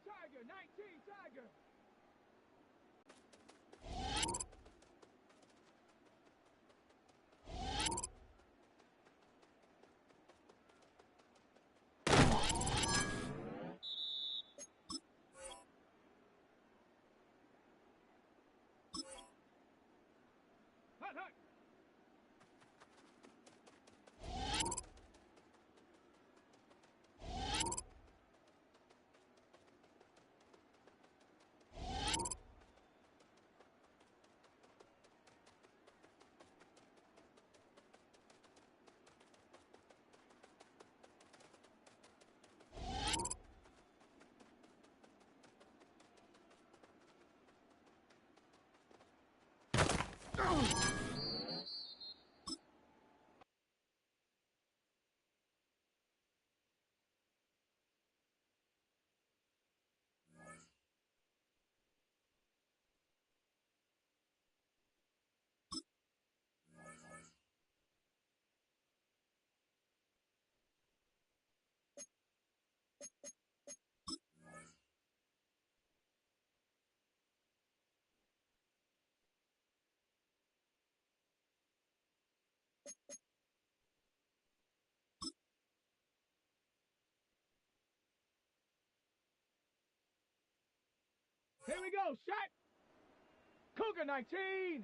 Tiger, 19, Tiger. Hut, hut. Here we go, shot! Cougar 19!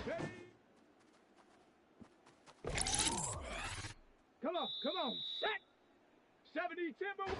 Ready? Come on, set! 70 timber!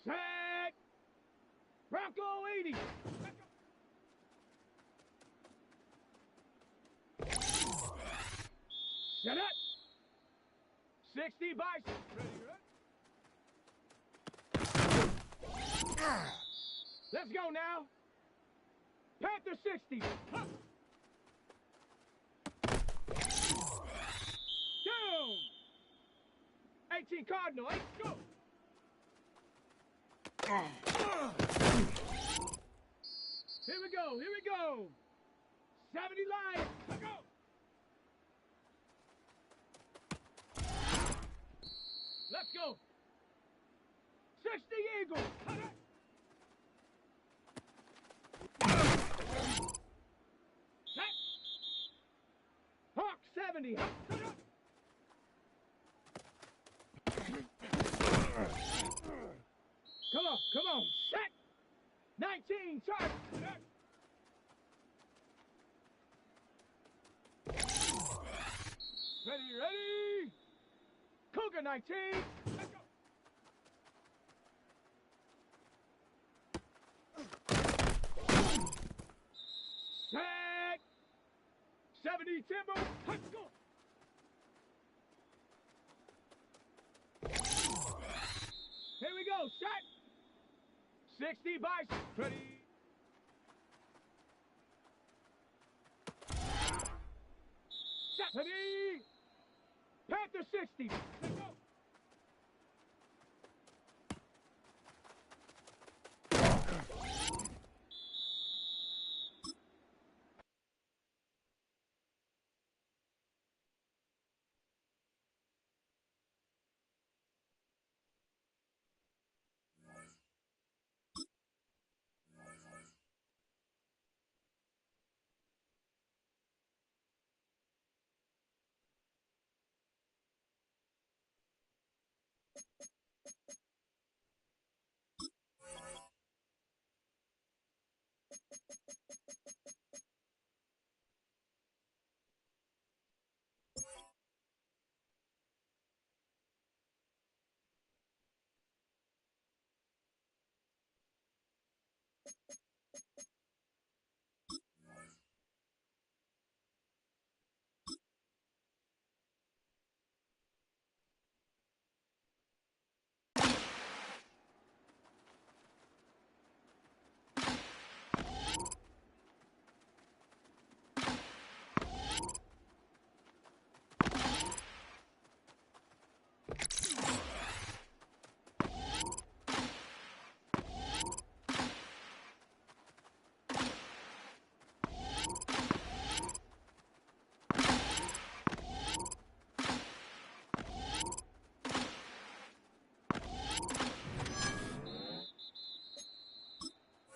Set. Bronco 80. Set up. 60 bison. Ready, right? Let's go now. Panther 60. Huh. Down. 18 Cardinal. Let's go. Here we go. Here we go. 70 Lions. Let's go. Let's go. 60 Eagle. Hawk 70. Come on. Set. 19. Charge. Ready. Cougar 19. Let's go. Set. 70 Timber. Let's go. Here we go. Set. 60 Bison. Ready. Set. Ready. Panther 60. Let's go.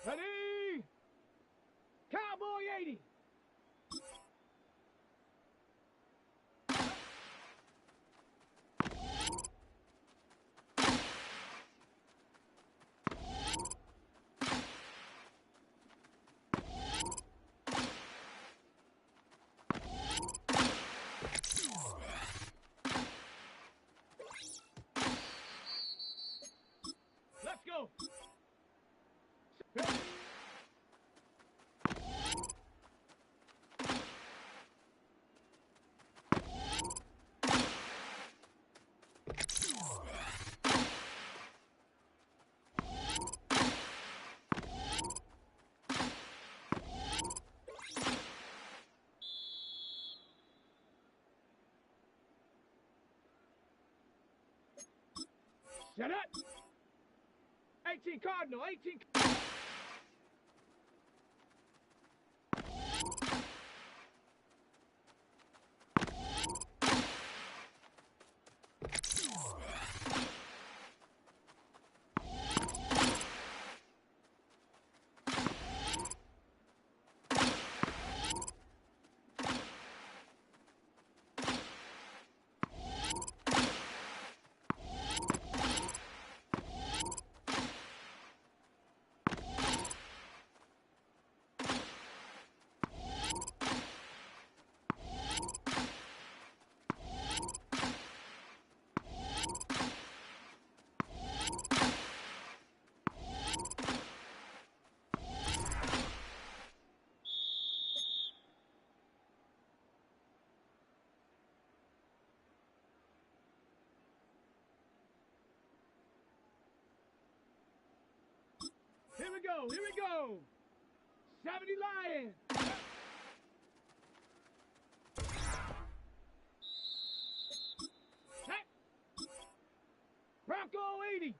Ready. Cowboy 80. Let's go. Ready. Set up. 18 Cardinal. 18. Here we go. Here we go. 70 Lions. Check. Bronco 80.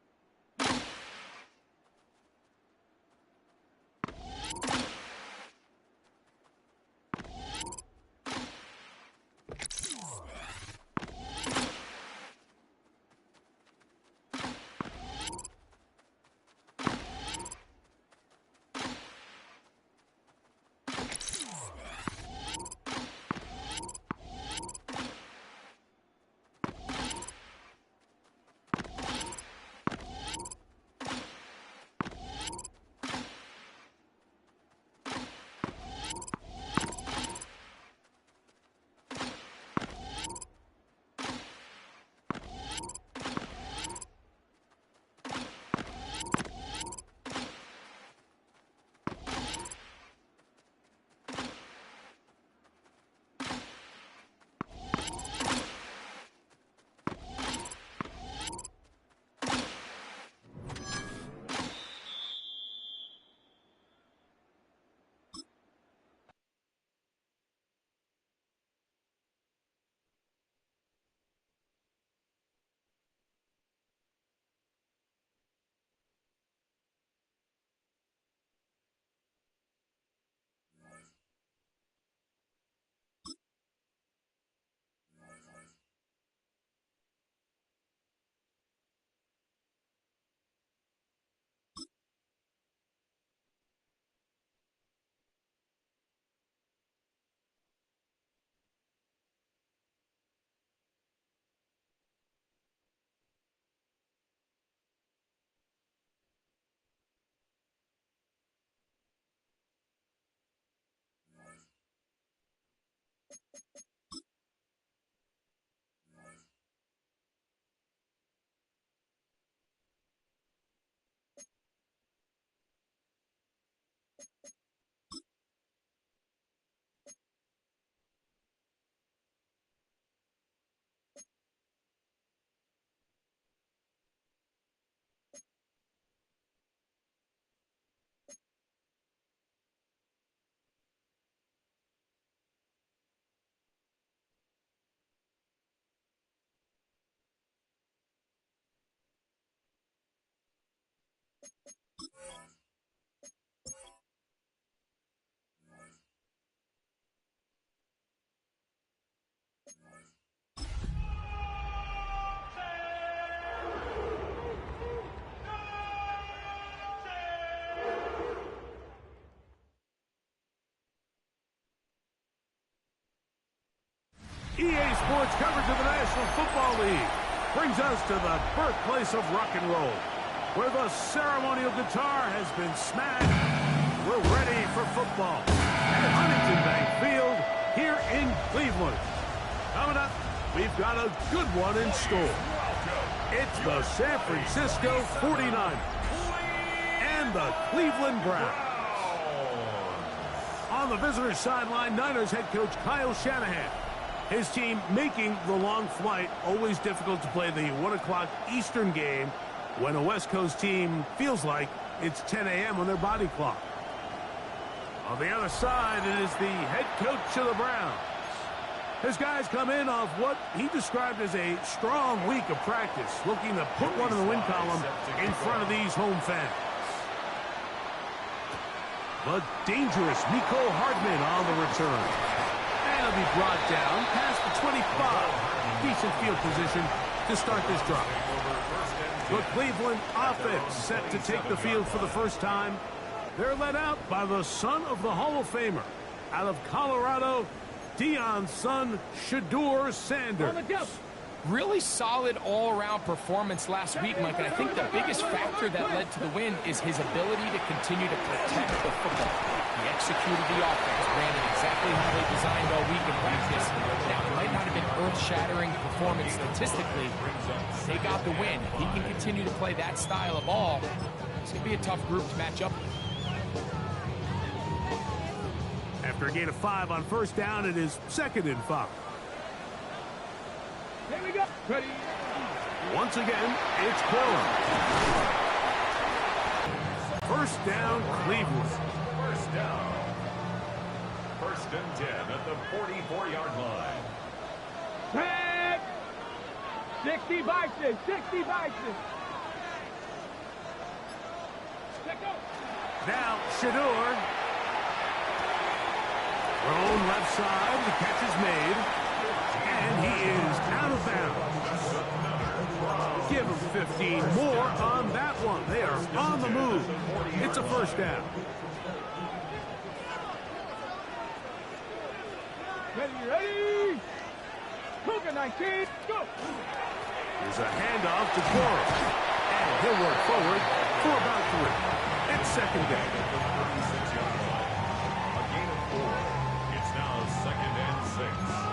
EA Sports coverage of the National Football League brings us to the birthplace of rock and roll, where the ceremonial guitar has been smashed. We're ready for football at Huntington Bank Field here in Cleveland. Coming up, we've got a good one in store. It's the San Francisco 49ers and the Cleveland Browns. On the visitor's sideline, Niners head coach Kyle Shanahan. His team making the long flight, always difficult to play the 1 o'clock Eastern game when a West Coast team feels like it's 10 a.m. on their body clock. On the other side, it is the head coach of the Browns. His guys come in off what he described as a strong week of practice, looking to put one in the win column in front of these home fans. The dangerous Mecole Hardman on the return. And he'll be brought down past the 25. Decent field position to start this drive. The Cleveland offense set to take the field for the first time. They're led out by the son of the Hall of Famer. Out of Colorado, Deion's son, Shedeur Sanders. Really solid all-around performance last week, Mike. And I think the biggest factor that led to the win is his ability to continue to protect the football. He executed the offense, ran it exactly how they designed all week in practice. Now, it might not have been earth-shattering performance statistically. They got the win. He can continue to play that style of ball. It's going to be a tough group to match up with. After a gain of 5 on first down, it is 2nd and 5. Here we go. Ready. Once again, it's Quillen. First down, Cleveland. First down. 1st and 10 at the 44-yard line. 10. 60 Bison. 60 Bison. Let's go. Now, Shador. Thrown left side. The catch is made. And he is out of bounds. Give him 15 more on that one. They are on the move. It's a first down. Ready. Cougar 19, go. There's a handoff to Cora. And he'll work forward for about 3. It's 2nd down. 36-yard line. A gain of 4. It's now 2nd and 6.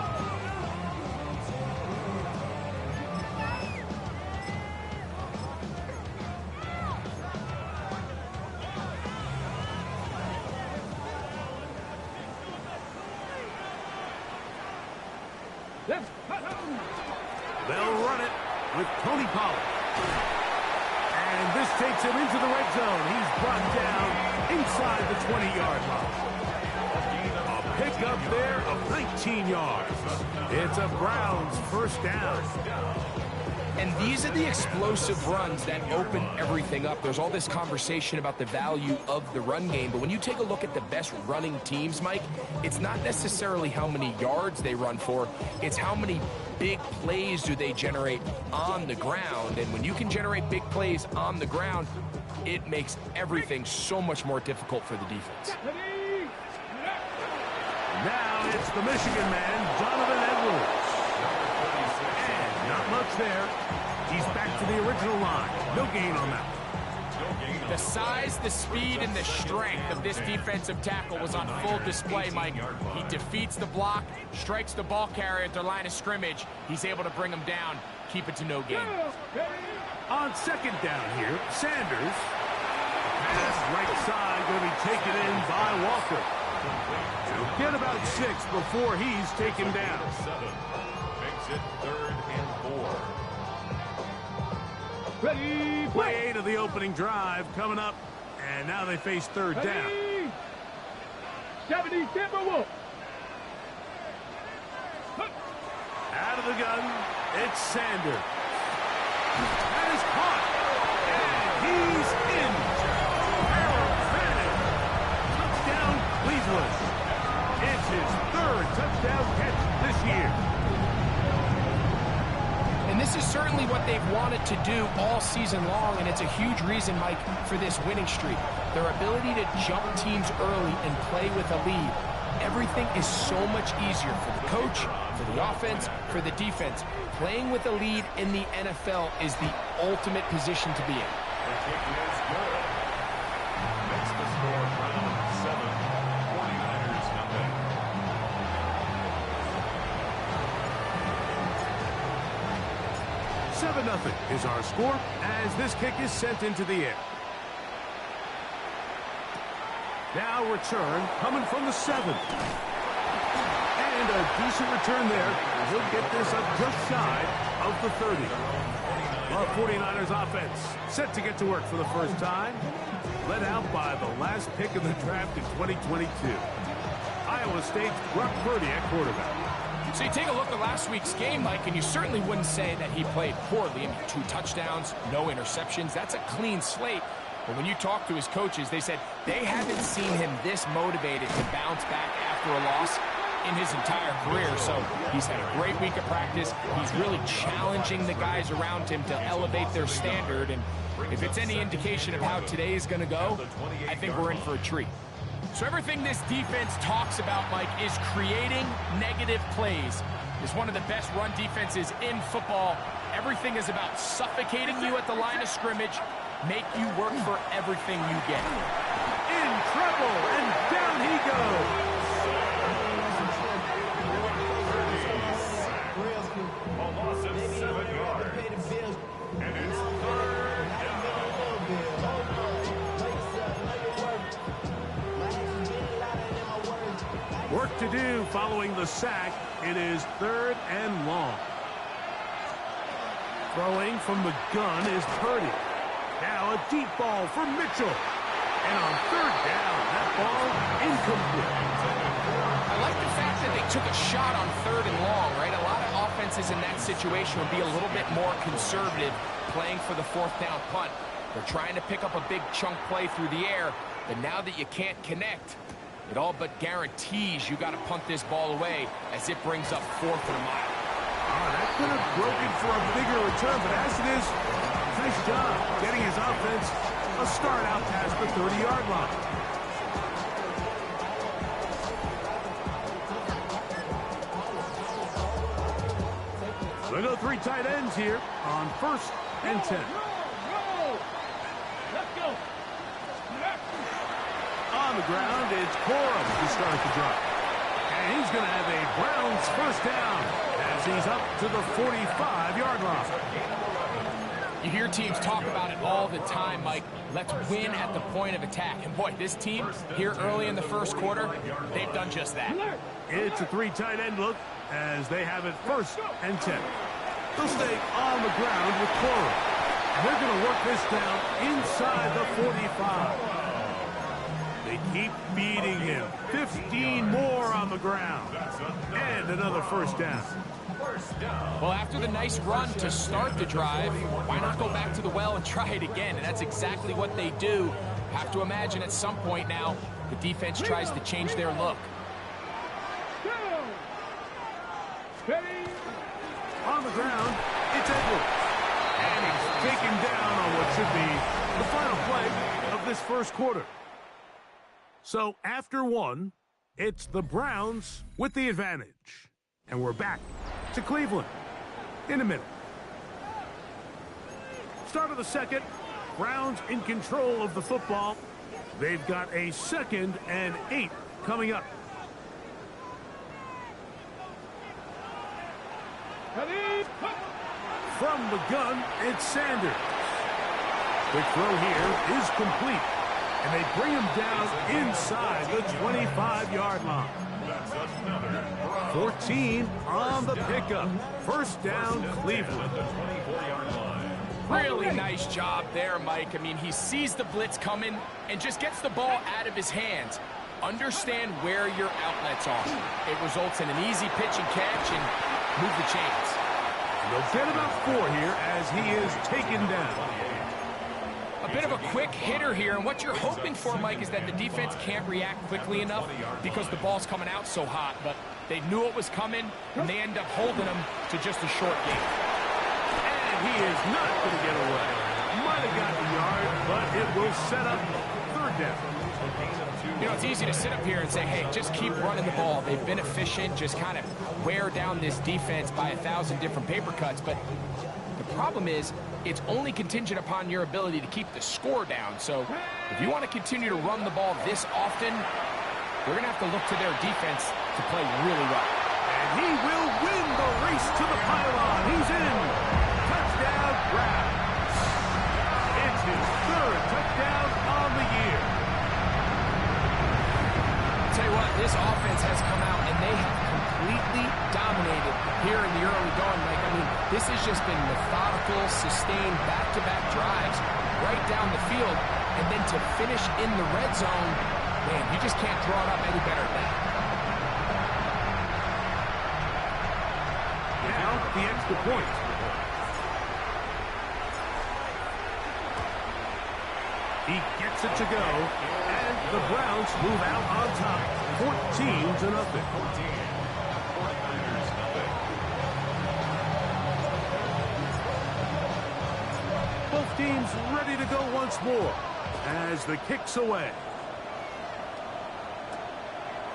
They'll run it with Tony Pollard. And this takes him into the red zone. He's brought down inside the 20-yard line. A pickup there of 19 yards. It's a Browns first down. And these are the explosive runs that open everything up. There's all this conversation about the value of the run game, but when you take a look at the best running teams, Mike, it's not necessarily how many yards they run for, it's how many big plays do they generate on the ground. And when you can generate big plays on the ground, it makes everything so much more difficult for the defense. Now it's the Michigan man, Donovan Edwards. And not much there. He's back to the original line. No gain on that. The size, the speed, and the strength of this defensive tackle was on full display, Mike. He defeats the block, strikes the ball carrier at their line of scrimmage. He's able to bring him down, keep it to no gain. On 2nd down here, Sanders. Pass right side going to be taken in by Walker. He'll get about 6 before he's taken down. 7. Makes it 3rd and 4. Ready, Play 8 of the opening drive coming up, and now they face 3rd down. 70 Timberwolves. Out of the gun, it's Sanders. That is caught, and he's in. Harold Fanning. Touchdown, Cleveland. It's his 3rd touchdown catch this year. And this is certainly what they've wanted to do all season long, and it's a huge reason, Mike, for this winning streak. Their ability to jump teams early and play with a lead. Everything is so much easier for the coach, for the offense, for the defense. Playing with a lead in the NFL is the ultimate position to be in. The kick is good. Makes the score Browns 7, 49ers nothing. 7-0 is our score as this kick is sent into the air. Now return coming from the 7. And a decent return there. He'll get this up just shy of the 30. Well, 49ers offense set to get to work for the first time. Led out by the last pick of the draft in 2022. Iowa State's Brock Purdy at quarterback. So you take a look at last week's game, Mike, and you certainly wouldn't say that he played poorly. I mean, 2 touchdowns, no interceptions. That's a clean slate. But when you talk to his coaches, they said they haven't seen him this motivated to bounce back after a loss in his entire career. So he's had a great week of practice. He's really challenging the guys around him to elevate their standard. And if it's any indication of how today is going to go, I think we're in for a treat. So everything this defense talks about, Mike, is creating negative plays. It's one of the best run defenses in football. Everything is about suffocating you at the line of scrimmage, make you work for everything you get. In trouble, and down he goes. A loss of 7 yards. And it's 3rd down. Work to do following the sack. It is 3rd and long. Throwing from the gun is Purdy. Now a deep ball for Mitchell. And on third down, that ball incomplete. I like the fact that they took a shot on third and long, right? A lot of offenses in that situation would be a little bit more conservative playing for the fourth down punt. They're trying to pick up a big chunk play through the air, but now that you can't connect, it all but guarantees you got to punt this ball away as it brings up fourth and a mile. Oh, that could have broken for a bigger return, but as it is, nice job getting his offense a start out past the 30-yard line. We'll go 3 tight ends here on 1st and 10. Let's go. On the ground, it's Corum to start the drive. And he's going to have a Browns first down as he's up to the 45-yard line. You hear teams talk about it all the time, Mike. Let's win at the point of attack. And boy, this team here early in the first quarter, they've done just that. It's a 3 tight end look as they have it 1st and 10. They'll stay on the ground with Corum. And they're going to work this down inside the 45. They keep beating him. 15 more on the ground. And another first down. Well, after the nice run to start the drive, why not go back to the well and try it again? And that's exactly what they do. Have to imagine at some point now, the defense tries to change their look. On the ground, it's Edwards. And he's taken down on what should be the final play of this first quarter. So after 1, it's the Browns with the advantage. And we're back to Cleveland in a minute. Start of the second. Browns in control of the football. They've got a 2nd and 8 coming up. From the gun, it's Sanders. The throw here is complete. And they bring him down inside the 25-yard line. 14 on the pickup. First down, Cleveland. Really nice job there, Mike. I mean, he sees the blitz coming and just gets the ball out of his hands. Understand where your outlets are. It results in an easy pitch and catch and move the chains. They'll get about 4 here as he is taken down. A bit of a quick hitter here, and what you're hoping for, Mike, is that the defense can't react quickly enough because the ball's coming out so hot, but they knew it was coming, and they end up holding him to just a short gain. And he is not going to get away. Might have gotten a yard, but it will set up 3rd down. You know, it's easy to sit up here and say, hey, just keep running the ball. They've been efficient, just kind of wear down this defense by 1,000 different paper cuts, but the problem is it's only contingent upon your ability to keep the score down. So if you want to continue to run the ball this often, we're going to have to look to their defense to play really well. And he will win the race to the pylon. He's in. Touchdown, Browns. It's his 3rd touchdown on the year. I'll tell you what, this offense has come out and they have completely dominated here in the early going, Mike. I mean, this has just been methodical, sustained, back-to-back drives right down the field. And then to finish in the red zone, man, you just can't draw it up any better than that. Now, the extra point. He gets it to go, and the Browns move out on top, 14-0. Both teams ready to go once more as the kick's away.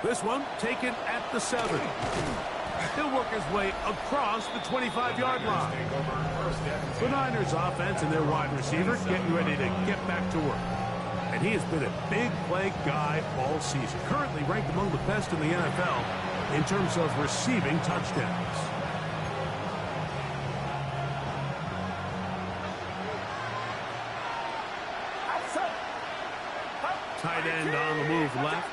This one taken at the 7. He'll work his way across the 25-yard line. The Niners offense and their wide receiver getting ready to get back to work. And he has been a big play guy all season. Currently ranked among the best in the NFL in terms of receiving touchdowns. Tight end on the move left.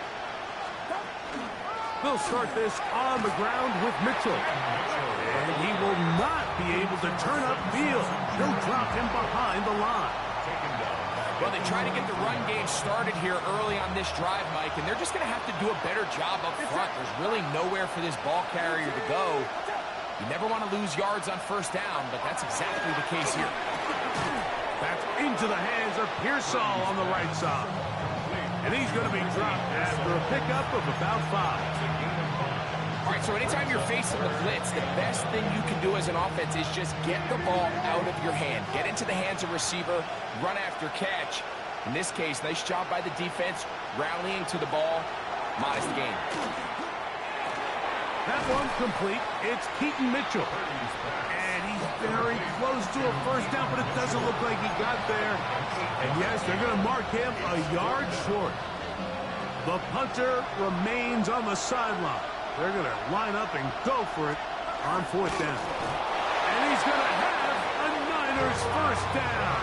They'll start this on the ground with Mitchell. And he will not be able to turn upfield. He'll drop him behind the line. Well, they try to get the run game started here early on this drive, Mike, and they're just going to have to do a better job up front. There's really nowhere for this ball carrier to go. You never want to lose yards on first down, but that's exactly the case here. That's into the hands of Pearsall on the right side. And he's going to be dropped after a pickup of about 5. All right, so anytime you're facing the blitz, the best thing you can do as an offense is just get the ball out of your hand. Get into the hands of receiver, run after catch. In this case, nice job by the defense, rallying to the ball. Modest gain. That one's complete. It's Keaton Mitchell. And he's very close to a first down, but it doesn't look like he got there. And yes, they're going to mark him a yard short. The punter remains on the sideline. They're going to line up and go for it on fourth down. And he's going to have a Niners first down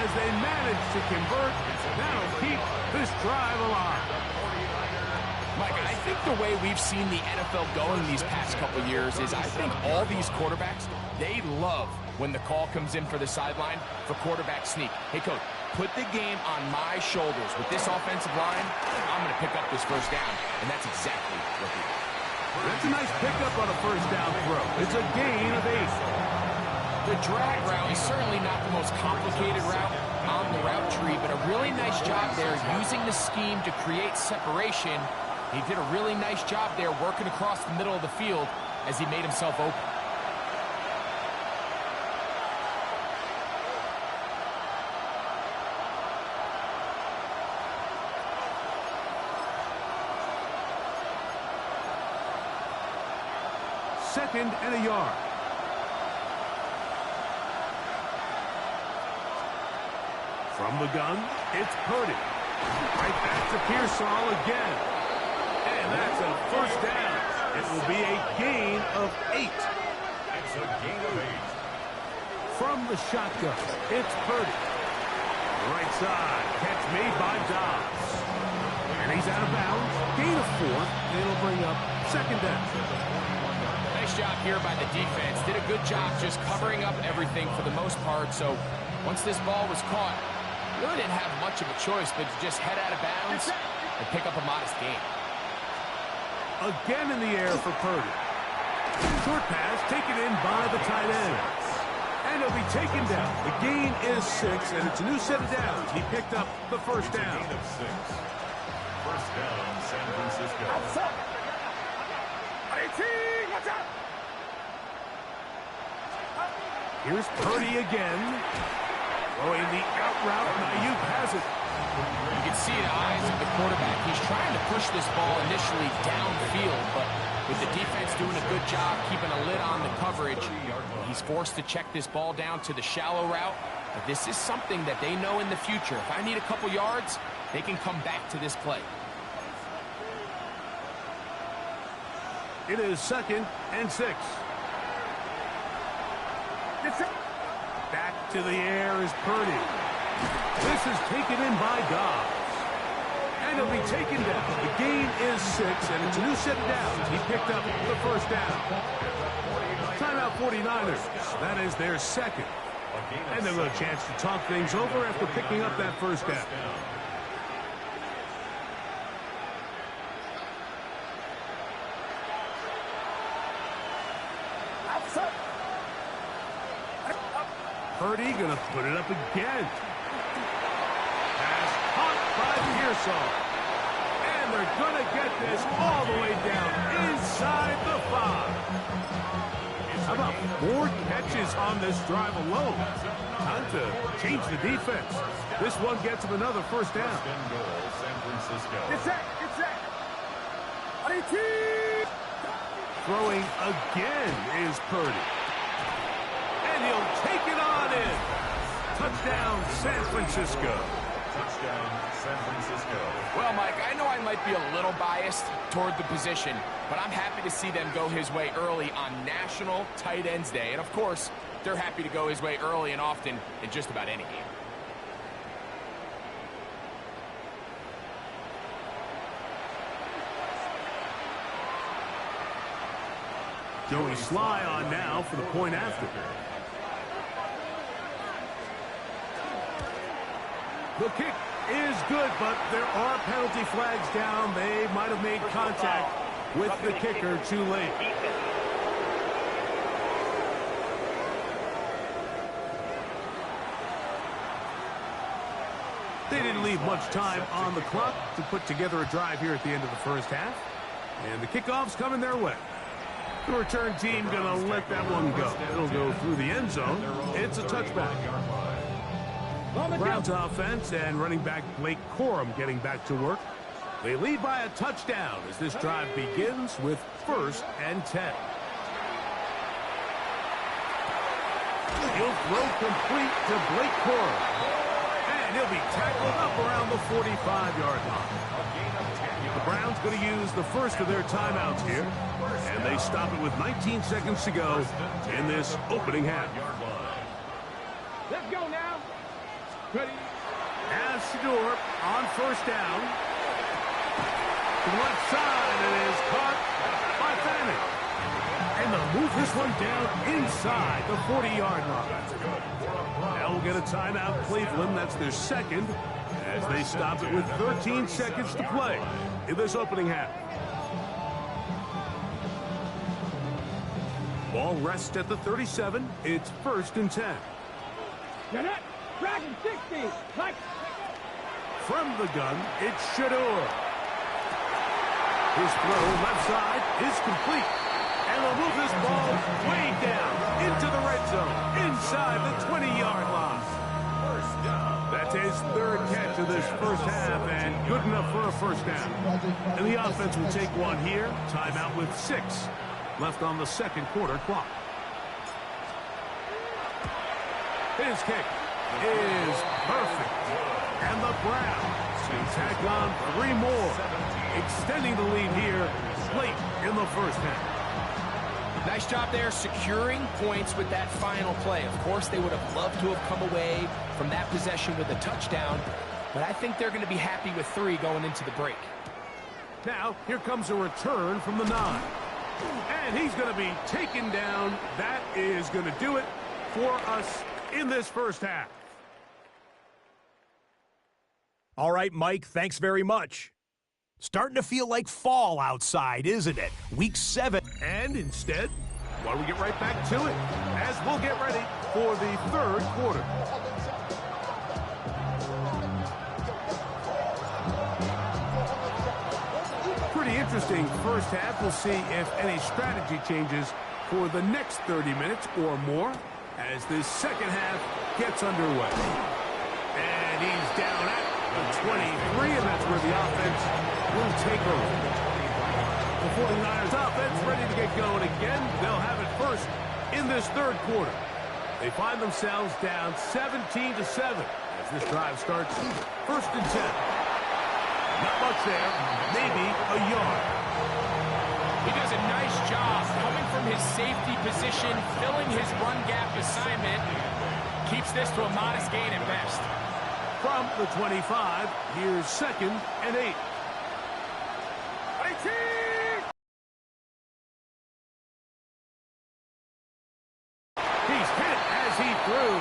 as they manage to convert. That'll keep this drive alive. Mike, I think the way we've seen the NFL going these past couple years is I think all these quarterbacks, they love when the call comes in for the sideline for quarterback sneak. Hey, coach, put the game on my shoulders. With this offensive line, I'm going to pick up this first down. And that's exactly what they did. That's a nice pickup on a first down throw. It's a gain of 8. The drag route is certainly not the most complicated route on the route tree, but a really nice job there using the scheme to create separation. He did a really nice job there working across the middle of the field as he made himself open. Second and a yard. From the gun, it's Purdy. Right back to Pearsall again. And that's a first down. It will be a gain of 8. It's a gain of 8. From the shotgun, it's Purdy. Right side, catch made by Dobbs. And he's out of bounds. Gain of 4. It'll bring up second down. Nice job here by the defense. Did a good job just covering up everything for the most part. So once this ball was caught, really didn't have much of a choice but to just head out of bounds and pick up a modest gain. Again in the air for Purdy. Short pass taken in by the tight end. And he'll be taken down. The gain is 6, and it's a new set of downs. He picked up the first down. Gain of 6. First down, San Francisco. Here's Purdy again. Throwing the out route, and Ayuk has it. You can see the eyes of the quarterback. He's trying to push this ball initially downfield, but with the defense doing a good job keeping a lid on the coverage, he's forced to check this ball down to the shallow route. But this is something that they know in the future. If I need a couple yards, they can come back to this play. It is second and 6. Back to the air is Purdy. This is taken in by Dobbs. And he'll be taken down. The gain is 6, and it's a new set of downs. He picked up the first down. Timeout 49ers. That is their second. And they'll have a chance to talk things over after picking up that first down. Purdy going to put it up again. Pass caught by Pearsall. And they're going to get this all the way down inside the 5. How about 4 catches on this drive alone? Time to change the defense. This one gets them another first down. San Francisco. Throwing again is Purdy. And he'll take it on in. Touchdown, San Francisco. Touchdown, San Francisco. Well, Mike, I know I might be a little biased toward the position, but I'm happy to see them go his way early on National Tight Ends Day. And, of course, they're happy to go his way early and often in just about any game. Joey Sly on now for the point after. The kick is good, but there are penalty flags down. They might have made contact with the kicker too late. They didn't leave much time on the clock to put together a drive here at the end of the first half. And the kickoff's coming their way. The return team going to let that one go. It'll go through the end zone. It's a touchback. Browns offense and running back Blake Corum getting back to work. They lead by a touchdown as this drive begins with 1st and 10. He'll throw complete to Blake Corum. And he'll be tackled up around the 45-yard line. The Browns going to use the first of their timeouts here. And they stop it with 19 seconds to go in this opening half. Let's go now. Ready. As Shador on 1st down. To the left side, it is caught by Fanning. And they'll move this one down inside the 40-yard line. Now we'll get a timeout, Cleveland. That's their second, as they stop it with 13 seconds to play in this opening half. Ball rests at the 37. It's 1st and 10. Get Dragon 60. Like. From the gun, it's Shador. His throw left side is complete. And they'll move this ball way down into the red zone, inside the 20-yard line. That's his 3rd catch of this first half, and good enough for a 1st down. And the offense will take one here. Timeout with 6 left on the 2nd quarter clock. His kick is perfect. And the Browns can tack on 3 more, extending the lead here late in the first half. Nice job there securing points with that final play. Of course, they would have loved to have come away from that possession with a touchdown, but I think they're going to be happy with 3 going into the break. Now, here comes a return from the 9. And he's going to be taken down. That is going to do it for us in this first half. All right, Mike, thanks very much. Starting to feel like fall outside, isn't it? Week 7. And instead, why don't we get right back to it as we'll get ready for the 3rd quarter. Pretty interesting first half. We'll see if any strategy changes for the next 30 minutes or more as this second half gets underway. And he's down at the 23, and that's where the offense will take over. The 49ers offense ready to get going again. They'll have it first in this 3rd quarter. They find themselves down 17-7 as this drive starts 1st and 10. Not much there, maybe a yard. He does a nice job coming from his safety position, filling his run gap assignment. Keeps this to a modest gain at best. From the 25, here's 2nd and 8. He's hit as he threw.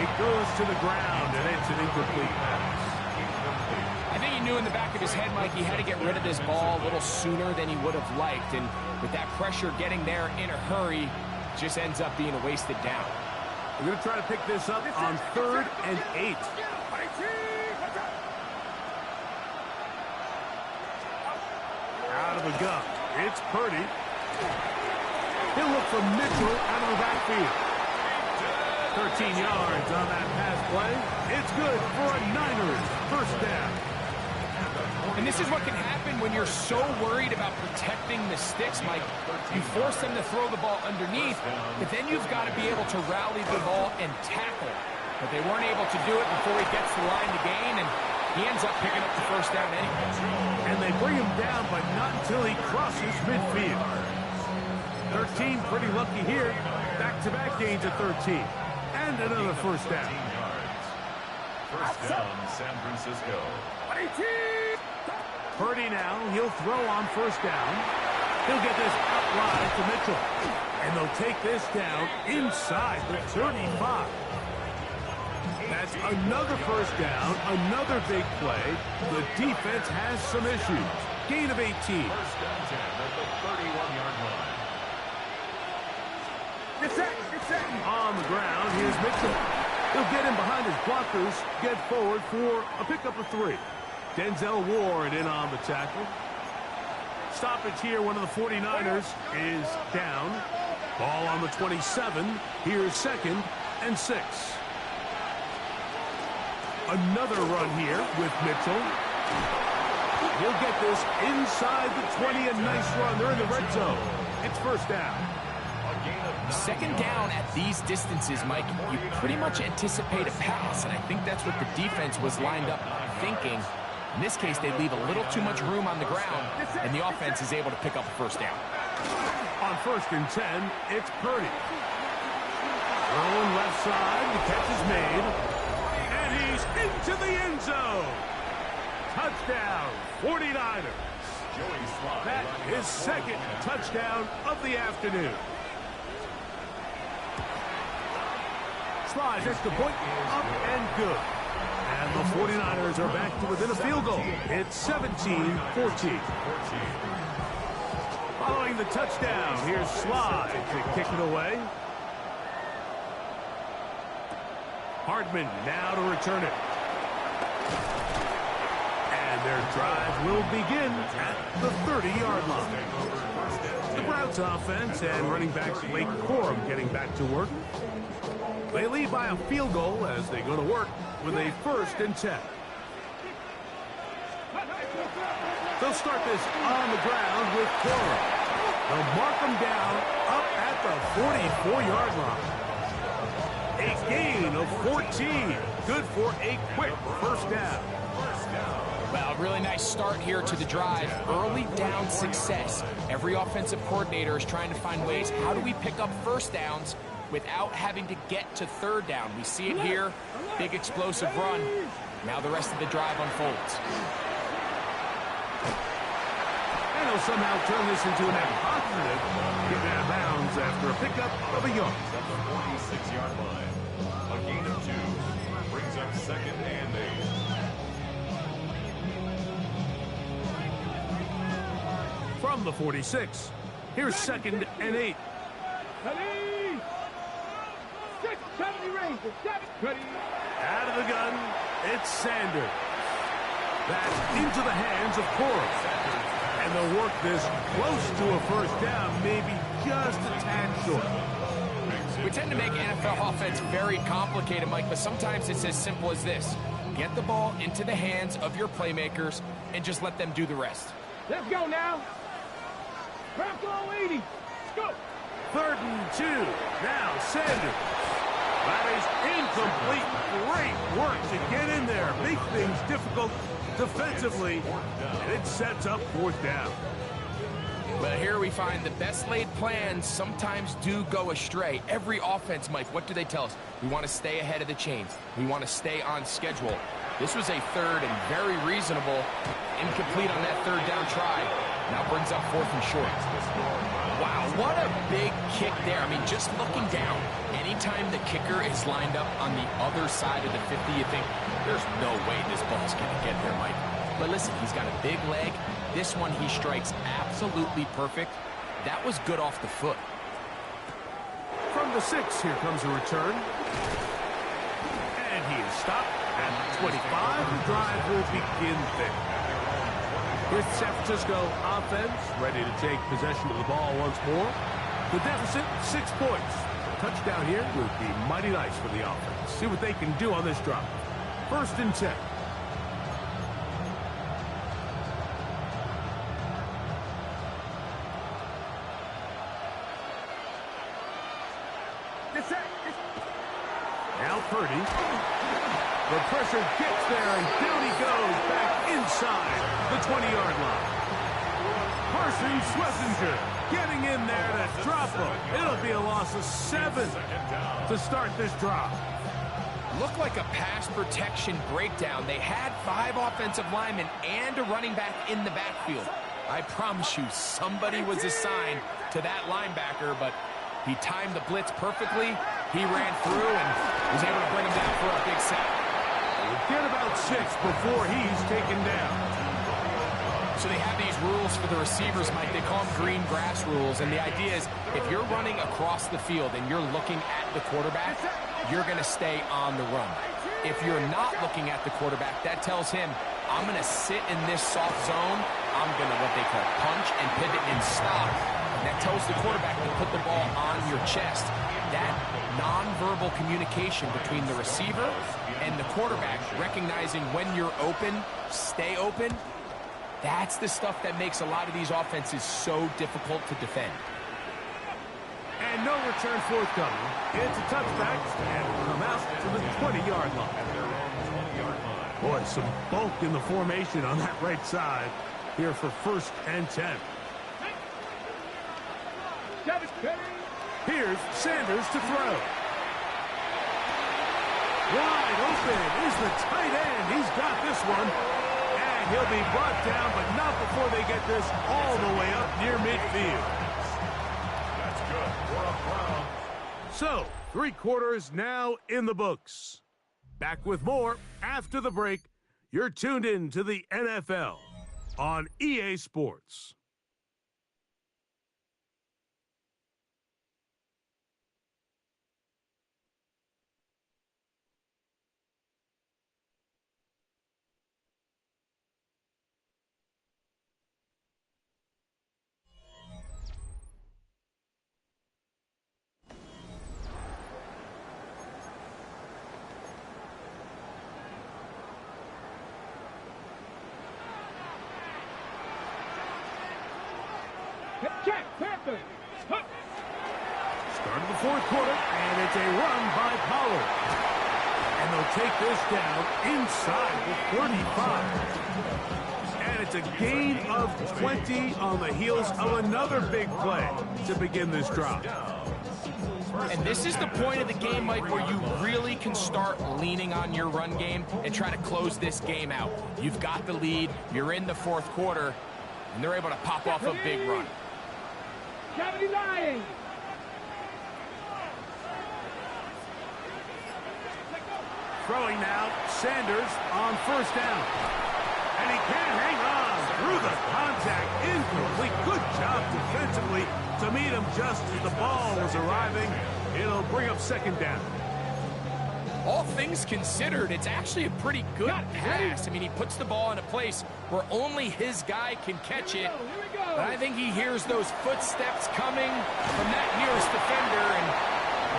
It goes to the ground, and it's an incomplete pass. I think he knew in the back of his head, Mike, he had to get rid of this ball a little sooner than he would have liked. And with that pressure getting there in a hurry, just ends up being a wasted down. We're going to try to pick this up on 3rd and 8. Out of the gun. It's Purdy. He'll look for Mitchell out of the backfield. 13 yards on that pass play. It's good for a Niners 1st down. And this is what can happen when you're so worried about protecting the sticks, Mike. You force them to throw the ball underneath, but then you've got to be able to rally the ball and tackle. But they weren't able to do it before he gets the line to gain, and he ends up picking up the 1st down anyway. And they bring him down, but not until he crosses midfield. 13, pretty lucky here. Back-to-back gains at 13. And another 1st down. 1st down, San Francisco. Purdy now, he'll throw on 1st down. He'll get this out wide to Mitchell. And they'll take this down inside the 35. That's It's another first down, another big play. The defense has some issues. Gain of 18. First and 10 at the 31-yard line. Get set. On the ground, here's Mitchell. He'll get in behind his blockers, get forward for a pickup of 3. Denzel Ward in on the tackle. Stoppage here, one of the 49ers is down. Ball on the 27. Here's 2nd and 6. Another run here with Mitchell. He'll get this inside the 20, a nice run. They're in the red zone. It's first down. Second down at these distances, Mike, you pretty much anticipate a pass, and I think that's what the defense was lined up thinking. In this case, they leave a little too much room on the ground, and the offense is able to pick up a first down. On 1st and 10, it's Purdy. Throwing left side, the catch is made, and he's into the end zone. Touchdown, 49ers. That is 2nd touchdown of the afternoon. Slides, it's the point, up and good. And the 49ers are back to within a field goal. It's 17-14. Following the touchdown, here's Slide to kick it away. Hardman now to return it. And their drive will begin at the 30-yard line. The Browns offense and running backs Blake Corum getting back to work. They lead by a field goal as they go to work with a 1st and 10. They'll start this on the ground with Corum. They'll mark them down up at the 44-yard line. A gain of 14. Good for a quick first down. Well, really nice start here to the drive. Early down success. Every offensive coordinator is trying to find ways, how do we pick up first downs without having to get to 3rd down? We see it here. Big explosive run. Now the rest of the drive unfolds. And they'll somehow turn this into a net positive. Get out of bounds after a pickup of a yard. At the 46-yard line. A gain of 2 brings up 2nd and 8. From the 46, here's 2nd and 8. Ready. 6, 70 range. 7. Ready. Out of the gun, it's Sanders. That's into the hands of Corum. And they'll work this close to a first down, maybe just a tad short. We tend to make NFL offense very complicated, Mike, but sometimes it's as simple as this. Get the ball into the hands of your playmakers and just let them do the rest. Let's go now. Craft all 80. Let's go. 3rd and 2. Now Sanders. That is incomplete. Great work to get in there. Make things difficult defensively, and it sets up 4th down. But here we find the best laid plans sometimes do go astray. Every offense, Mike, what do they tell us? We want to stay ahead of the chains. We want to stay on schedule. This was a 3rd and very reasonable. Incomplete on that 3rd down try. Now brings up 4th and short. Wow, what a big kick there. I mean, just looking down, anytime the kicker is lined up on the other side of the 50, you think, there's no way this ball's going to get there, Mike. But listen, he's got a big leg. This one he strikes absolutely perfect. That was good off the foot. From the 6, here comes a return. And he is stopped at 25. The drive will begin there. Here's the San Francisco offense, ready to take possession of the ball once more. The deficit, 6 points. Touchdown here would be mighty nice for the offense. See what they can do on this drive. 1st and 10. Now Purdy. The pressure gets there, and down he goes back inside the 20-yard line. Parsons Schlesinger getting in there to drop him. It'll be a loss of 7 to start this drive. Looked like a pass protection breakdown. They had 5 offensive linemen and a running back in the backfield. I promise you, somebody was assigned to that linebacker, but he timed the blitz perfectly. He ran through and was able to bring him down for a big sack. get about 6 before he's taken down. So they have these rules for the receivers, Mike. They call them green grass rules. And the idea is if you're running across the field and you're looking at the quarterback, you're going to stay on the run. If you're not looking at the quarterback, that tells him, I'm going to sit in this soft zone. I'm going to what they call punch and pivot and stop. And that tells the quarterback to put the ball on your chest. That nonverbal communication between the receiver and the quarterback, recognizing when you're open, stay open, that's the stuff that makes a lot of these offenses so difficult to defend. And no return forthcoming. It's a touchback and come out to the 20-yard line. Boy, some bulk in the formation on that right side here for 1st and 10. Here's Sanders to throw. Wide open is the tight end. He's got this one. And he'll be brought down, but not before they get this all the way up near midfield. That's good. We're up round. So, 3 quarters now in the books. Back with more after the break. You're tuned in to the NFL on EA Sports. Check, Panther. Start of the 4th quarter, and it's a run by Pollard. And they'll take this down inside the 35. And it's a gain of 20 on the heels of another big play to begin this drive. And this is the point of the game, Mike, where you really can start leaning on your run game and try to close this game out. You've got the lead, you're in the 4th quarter, and they're able to pop off a big run. Cavity Lions. Throwing now, Sanders on 1st down. And he can't hang on through the contact. Incomplete. Good job defensively to meet him just as the ball was arriving. It'll bring up 2nd down. All things considered, it's actually a pretty good pass. I mean, he puts the ball in a place where only his guy can catch it. But I think he hears those footsteps coming from that nearest defender, and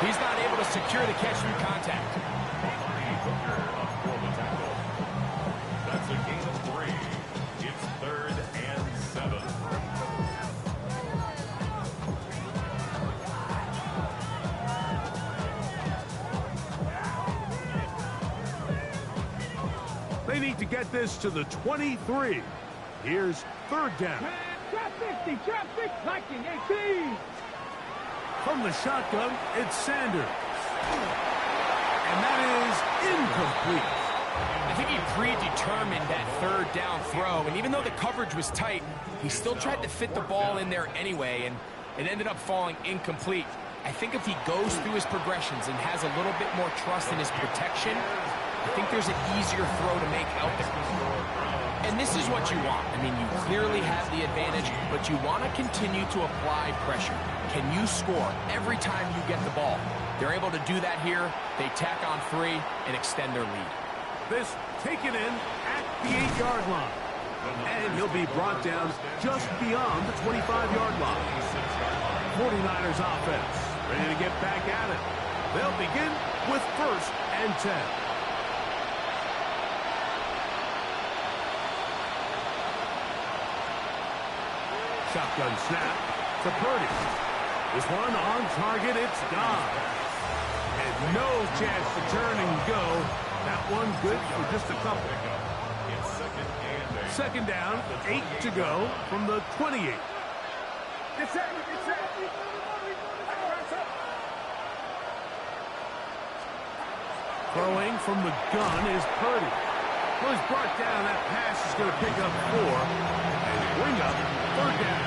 he's not able to secure the catch through contact. That's a gain of 3. It's 3rd and 7. They need to get this to the 23. Here's 3rd down. Trap 50, trap 50, Viking 18. From the shotgun, it's Sanders. And that is incomplete. I think he predetermined that 3rd down throw, and even though the coverage was tight, he still tried to fit the ball in there anyway, and it ended up falling incomplete. I think if he goes through his progressions and has a little bit more trust in his protection, I think there's an easier throw to make out there. And this is what you want. I mean, you clearly have the advantage, but you want to continue to apply pressure. Can you score every time you get the ball? They're able to do that here. They tack on 3 and extend their lead. This taken in at the 8-yard line. And he'll be brought down just beyond the 25-yard line. 49ers offense ready to get back at it. They'll begin with 1st and 10. Shotgun snap to Purdy. This one on target, it's gone. And no chance to turn and go. That one good for just a couple. It's 2nd down, 8 to go from the 28. Get set, get set. Throwing from the gun is Purdy. Well, he's brought down. That pass is going to pick up 4 and bring up 3rd down.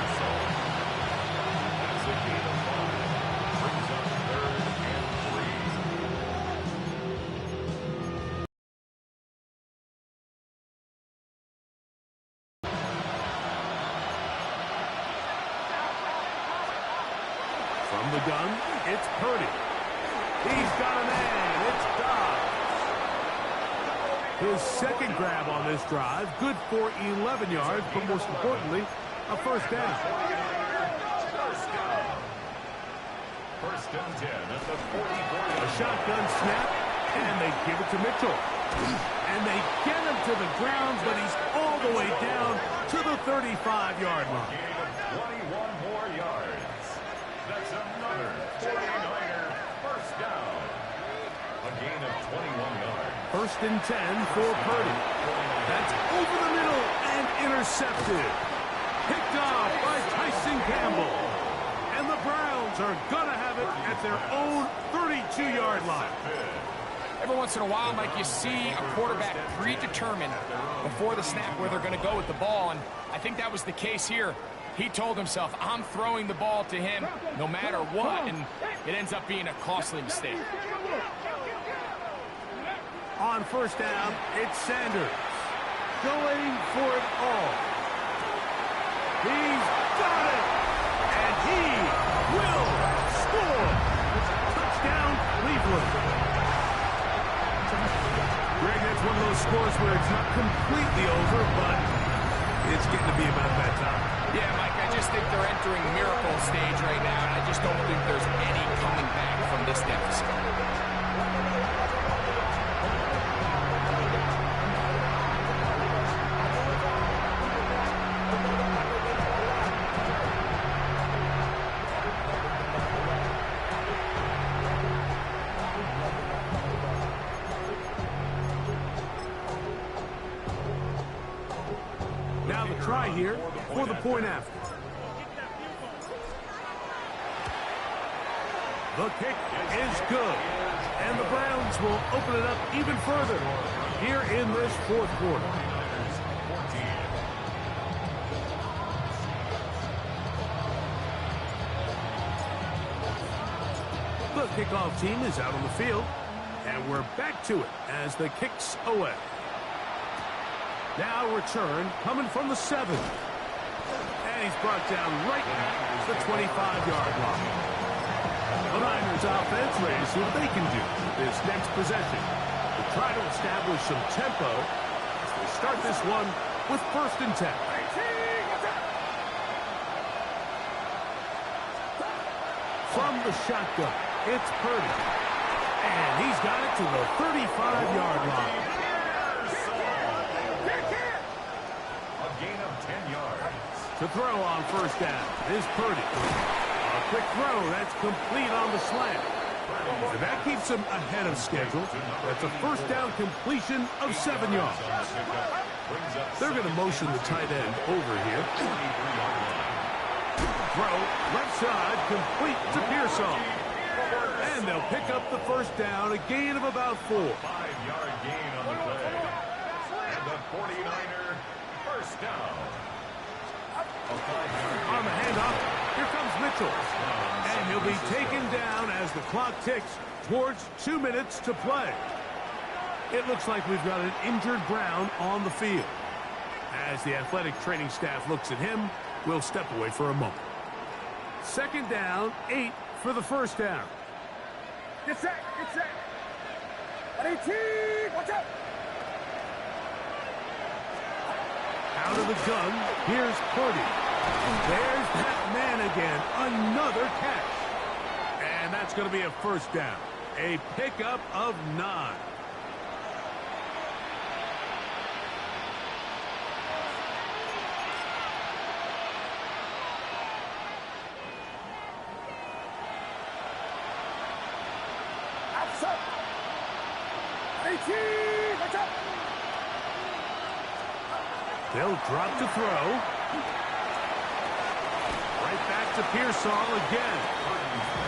From the gun, it's Purdy. He's got a man. It's Dobbs. His second grab on this drive, good for 11 yards, but most importantly, a first down. First and 10 at the 44. A shotgun snap, and they give it to Mitchell. And they get him to the ground, but he's all the way down to the 35-yard line. Gain of 21 more yards. That's another 49er first down. A gain of 21 yards. First and 10 for Purdy. That's over the middle and intercepted. Picked off by Tyson Campbell. And the Browns are going to have it at their own 32-yard line. Every once in a while, Mike, you see a quarterback predetermined before the snap where they're going to go with the ball, and I think that was the case here. He told himself, I'm throwing the ball to him no matter what, and it ends up being a costly mistake. On first down, it's Sanders. Going for it all. He's got it! And he will score! Touchdown, Cleveland. Greg, that's one of those scores where it's not completely over, but it's getting to be about that time. Yeah, Mike, I just think they're entering miracle stage right now, and I just don't think there's any coming back from this deficit. Now the try here for the point after. The kick is good. And the Browns will open it up even further here in this fourth quarter. The kickoff team is out on the field. And we're back to it as the kick's away. Now return coming from the 7. And he's brought down right at the 25-yard line. The Niners offense ready to see what they can do with this next possession. To try to establish some tempo as they start this one with first and 10. From the shotgun, it's Purdy. And he's got it to the 35-yard line. To throw on first down is Purdy. A quick throw, that's complete on the slant. And that keeps him ahead of schedule. That's a first down completion of 7 yards. They're going to motion the tight end over here. Throw, left side, complete to Pearsall. And they'll pick up the first down, a gain of about 4. 5-yard gain on the play. And the 49er first down. On the handoff, here comes Mitchell. And he'll be taken down as the clock ticks towards 2 minutes to play. It looks like we've got an injured Brown on the field. As the athletic training staff looks at him, we'll step away for a moment. Second down, 8 for the first down. Get set, get set. 18, watch out. Out of the gun, here's Purdy. There's that man again, another catch. And that's going to be a first down. A pickup of 9. Outside. 18, watch out. They'll drop to throw. Right back to Pearsall again.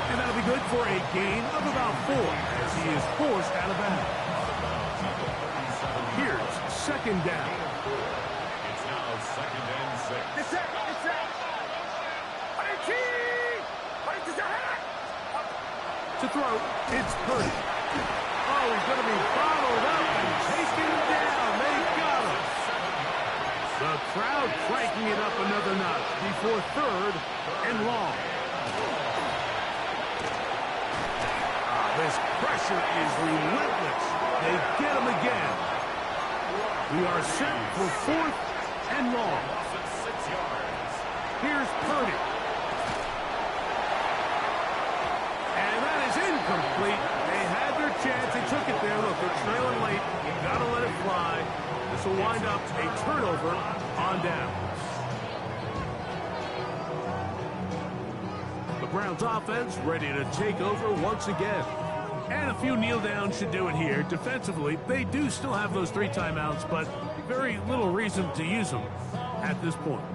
And that'll be good for a gain of about 4 as he is forced out of bounds. Here's second down. It's now second and 6. Get set, get set. 18, To throw, it's Purdy. Oh, he's going to be bottled up and taken down. They got him. The crowd cranking it up another notch before third and long. This pressure is relentless. They get him again. We are set for 4th and long. Here's Purdy. And that is incomplete. They had their chance. They took it there. Look, they're trailing late. You got to let it fly. This will wind up a turnover on downs. The Browns offense ready to take over once again. And a few kneel downs should do it here. Defensively, they do still have those 3 timeouts, but very little reason to use them at this point.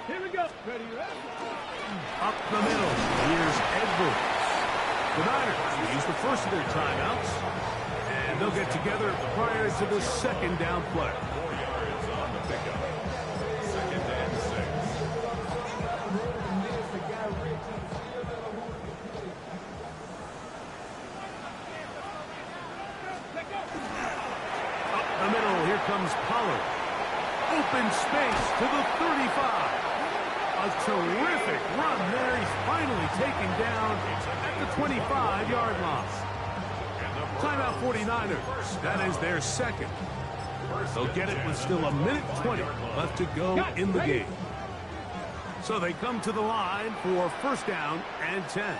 Here we go. Ready, Up the middle, here's Edwards. The Niners will use the first of their timeouts, and they'll get together prior to the 2nd down play. 4 yards on the pickup. 2nd and 6. Up the middle, here comes Pollard. Open space to the 35. A terrific run there. He's finally taken down at the 25-yard line. Timeout 49ers. That is their 2nd. They'll get it with still 1:20 left to go in the game. So they come to the line for 1st down and 10.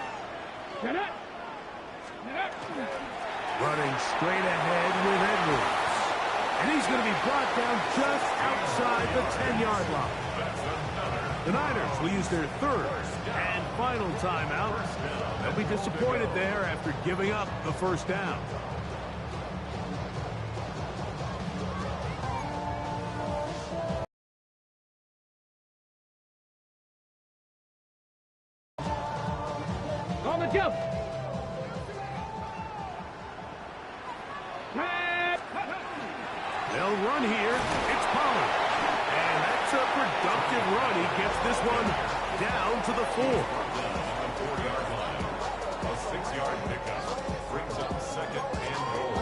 Running straight ahead with Edwards. And he's going to be brought down just outside the 10-yard line. The Niners will use their 3rd and final timeout. They'll be disappointed there after giving up the 1st down. On the jump. They'll run here. It's Pollard. And that's a productive run. He gets this one down to the 4. 4-yard line. A 6-yard pickup. Brings up 2nd and goal.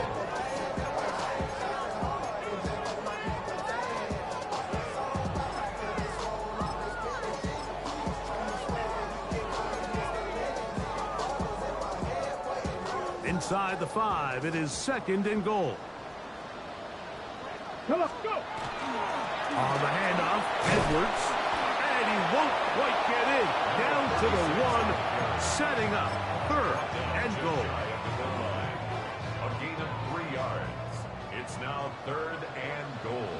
Inside the 5, it is 2nd and goal. Come on, go. On the handoff, Edwards. And he won't quite get in. Down to the 1, setting up 3rd and goal. A gain of 3 yards. It's now 3rd and goal.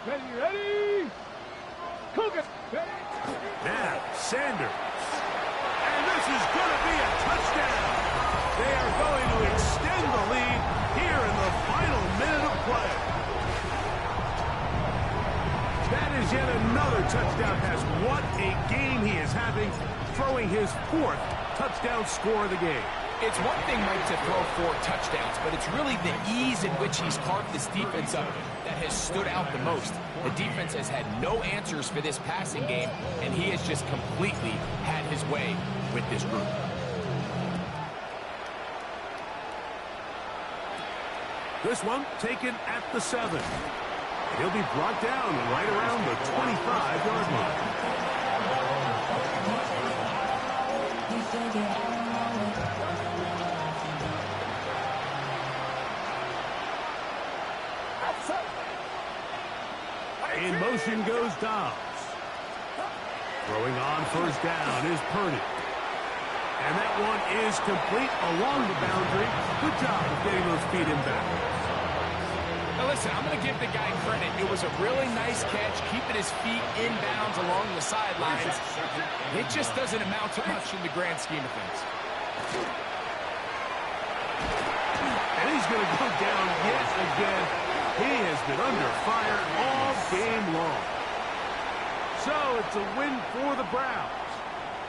Ready. Cook it. Now, Sanders. And this is going to be a touchdown. They are going to extend the lead here in the final minute of play. That is yet another touchdown pass. What a game he is having, throwing his 4th touchdown score of the game. It's one thing, Mike, to throw 4 touchdowns, but it's really the ease in which he's carved this defense up that has stood out the most. The defense has had no answers for this passing game, and he has just completely had his way with this group. This one taken at the 7. He'll be brought down right around the 25-yard line. In motion goes Dobbs. Throwing on 1st down is Purdy. And that one is complete along the boundary. Good job of getting those feet in back. Now listen, I'm going to give the guy credit. It was a really nice catch, keeping his feet in bounds along the sidelines. It just doesn't amount to much in the grand scheme of things. And he's going to go down yet again. He has been under fire all game long. So it's a win for the Browns.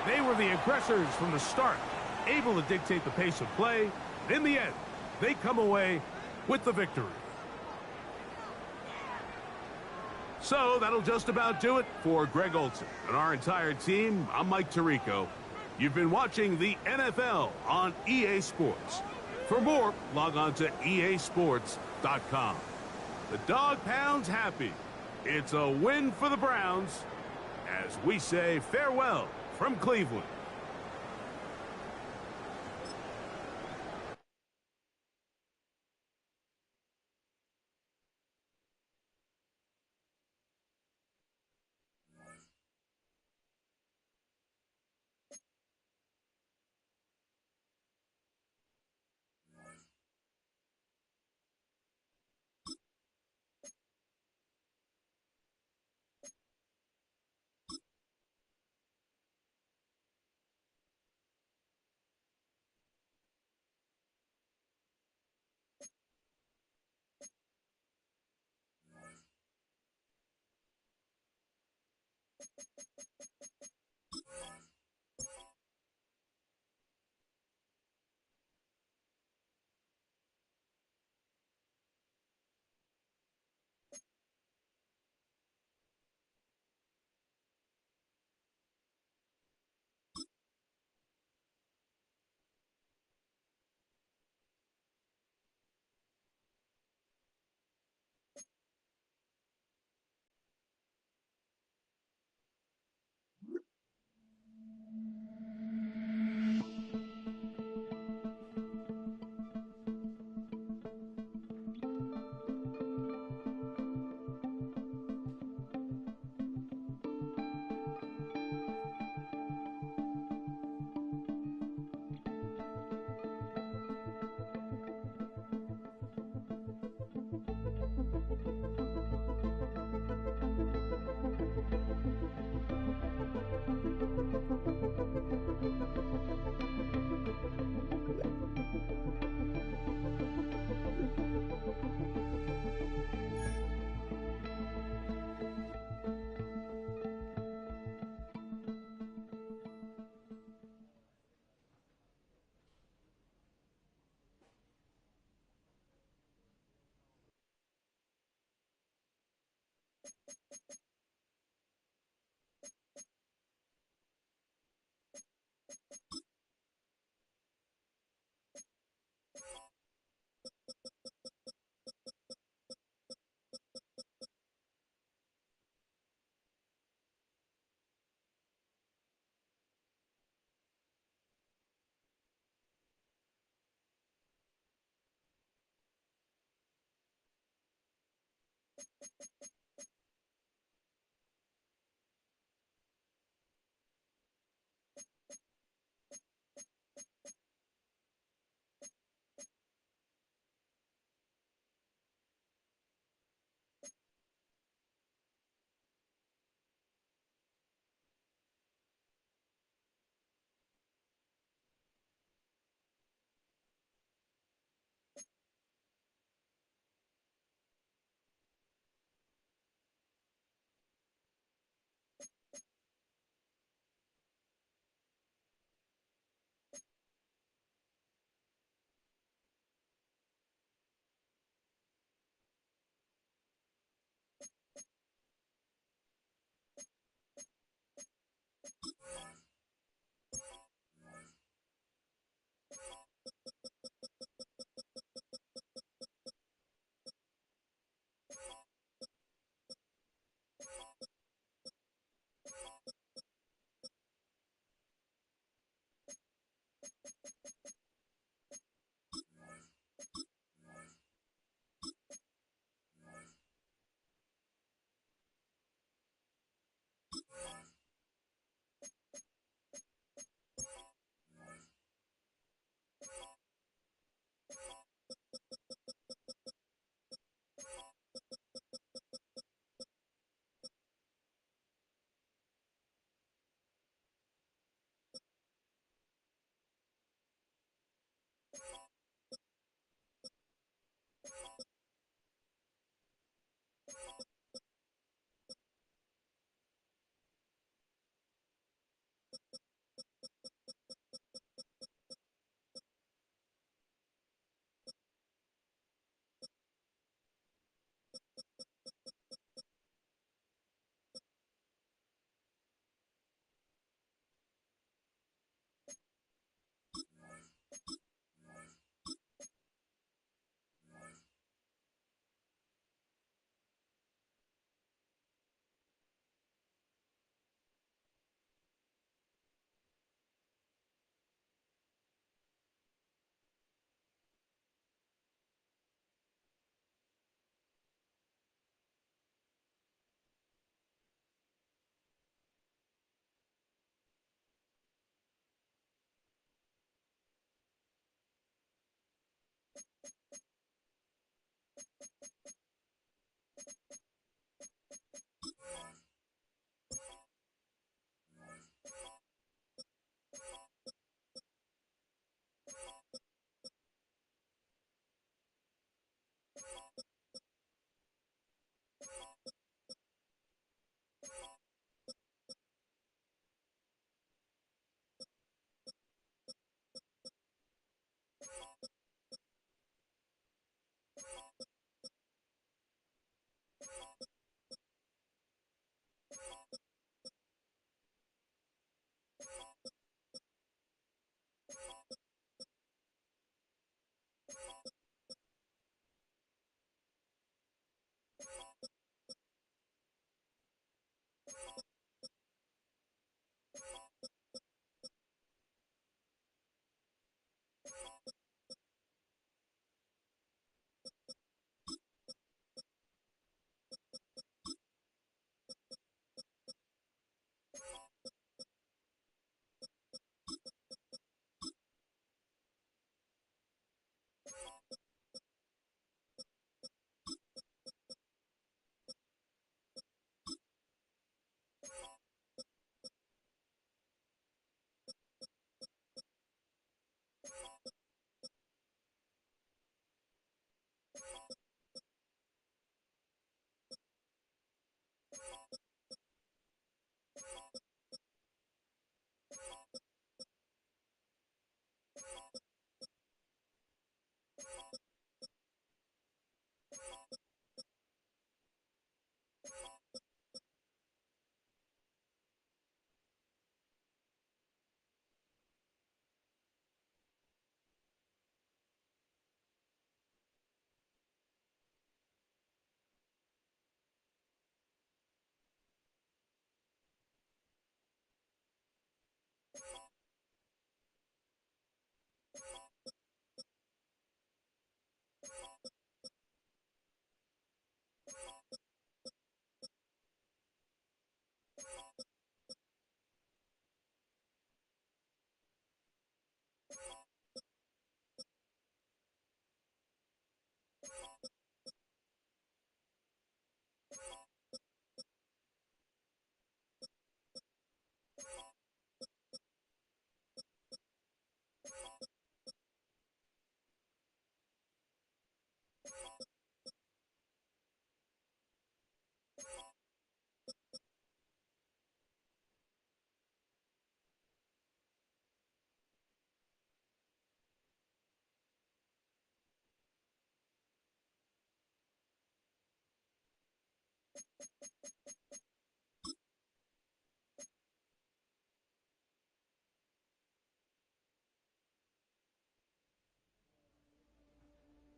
They were the aggressors from the start, able to dictate the pace of play. In the end, they come away with the victory. So that'll just about do it for Greg Olson and our entire team. I'm Mike Tirico. You've been watching the NFL on EA Sports. For more, log on to easports.com. The Dog Pound's happy. It's a win for the Browns as we say farewell from Cleveland.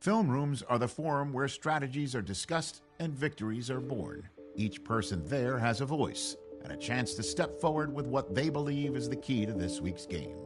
Film rooms are the forum where strategies are discussed and victories are born. Each person there has a voice and a chance to step forward with what they believe is the key to this week's game.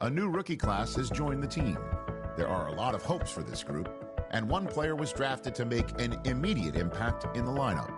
A new rookie class has joined the team. There are a lot of hopes for this group, and one player was drafted to make an immediate impact in the lineup.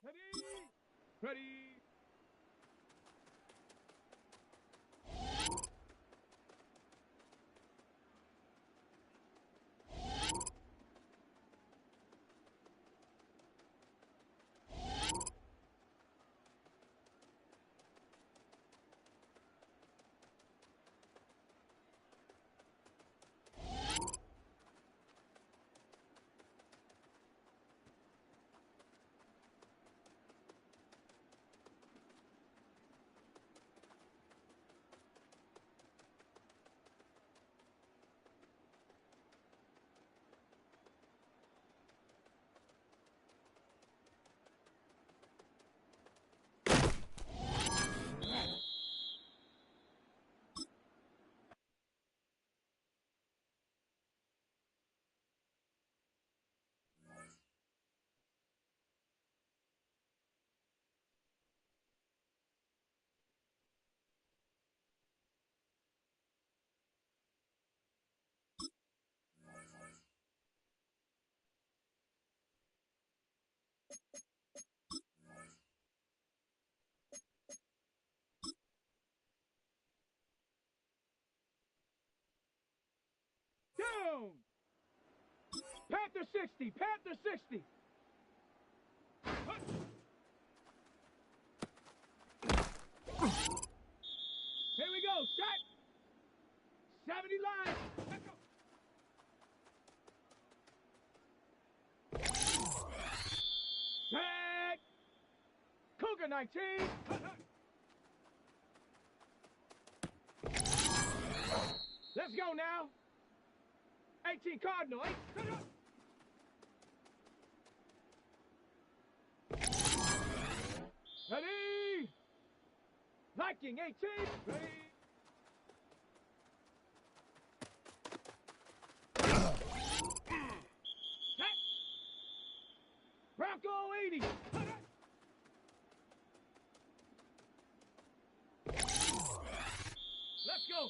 Ready? Ready? Down! Panther 60! Panther 60! Here we go, shot! 70 lines! Let's go! Set! Cougar 19! Let's go now! 18 Cardinal, 8. Ready? Viking 18. Ready? Set. Bronco 80. Let's go.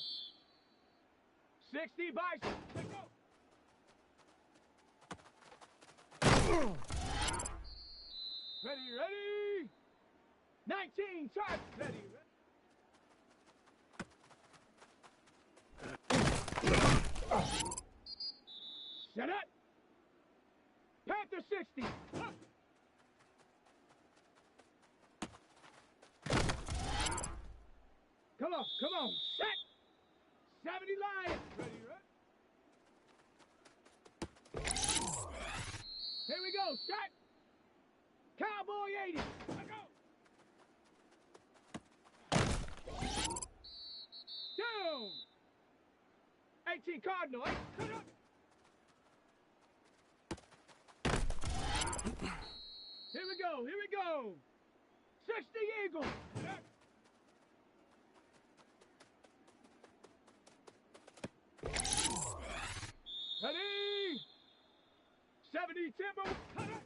60 Bison. Let's go. Ready, ready. 19 charge. Ready, ready. Shut up. Panther 60. Come on, come on. Set. 70 Lions. Ready, ready. Here we go. Shot. Cowboy 80. Let's go. Down. 18 Cardinal. 8. Cut up. Here we go. Here we go. 60 Eagle. Ready. 70 Timber. Cut up.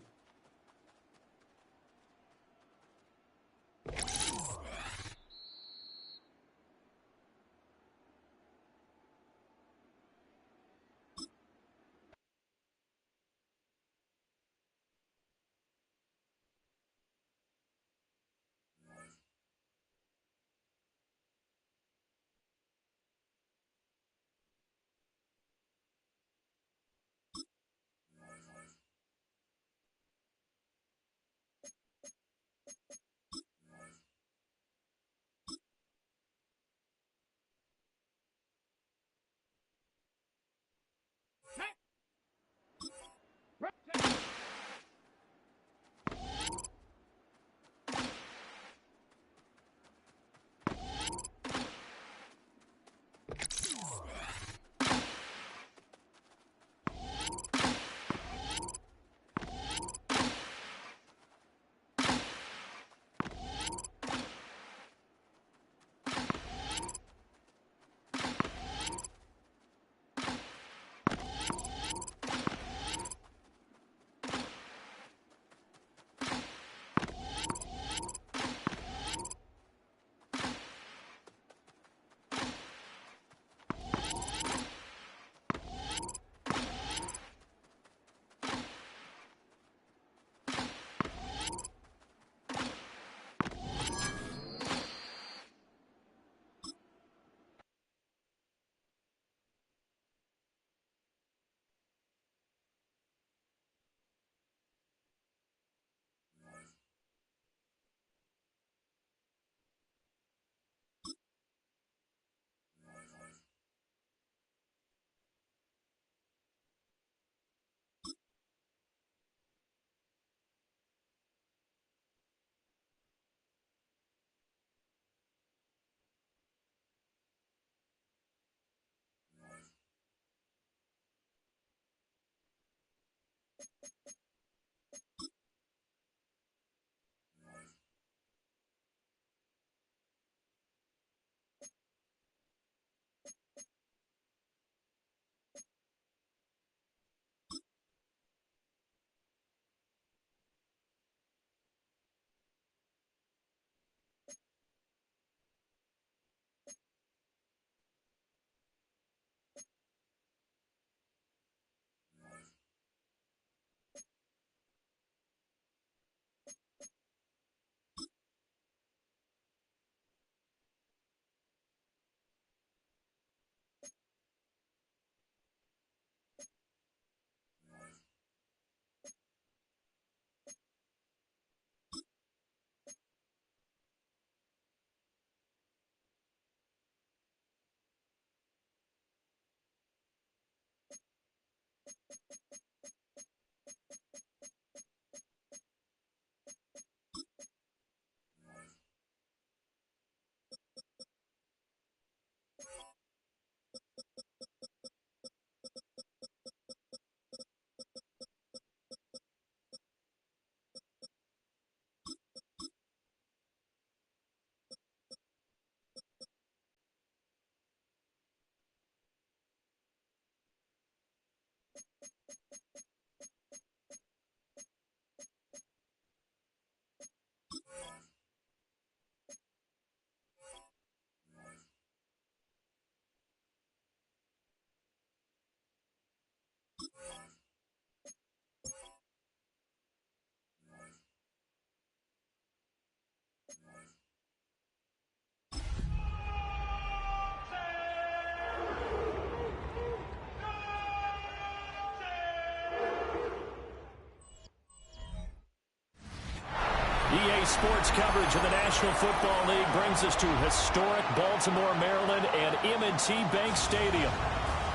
Today's sports coverage of the National Football League brings us to historic Baltimore, Maryland, and M&T Bank Stadium.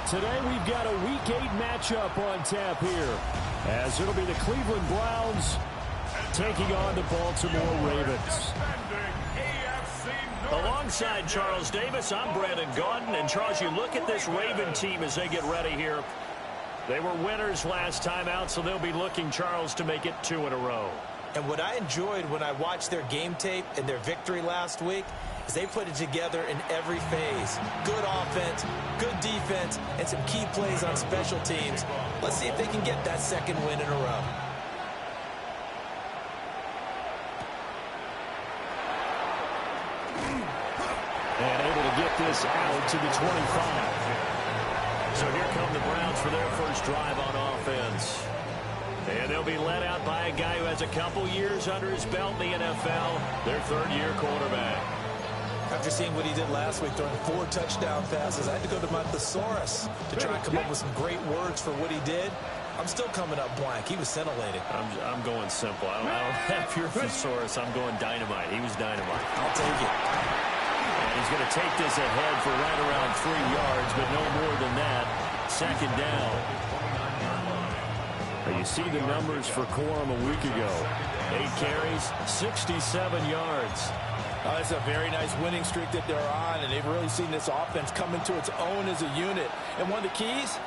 Today we've got a Week 8 matchup on tap here, as it'll be the Cleveland Browns taking on the Baltimore Ravens. Alongside Charles Davis, I'm Brandon Gaudin. And Charles, you look at this Raven team as they get ready here. They were winners last time out, so they'll be looking, Charles, to make it 2 in a row. And what I enjoyed when I watched their game tape and their victory last week is they put it together in every phase. Good offense, good defense, and some key plays on special teams. Let's see if they can get that second win in a row. And able to get this out to the 25. So here come the Browns for their first drive on offense. And they'll be led out by a guy who has a couple years under his belt in the NFL, their third-year quarterback. After seeing what he did last week, throwing 4 touchdown passes, I had to go to my thesaurus to try and come up with some great words for what he did. I'm still coming up blank. He was scintillating. I'm going simple. I don't have your thesaurus. I'm going dynamite. He was dynamite. I'll take it. And he's going to take this ahead for right around 3 yards, but no more than that. Second down. You see the numbers for Corum a week ago. 8 carries, 67 yards. Oh, that's a very nice winning streak that they're on, and they've really seen this offense come into its own as a unit. And one of the keys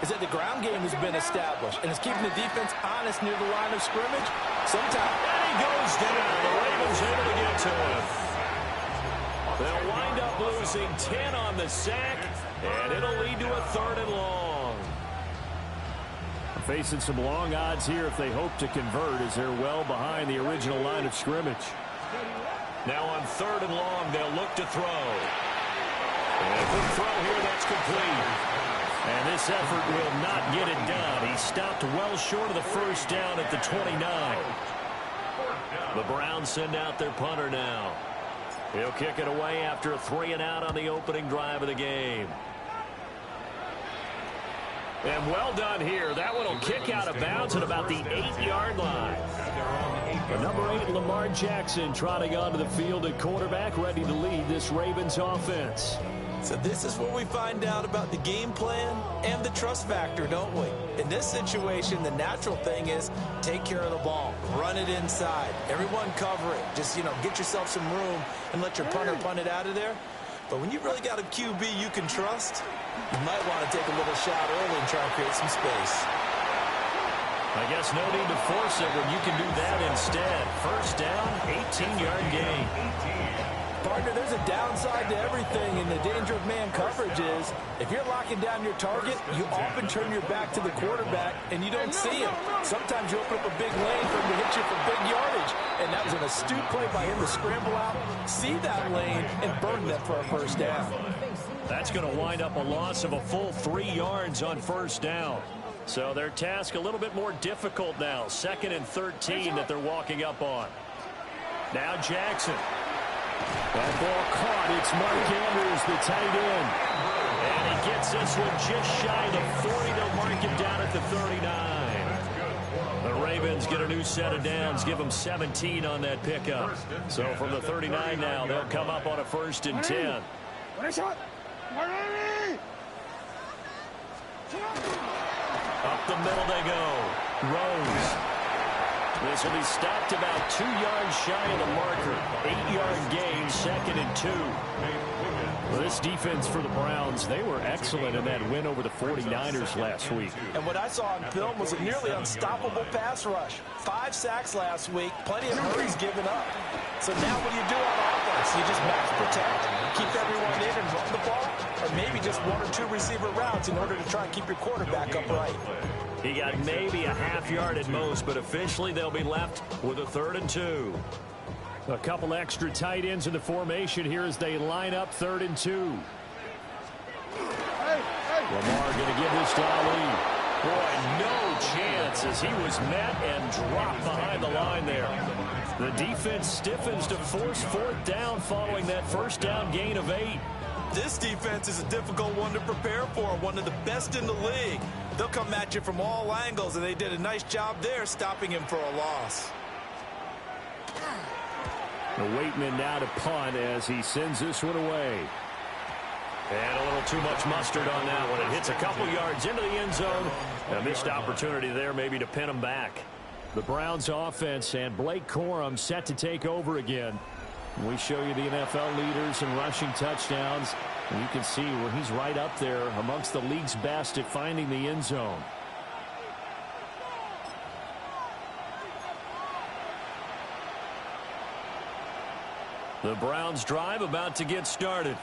is that the ground game has been established, and it's keeping the defense honest near the line of scrimmage. Sometimes. And he goes down. The Ravens able to get to him. They'll wind up losing 10 on the sack, and it'll lead to a 3rd and long. Facing some long odds here if they hope to convert, as they're well behind the original line of scrimmage. Now on 3rd and long, they'll look to throw. And a quick throw here, that's complete. And this effort will not get it done. He stopped well short of the first down at the 29. The Browns send out their punter now. He'll kick it away after a 3-and-out on the opening drive of the game. And well done here. That one will kick out of bounds at about the 8-yard line. The number 8, Lamar Jackson, trotting onto the field at quarterback, ready to lead this Ravens offense. So this is where we find out about the game plan and the trust factor, don't we? In this situation, the natural thing is take care of the ball. Run it inside. Everyone cover it. Just, get yourself some room and let your punter punt it out of there. But when you really got a QB you can trust, you might want to take a little shot early and try and create some space. I guess no need to force it when you can do that instead. First down, 18-yard gain. Partner, there's a downside to everything, and the danger of man coverage is if you're locking down your target, you often turn your back to the quarterback, and you don't see him. Sometimes you open up a big lane for him to hit you for big yardage, and that was an astute play by him to scramble out, see that lane, and burn them for a first down. That's going to wind up a loss of a full 3 yards on first down. So their task a little bit more difficult now. 2nd and 13 that they're walking up on. Now Jackson. That ball caught. It's Mark Andrews, the tight end. And he gets this one just shy of the 40. They'll mark him down at the 39. The Ravens get a new set of downs. Give them 17 on that pickup. So from the 39 now, they'll come up on a 1st and 10. Up the middle they go. Rose. This will be stopped about 2 yards shy of the marker. 8-yard gain, 2nd and 2. Well, this defense for the Browns, they were excellent in that win over the 49ers last week. And what I saw on film was a nearly unstoppable pass rush. 5 sacks last week, plenty of hurries given up. So now what do you do on offense? You just max protect, keep everyone in and run the ball, or maybe just 1 or 2 receiver routes in order to try and keep your quarterback upright. He got maybe a half yard at most, but officially they'll be left with a 3rd and 2. A couple extra tight ends in the formation here as they line up 3rd and 2. Lamar going to give this to Ali. Boy, no chance as he was met and dropped behind the line there. The defense stiffens to force 4th down following that first down gain of 8. This defense is a difficult one to prepare for, one of the best in the league. They'll come at you from all angles, and they did a nice job there stopping him for a loss. Waiting in now to punt as he sends this one away. And a little too much mustard on that one. It hits a couple yards into the end zone. A missed opportunity there maybe to pin him back. The Browns offense and Blake Corum set to take over again. We show you the NFL leaders in rushing touchdowns. And you can see where he's right up there amongst the league's best at finding the end zone. The Browns drive about to get started.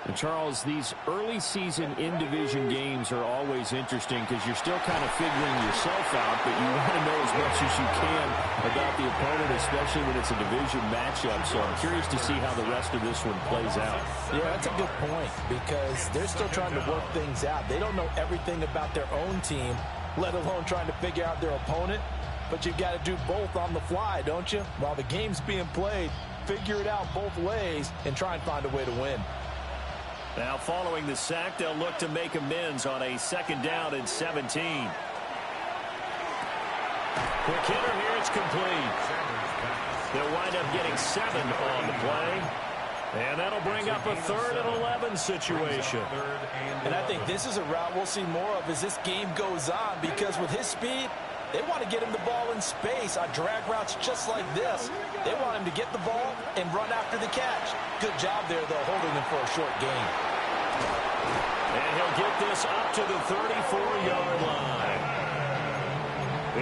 And Charles, these early season in-division games are always interesting because you're still kind of figuring yourself out, but you want to know as much as you can about the opponent, especially when it's a division matchup. So I'm curious to see how the rest of this one plays out. Yeah, that's a good point because they're still trying to work things out. They don't know everything about their own team, let alone trying to figure out their opponent. But you've got to do both on the fly, don't you? While the game's being played, figure it out both ways and try and find a way to win. Now following the sack, they'll look to make amends on a 2nd down and 17. Quick hitter here, it's complete. They'll wind up getting 7 on the play. And that'll bring up a 3rd and 11 situation. And I think this is a route we'll see more of as this game goes on because with his speed, they want to get him the ball in space on drag routes just like this. They want him to get the ball and run after the catch. Good job there, though, holding him for a short gain. And he'll get this up to the 34-yard line.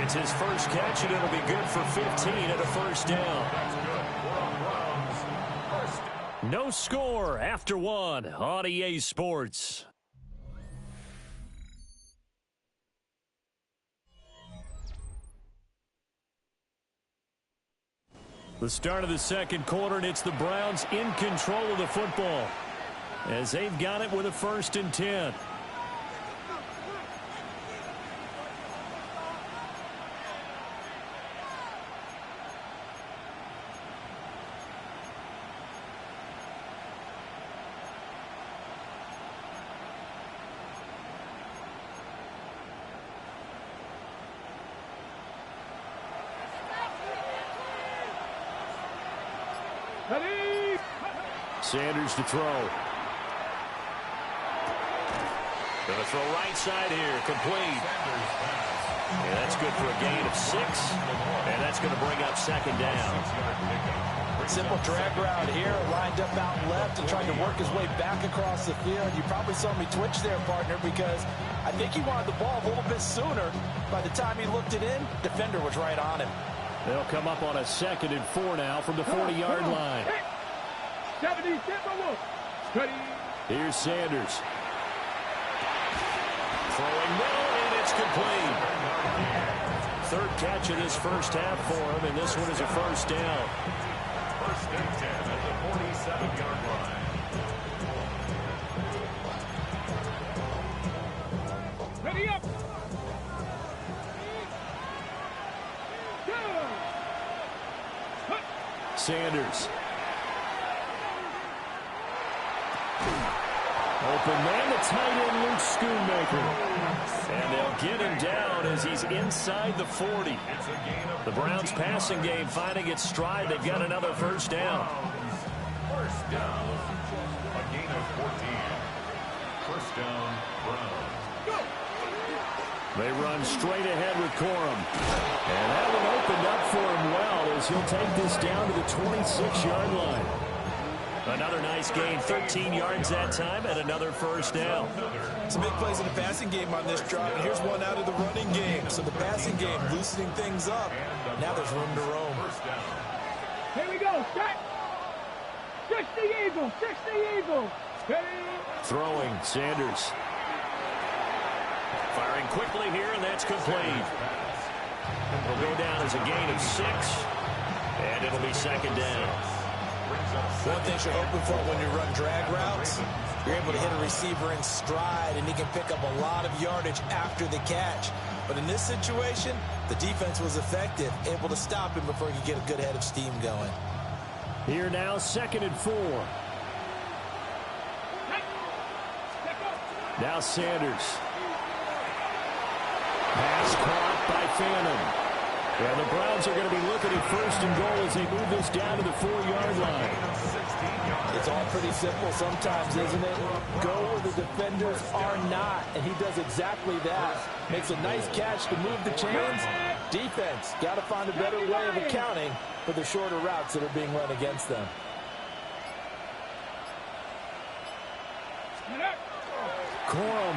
It's his first catch, and it'll be good for 15 at a 1st down. No score after 1 on EA Sports. The start of the 2nd quarter, and it's the Browns in control of the football as they've got it with a 1st and 10. Sanders to throw. Going to throw right side here, complete. Yeah, that's good for a gain of 6, and that's going to bring up 2nd down. Simple drag route here, lined up out left and trying to work his way back across the field. You probably saw me twitch there, partner, because I think he wanted the ball a little bit sooner. By the time he looked it in, defender was right on him. They'll come up on a 2nd and 4 now from the 40-yard line. 70, Here's Sanders. Throwing middle, and it's complete. 3rd catch of this first half for him, and this one is a 1st down. 1st and 10 at the 47-yard line. Ready up. Sanders. Open man, the tight end, Luke Schoonmaker. And they'll get him down as he's inside the 40. The Browns passing game finding its stride. They've got another 1st down. 1st down. A gain of 14. 1st down, Browns. They run straight ahead with Corum. And that one opened up for him well as he'll take this down to the 26-yard line. Another nice gain, 13 yards that time, and another 1st down. Some big plays in the passing game on this drive, and here's one out of the running game. So the passing game loosening things up. Now there's room to roam. Here we go, set. 60 Eagles, 60 Eagles. Throwing, Sanders. Firing quickly here, and that's complete. It'll go down as a gain of 6, and it'll be 2nd down. One thing you're hoping for when you run drag routes, you're able to hit a receiver in stride, and he can pick up a lot of yardage after the catch. But in this situation, the defense was effective, able to stop him before he could get a good head of steam going. Here now, 2nd and 4. Now Sanders. Pass caught by Phantom. And the Browns are going to be looking at first and goal as they move this down to the 4-yard line. It's all pretty simple sometimes, isn't it? Go where the defenders are not, and he does exactly that. Makes a nice catch to move the chains. Defense, got to find a better way of accounting for the shorter routes that are being run against them. Corum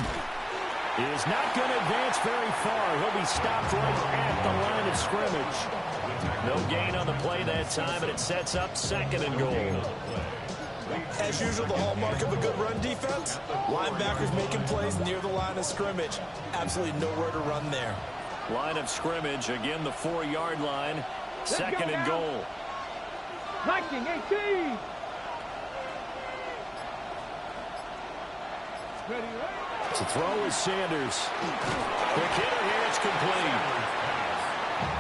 is not going to advance very far. He'll be stopped right at the line of scrimmage. No gain on the play that time, and it sets up 2nd and goal. As usual, the hallmark of a good run defense, linebackers making plays near the line of scrimmage. Absolutely nowhere to run there. Line of scrimmage, again the 4-yard line, 2nd and goal. Liking 18. To throw is Sanders. Quick hitter here, it's complete.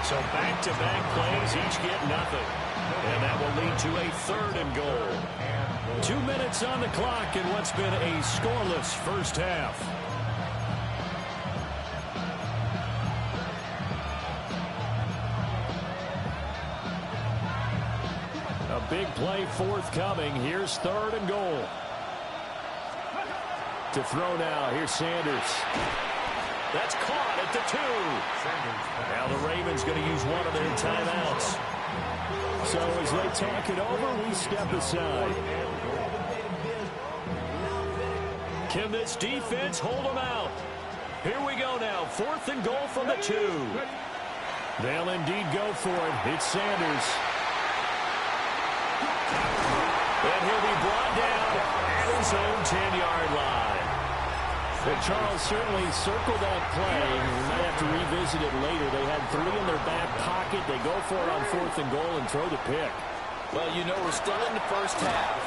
So back-to-back plays, each get nothing. And that will lead to a 3rd and goal. 2 minutes on the clock in what's been a scoreless first half. A big play forthcoming. Here's 3rd and goal. To throw now, here's Sanders. That's caught at the 2. Now the Ravens going to use one of their timeouts. So as they talk it over, we step aside. Can this defense hold them out? Here we go now. 4th and goal from the 2. They'll indeed go for it. It's Sanders. And he'll be brought down at his own 10-yard line. But Charles certainly circled that play. We might have to revisit it later. They had 3 in their back pocket. They go for it on 4th and goal and throw the pick. Well, you know, we're still in the first half.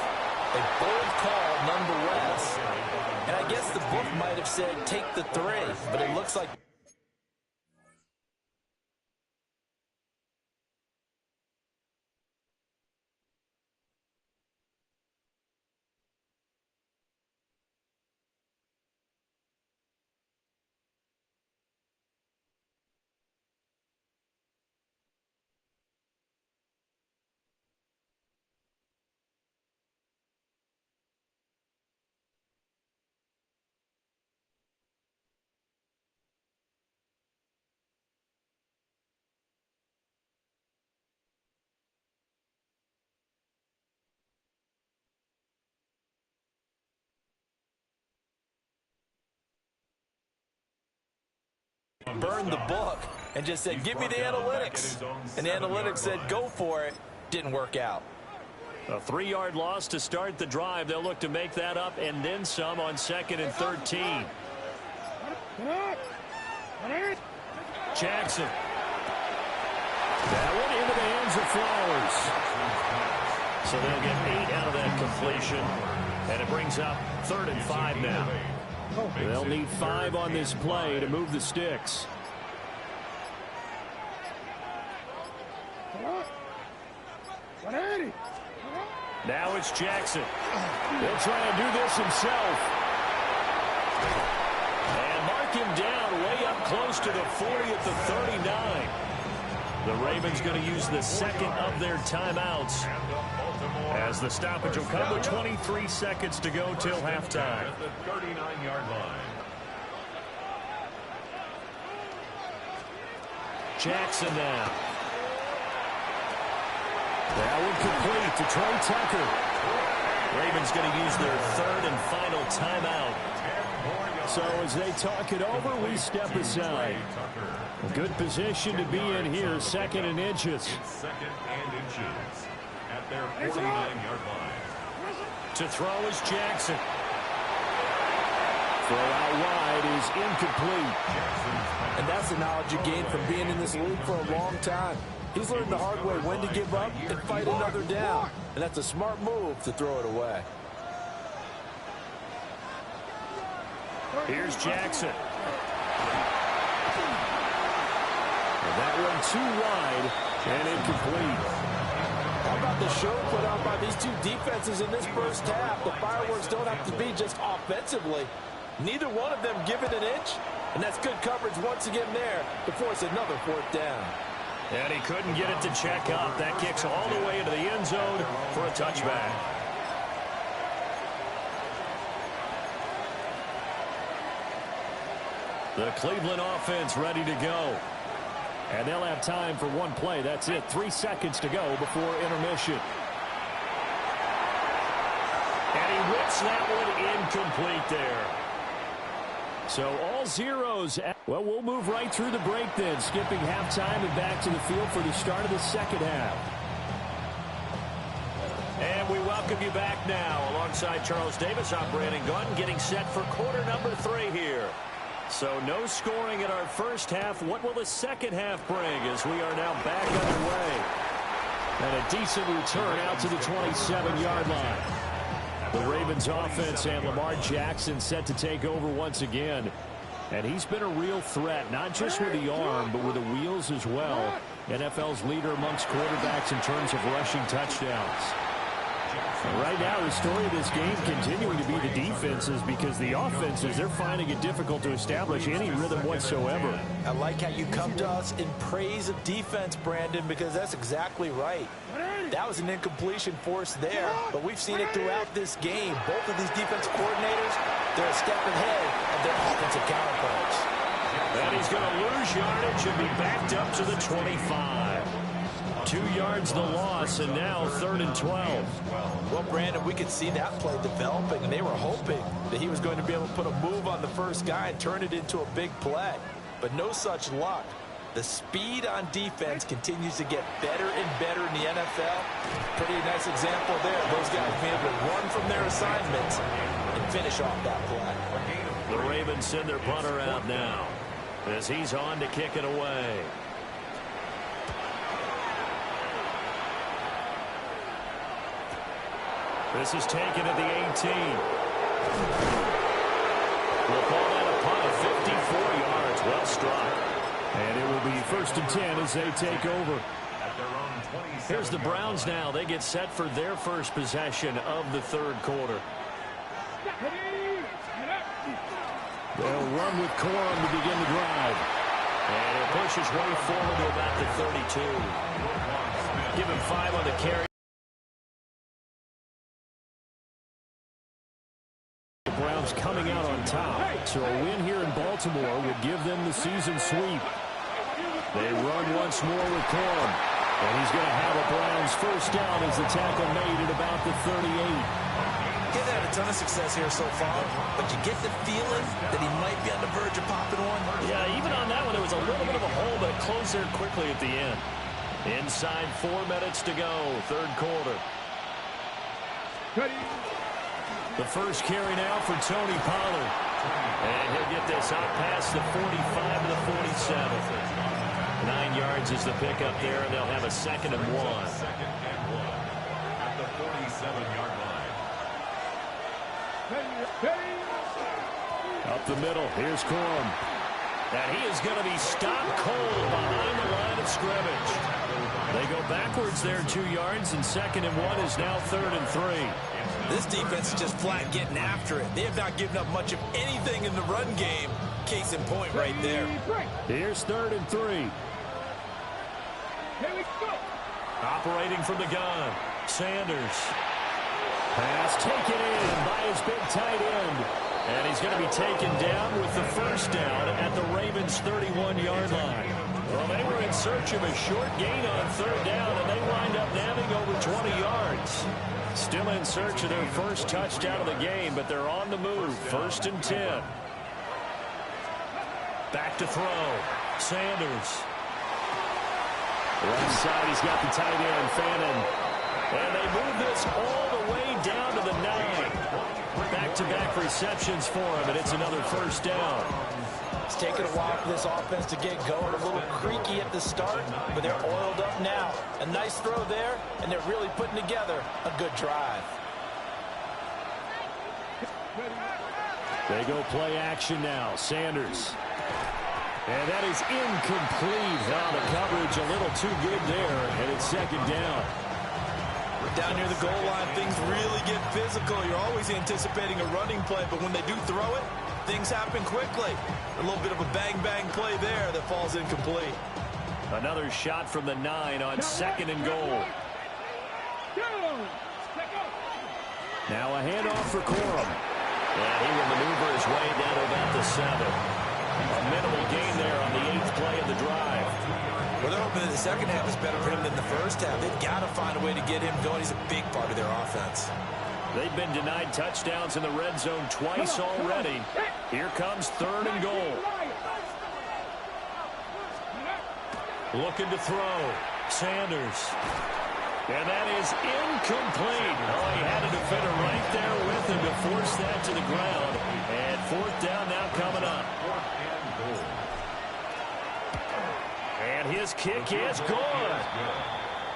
A bold call nonetheless. And I guess the book might have said take the 3, but it looks like burned the book and just said, give me the analytics. And the analytics said, go for it. Didn't work out. A 3-yard loss to start the drive. They'll look to make that up and then some on 2nd and 13. Jackson. That one into the hands of Flowers. So they'll get 8 out of that completion. And it brings up 3rd and 5 now. They'll need 5 on this play to move the sticks. Now it's Jackson. He'll try and do this himself. And mark him down way up close to the 40 at the 39. The Ravens going to use the 2nd of their timeouts, as the stoppage will come with 23 seconds to go till halftime. At the 39-yard line. Jackson now. That one complete to Trey Tucker. Ravens going to use their 3rd and final timeout. So as they talk it over, we step aside. A good position to be in here, 2nd and inches. 2nd and inches at their 49-yard line. To throw is Jackson. Throw out wide is incomplete. And that's the knowledge you gain from being in this league for a long time. He's learned the hard way when to give up and fight another down. And that's a smart move to throw it away. Here's Jackson. And that one too wide and incomplete. How about the show put on by these two defenses in this first half? The fireworks don't have to be just offensively. Neither one of them give it an inch. And that's good coverage once again there to force another 4th down. And he couldn't get it to check up. That kicks all the way into the end zone for a touchback. The Cleveland offense ready to go. And they'll have time for one play. That's it. 3 seconds to go before intermission. And he whips that one incomplete there. So all zeros. Well, we'll move right through the break then, skipping halftime and back to the field for the start of the second half. And we welcome you back now. Alongside Charles Davis, I'm Brandon Gunn, getting set for quarter number 3 here. So no scoring in our first half. What will the second half bring as we are now back underway? And a decent return out to the 27-yard line. The Ravens offense and Lamar Jackson set to take over once again. And he's been a real threat, not just with the arm, but with the wheels as well. NFL's leader amongst quarterbacks in terms of rushing touchdowns. Right now, the story of this game continuing to be the defenses, because the offenses, they're finding it difficult to establish any rhythm whatsoever. I like how you come to us in praise of defense, Brandon, because that's exactly right. That was an incompletion forced there, but we've seen it throughout this game. Both of these defensive coordinators, they're a step ahead of their offensive counterparts. And he's going to lose yardage and be backed up to the 25. 2 yards the loss, and now 3rd and 12. Well, Brandon, we could see that play developing, and they were hoping that he was going to be able to put a move on the first guy and turn it into a big play. But no such luck. The speed on defense continues to get better and better in the NFL. Pretty nice example there. Those guys being able to run from their assignments and finish off that play. The Ravens send their punter out now as he's on to kick it away. This is taken at the 18. We'll call that a punt of 54 yards. Well struck. And it will be 1st and 10 as they take over. Here's the Browns now. They get set for their first possession of the 3rd quarter. They'll run with Corum to begin the drive. And he'll push his way forward to about the 32. Give him 5 on the carry. Browns coming out on top, so a win here in Baltimore would give them the season sweep. They run once more with Corum, and he's going to have a Browns first down as the tackle made at about the 38. He's had a ton of success here so far, but you get the feeling that he might be on the verge of popping one. Yeah, even on that one, there was a little bit of a hole, but it closed there quickly at the end. Inside 4 minutes to go, 3rd quarter. The first carry now for Tony Pollard. And he'll get this out past the 45 to the 47. 9 yards is the pickup there, and they'll have a 2nd and 1. At the 47-yard line. Up the middle, here's Corum. And he is going to be stopped cold behind the line of scrimmage. They go backwards there 2 yards, and 2nd and 1 is now 3rd and 3. This defense is just flat getting after it. They have not given up much of anything in the run game. Case in point right there. Here's 3rd and 3. Here we go. Operating from the gun, Sanders. Pass taken in by his big tight end. And he's going to be taken down with the first down at the Ravens' 31-yard line. Well, they were in search of a short gain on 3rd down, and they wind up nabbing over 20 yards. Still in search of their first touchdown of the game, but they're on the move. 1st and 10. Back to throw. Sanders. Left side, he's got the tight end, Fannin. And they move this all the way down to the 9. Back-to-back receptions for him, and it's another first down. It's taken a while for this offense to get going. A little creaky at the start, but they're oiled up now. A nice throw there, and they're really putting together a good drive. They go play action now. Sanders. And that is incomplete. Now the coverage a little too good there, and it's 2nd down. Down near the goal line, things really get physical. You're always anticipating a running play, but when they do throw it, things happen quickly. A little bit of a bang-bang play there that falls incomplete. Another shot from the 9 on 2nd and goal. Now a handoff for Corum. And he will maneuver his way down to about the 7. A minimal gain there on the 8th play of the drive. Well, they're hoping that the second half is better for him than the first half. They've got to find a way to get him going. He's a big part of their offense. They've been denied touchdowns in the red zone twice already. Here comes 3rd and goal. Looking to throw. Sanders. And that is incomplete. Oh, he had a defender right there with him to force that to the ground. And 4th down now coming up. And his kick is good.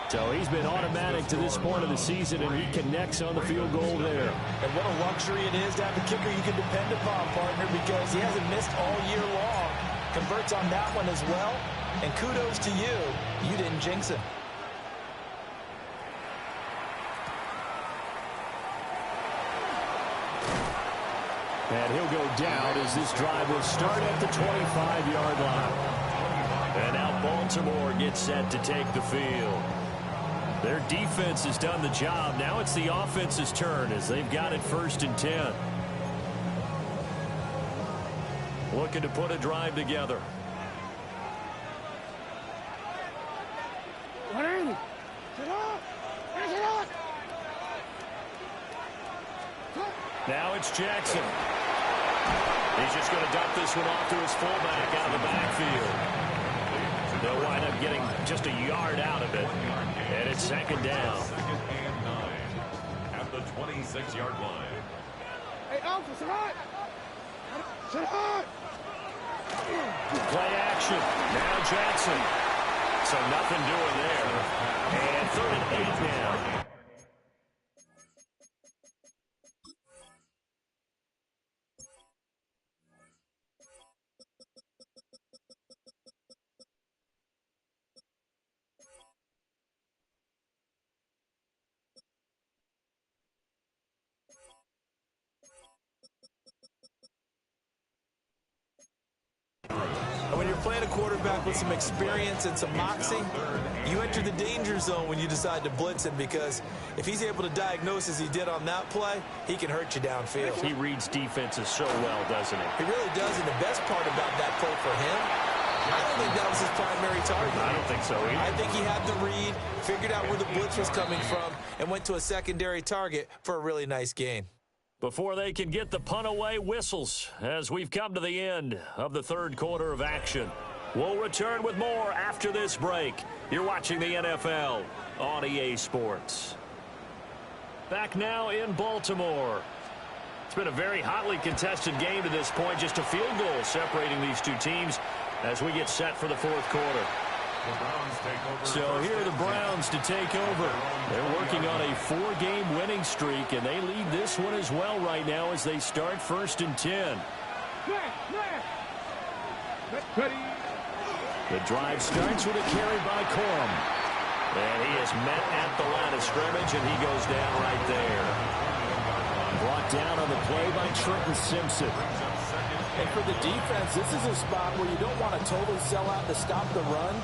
So he's been automatic to this point of the season, and he connects on the field goal there. And what a luxury it is to have a kicker you can depend upon, partner, because he hasn't missed all year long. Converts on that one as well. And kudos to you. You didn't jinx him. And he'll go down as this drive will start at the 25-yard line. And now Baltimore gets set to take the field. Their defense has done the job. Now it's the offense's turn as they've got it 1st and 10. Looking to put a drive together. Now it's Jackson. He's just going to dump this one off to his fullback out of the backfield. They'll wind up getting just a yard out of it. And it's 2nd down. 2nd and 9 at the 26-yard line. Hey, Alpha, sit hot! Sit hot! Play action. Now Jackson. So nothing doing there. And 3rd and 8 now. When you're playing a quarterback with some experience and some moxie, you enter the danger zone when you decide to blitz him, because if he's able to diagnose as he did on that play, he can hurt you downfield. He reads defenses so well, doesn't he? He really does, and the best part about that play for him, I don't think that was his primary target. I don't think so either. I think he had the read, figured out where the blitz was coming from, and went to a secondary target for a really nice gain. Before they can get the punt away, whistles as we've come to the end of the 3rd quarter of action. We'll return with more after this break. You're watching the NFL on EA Sports. Back now in Baltimore. It's been a very hotly contested game to this point. Just a field goal separating these two teams as we get set for the 4th quarter. So here are the Browns to take over. They're working on a 4-game winning streak, and they lead this one as well right now as they start 1st and 10. The drive starts with a carry by Corum. And he is met at the line of scrimmage, and he goes down right there. Brought down on the play by Trenton Simpson. And for the defense, this is a spot where you don't want to totally sell out to stop the run,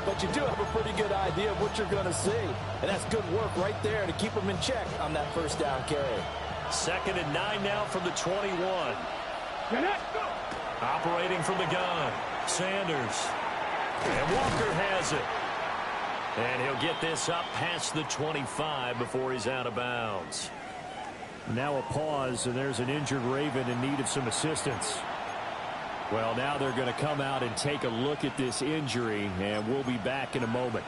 but you do have a pretty good idea of what you're going to see. And that's good work right there to keep them in check on that 1st down carry. 2nd and 9 now from the 21. Operating from the gun, Sanders. And Walker has it. And he'll get this up past the 25 before he's out of bounds. Now a pause, and there's an injured Raven in need of some assistance. Well, now they're going to come out and take a look at this injury, and we'll be back in a moment.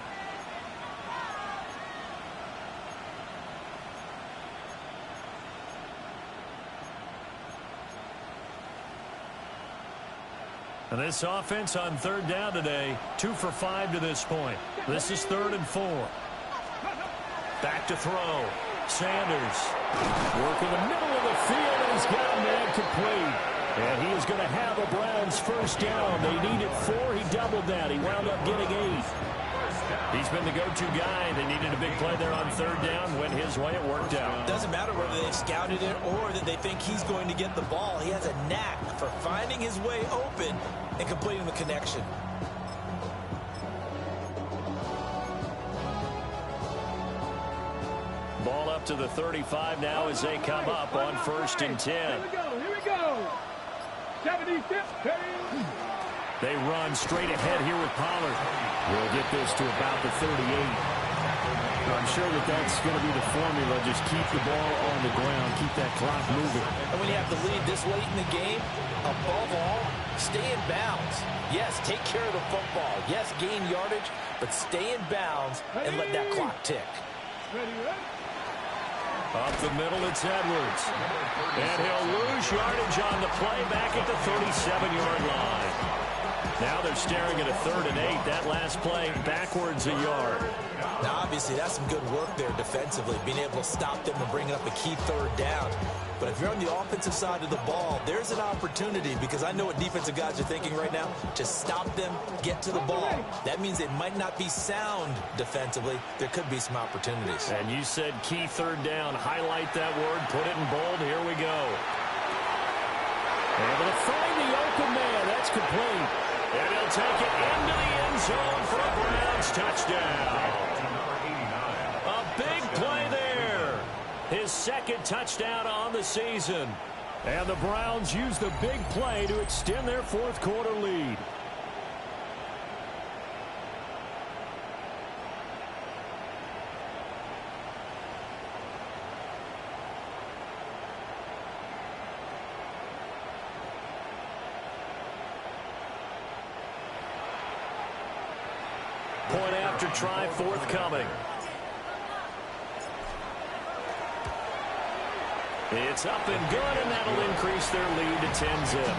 And this offense on 3rd down today, 2 for 5 to this point. This is 3rd and 4. Back to throw. Sanders. Work in the middle of the field, and he's got a man complete. And he is going to have a Browns 1st down. They needed 4. He doubled that. He wound up getting 8. He's been the go-to guy. They needed a big play there on 3rd down. Went his way. It worked out. Doesn't matter whether they've scouted it or that they think he's going to get the ball. He has a knack for finding his way open and completing the connection. up to the 35 now as they come up on 1st and 10. Here we go. 76. They run straight ahead here with Pollard. We'll get this to about the 38. I'm sure that's going to be the formula. Just keep the ball on the ground. Keep that clock moving. And when you have the lead this late in the game, above all, stay in bounds. Yes, take care of the football. Yes, gain yardage, but stay in bounds and let that clock tick. Up the middle, it's Edwards. And he'll lose yardage on the play back at the 37-yard line. Now they're staring at a 3rd and 8. That last play backwards a yard. Now, obviously, that's some good work there defensively, being able to stop them and bring up a key 3rd down. But if you're on the offensive side of the ball, there's an opportunity, because I know what defensive guys are thinking right now. Just stop them, get to the ball. That means they might not be sound defensively. There could be some opportunities. And you said key 3rd down. Highlight that word. Put it in bold. Here we go. Able to find the open man. That's complete. And he'll take it into the end zone for a Browns touchdown. A big play there. His 2nd touchdown on the season. And the Browns use the big play to extend their 4th quarter lead. Point after try forthcoming. It's up and good, and that'll increase their lead to 10-zip.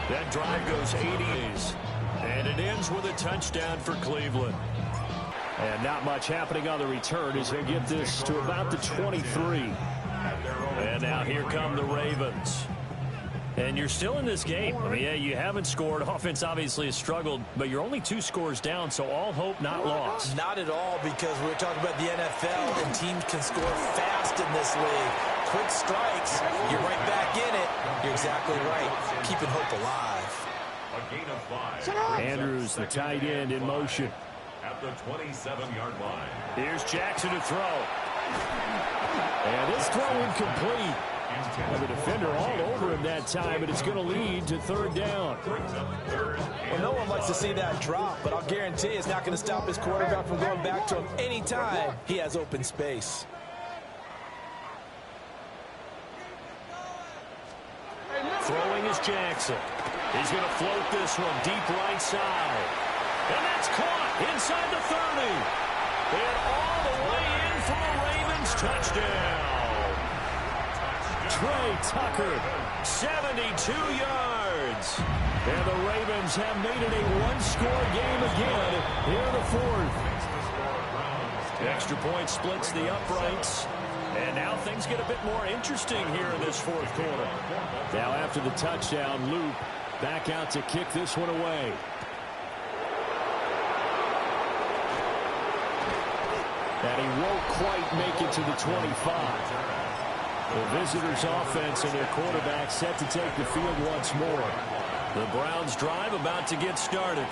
That drive goes 80s, and it ends with a touchdown for Cleveland. And not much happening on the return as he'll get this to about the 23. And now here come the Ravens. And you're still in this game. I mean, yeah, you haven't scored. Offense obviously has struggled, but you're only 2 scores down, so all hope not lost. Not at all, because we're talking about the NFL, and teams can score fast in this league. Quick strikes, you're right back in it. You're exactly right. Keeping hope alive. A gain of 5. Andrews, the tight end, in motion. At the 27-yard line. Here's Jackson to throw. And this throw incomplete. And the defender all over him that time, but it's going to lead to 3rd down. Well, no one likes to see that drop, but I'll guarantee it's not going to stop his quarterback from going back to him anytime he has open space. Throwing is Jackson. He's going to float this one deep right side. And that's caught inside the 30. And all the way in for a Ravens touchdown. Trey Tucker, 72 yards. And the Ravens have made it a 1-score game again here in the 4th. Extra point splits the uprights. And now things get a bit more interesting here in this 4th quarter. Now after the touchdown, Luke back out to kick this one away. And he won't quite make it to the 25. The visitors' offense and their quarterback set to take the field once more. The Browns drive about to get started.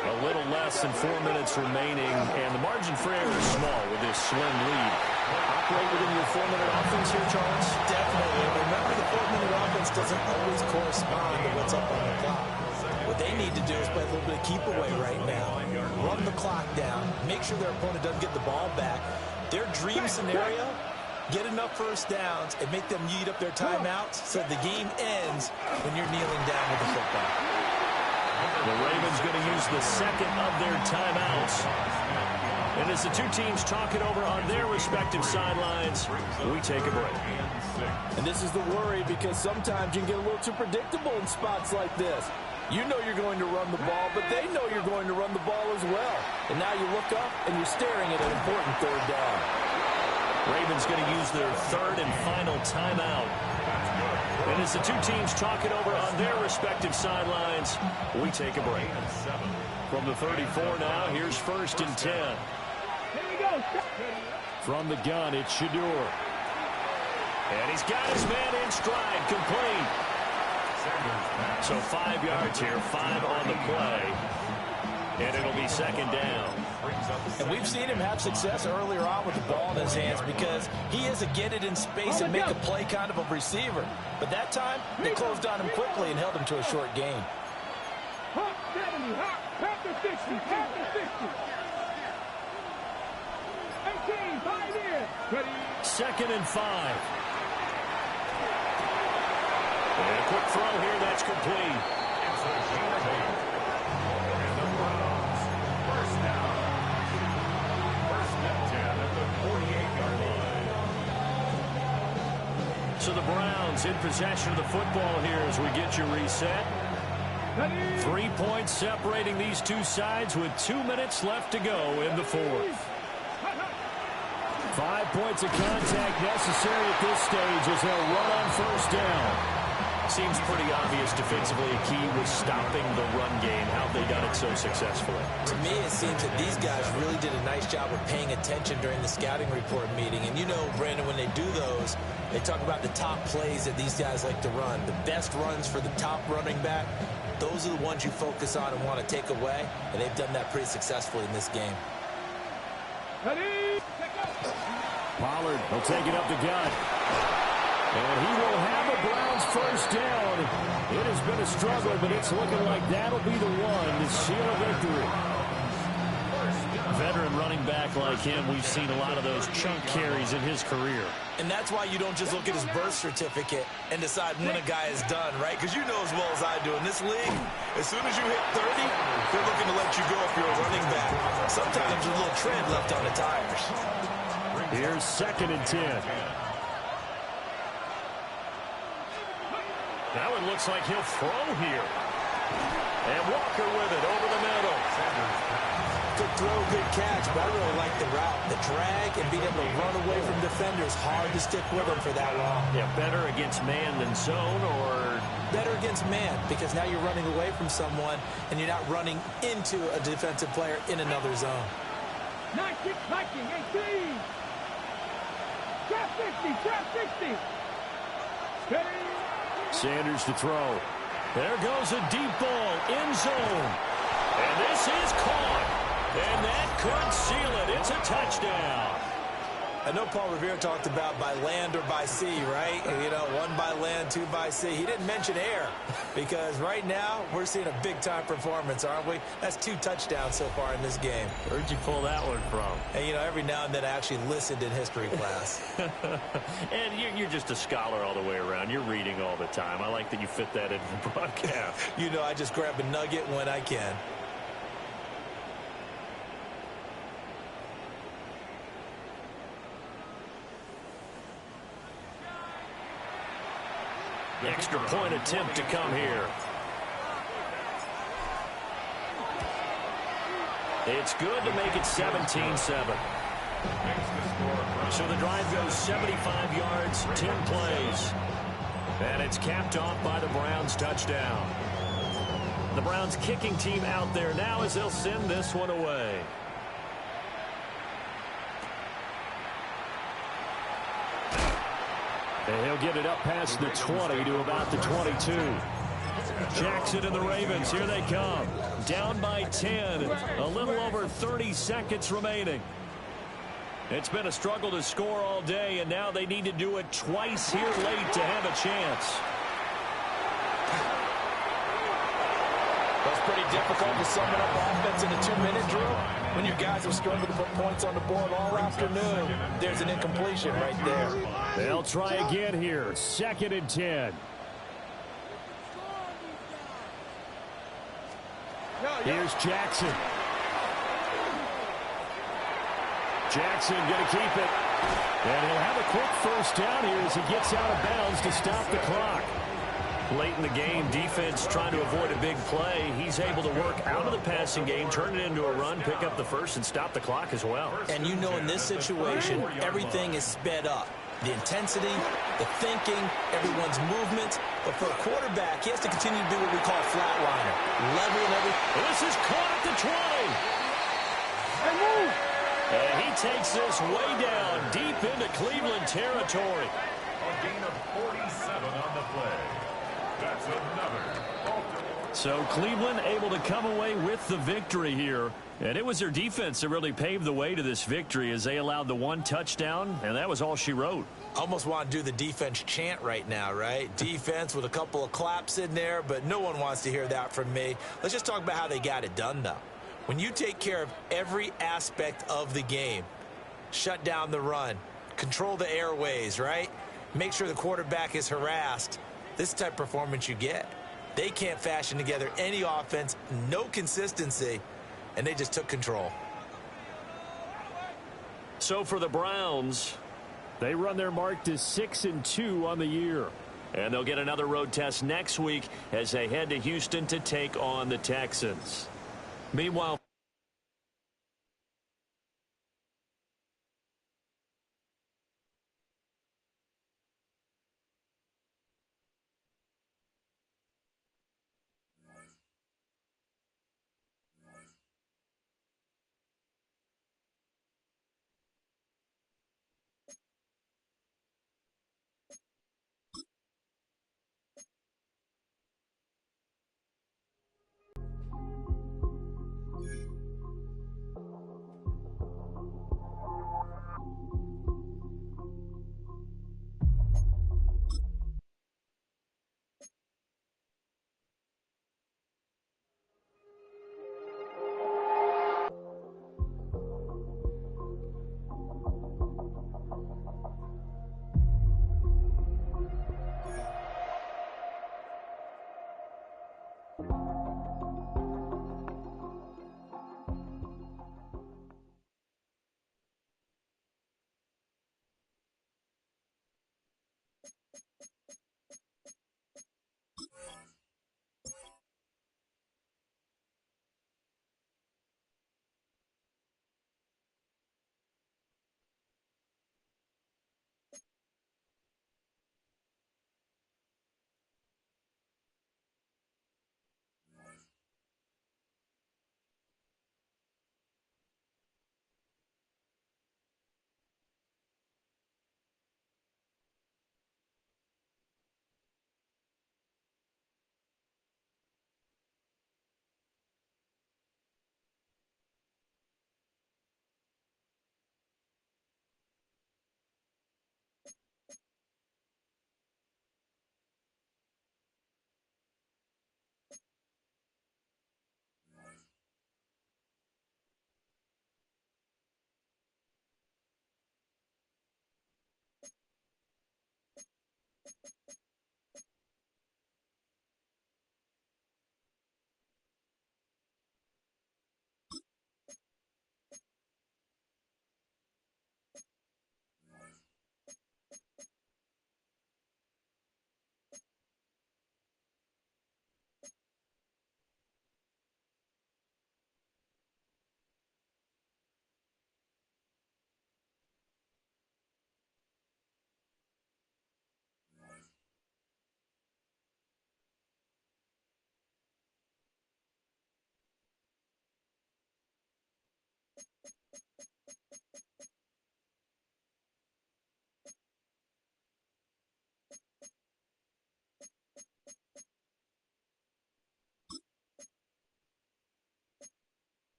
A little less than 4 minutes remaining, and the margin for error is small with this slim lead. Operate within your 4-minute offense here, Charles? Definitely. Remember, the 4-minute offense doesn't always correspond to what's up on the clock. What they need to do is play a little bit of keep away right now. Run the clock down. Make sure their opponent doesn't get the ball back. Their dream scenario, get enough 1st downs and make them eat up their timeouts so the game ends when you're kneeling down with the football. The Ravens going to use the 2nd of their timeouts. And as the 2 teams talk it over on their respective sidelines, we take a break. And this is the worry, because sometimes you can get a little too predictable in spots like this. You know you're going to run the ball, but they know you're going to run the ball as well. And now you look up and you're staring at an important 3rd down. Ravens going to use their 3rd and final timeout. And as the 2 teams talk it over on their respective sidelines, we take a break. From the 34 now, here's 1st and 10. Here we go. From the gun, it's Shador. And he's got his man in stride, complete. So 5 yards here, 5 on the play. And it'll be second down. And we've seen him have success earlier on with the ball in his hands because he is a get it in space and make a play kind of a receiver. But that time, they closed on him quickly and held him to a short gain. Hop 70, hop, half the 60, half the 60. 18, 5 in. Ready. Second and 5. And a quick throw here, that's complete. And the Browns, first down. First and 10 at the 48-yard line. So the Browns in possession of the football here as we get you reset. 3 points separating these two sides with 2 minutes left to go in the fourth. 5 points of contact necessary at this stage as they'll run on first down. Seems pretty obvious defensively a key was stopping the run game. How have they done it so successfully? To me, it seems that these guys really did a nice job of paying attention during the scouting report meeting. And you know, Brandon, when they do those, they talk about the top plays that these guys like to run. The best runs for the top running back, those are the ones you focus on and want to take away. And they've done that pretty successfully in this game. Ready. Pollard will take it up the gut. And he will have the Browns first down. It has been a struggle, but it's looking like that'll be the one to seal a victory. Veteran running back like him, we've seen a lot of those chunk carries in his career. And that's why you don't just look at his birth certificate and decide when a guy is done, right? Because you know as well as I do, in this league, as soon as you hit 30, they're looking to let you go if you're a running back. Sometimes there's a little tread left on the tires. Here's second and 10. Now it looks like he'll throw here. And Walker with it over the middle. Good throw, good catch, but I really like the route. The drag and being able to run away from defenders, hard to stick with them for that long. Yeah, better against man than zone, or? Better against man, because now you're running away from someone and you're not running into a defensive player in another zone. 19, 18. Trap 60, trap 60. Steady. Sanders to throw. There goes a deep ball, end zone. And this is caught. And that could seal it. It's a touchdown. I know Paul Revere talked about by land or by sea, right? You know, 1 by land, 2 by sea. He didn't mention air because right now we're seeing a big-time performance, aren't we? That's 2 touchdowns so far in this game. Where'd you pull that one from? And, you know, every now and then I actually listened in history class. And you're just a scholar all the way around. You're reading all the time. I like that you fit that into the broadcast. You know, I just grab a nugget when I can. Extra point attempt to come here. It's good to make it 17-7. So the drive goes 75 yards, 10 plays. And it's capped off by the Browns touchdown. The Browns kicking team out there now as they'll send this one away. And he'll get it up past the 20 to about the 22. Jackson and the Ravens, here they come. Down by 10, a little over 30 seconds remaining. It's been a struggle to score all day, and now they need to do it twice here late to have a chance. That's pretty difficult to sum it up offense in a 2-minute drill. When your guys have struggled to put points on the board all afternoon, there's an incompletion right there. They'll try again here. 2nd and 10. Here's Jackson. Jackson going to keep it. And he'll have a quick first down here as he gets out of bounds to stop the clock. Late in the game, defense trying to avoid a big play. He's able to work out of the passing game, turn it into a run, pick up the first, and stop the clock as well. And you know in this situation, everything is sped up. The intensity, the thinking, everyone's movement. But for a quarterback, he has to continue to do what we call flatliner. Leveling everything. This is caught at the 20. And he takes this way down, deep into Cleveland territory. A gain of 47 on the play. That's another. So Cleveland able to come away with the victory here. And it was their defense that really paved the way to this victory as they allowed the one touchdown, and that was all she wrote. Almost want to do the defense chant right now, right? Defense with a couple of claps in there, but no one wants to hear that from me. Let's just talk about how they got it done, though. When you take care of every aspect of the game, shut down the run, control the airways, right? Make sure the quarterback is harassed. This type of performance you get. They can't fashion together any offense, no consistency, and they just took control. So for the Browns, they run their mark to 6-2 on the year. And they'll get another road test next week as they head to Houston to take on the Texans. Meanwhile,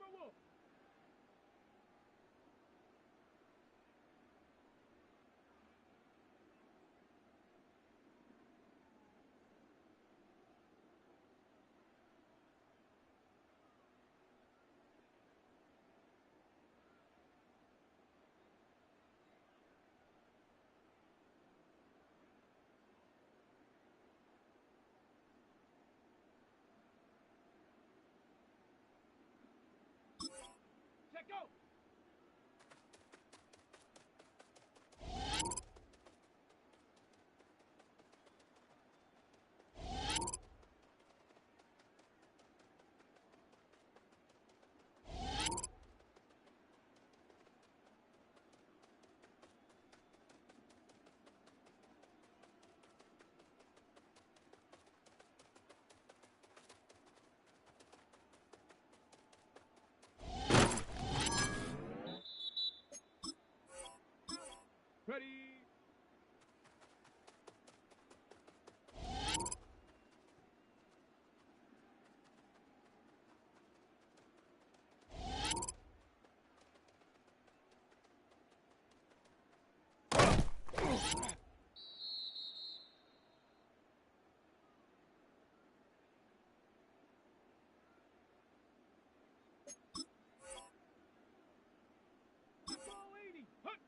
Timberwolf. Set, go. Ready. Ball 80. Hut.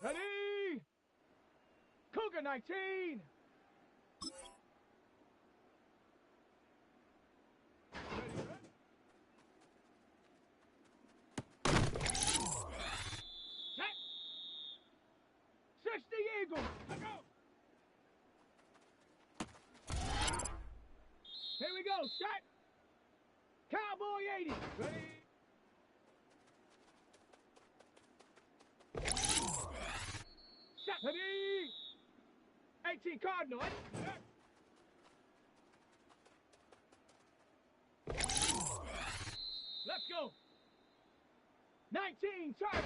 Ready. Cougar 19. Set. 60 Eagles. Let's go. Here we go. Set. Cowboy 80. Ready. Set. Ready. 18 Cardinal. Set. Let's go. 19 Charge.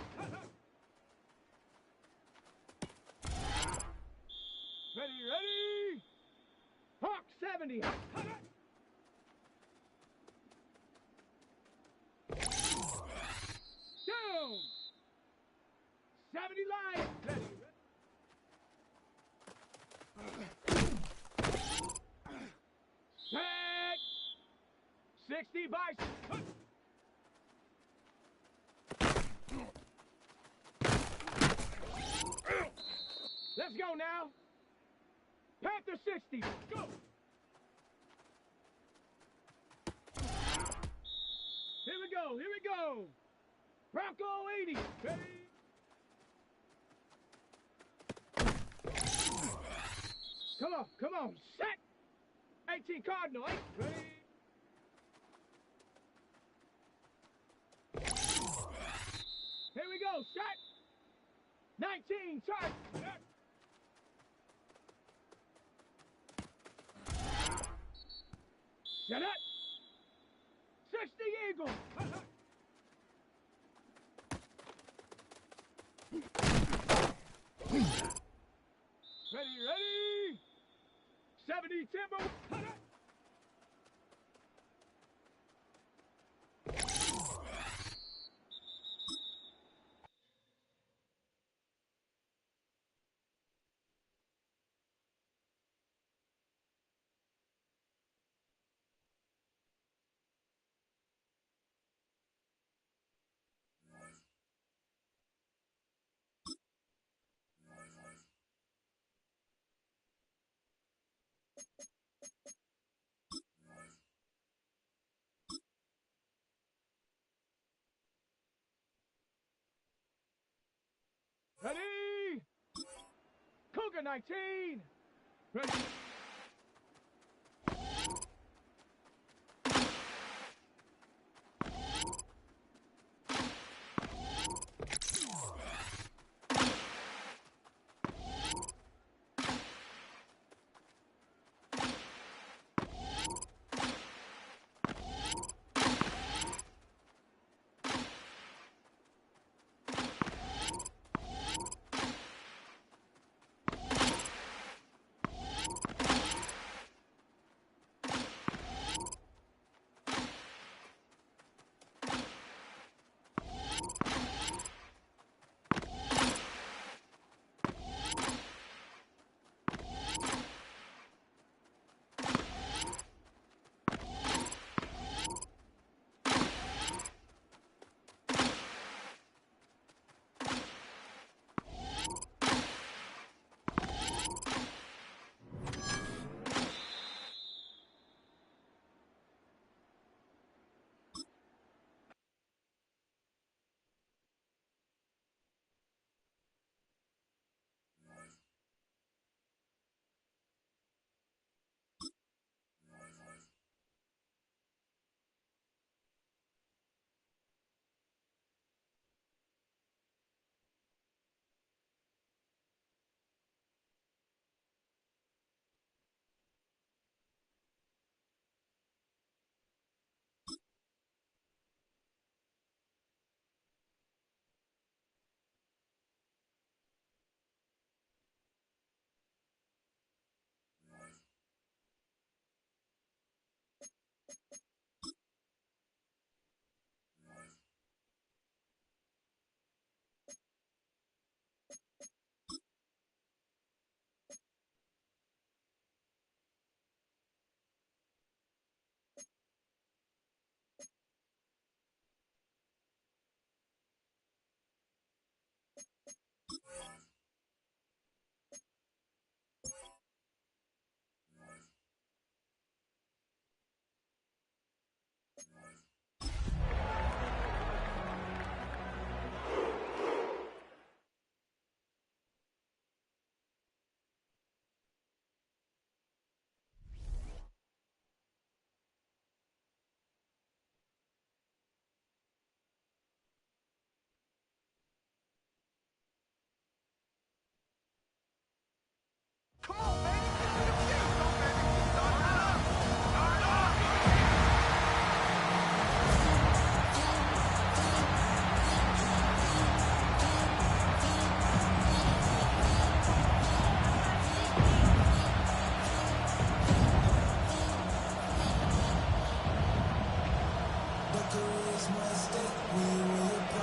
Ready, ready. Hawk 70. Down. 70 Lions. Ready, set. 60 Bison. Let's go now. Panther 60. Go. Here we go. Here we go. Bronco 80. Ready. Come on. Come on. Set. 18 Cardinal. Ready. Here we go. Set. 19 Charge. Set up. 60 Eagles. Ready, ready. 70 Timber. 10, 19. Ready.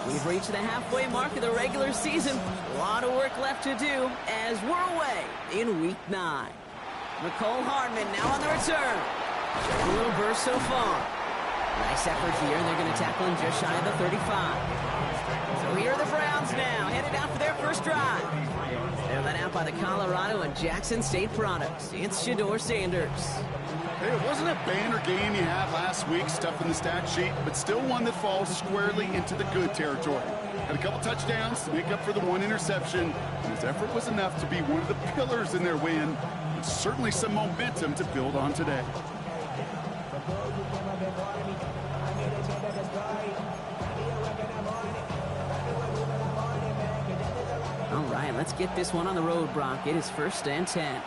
We've reached the halfway mark of the regular season. A lot of work left to do as we're away in Week 9. Nicole Hardman now on the return. A little burst so far. Nice effort here, and they're going to tackle him just shy of the 35. So here are the Browns now, headed out for their first drive. They're led out by the Colorado and Jackson State products. It's Shedeur Sanders. Hey, it wasn't a banner game you had last week, stuff in the stat sheet, but still one that falls squarely into the good territory. Had a couple touchdowns to make up for the one interception, and his effort was enough to be one of the pillars in their win, and certainly some momentum to build on today. All right, let's get this one on the road, Brock. It is 1st and 10.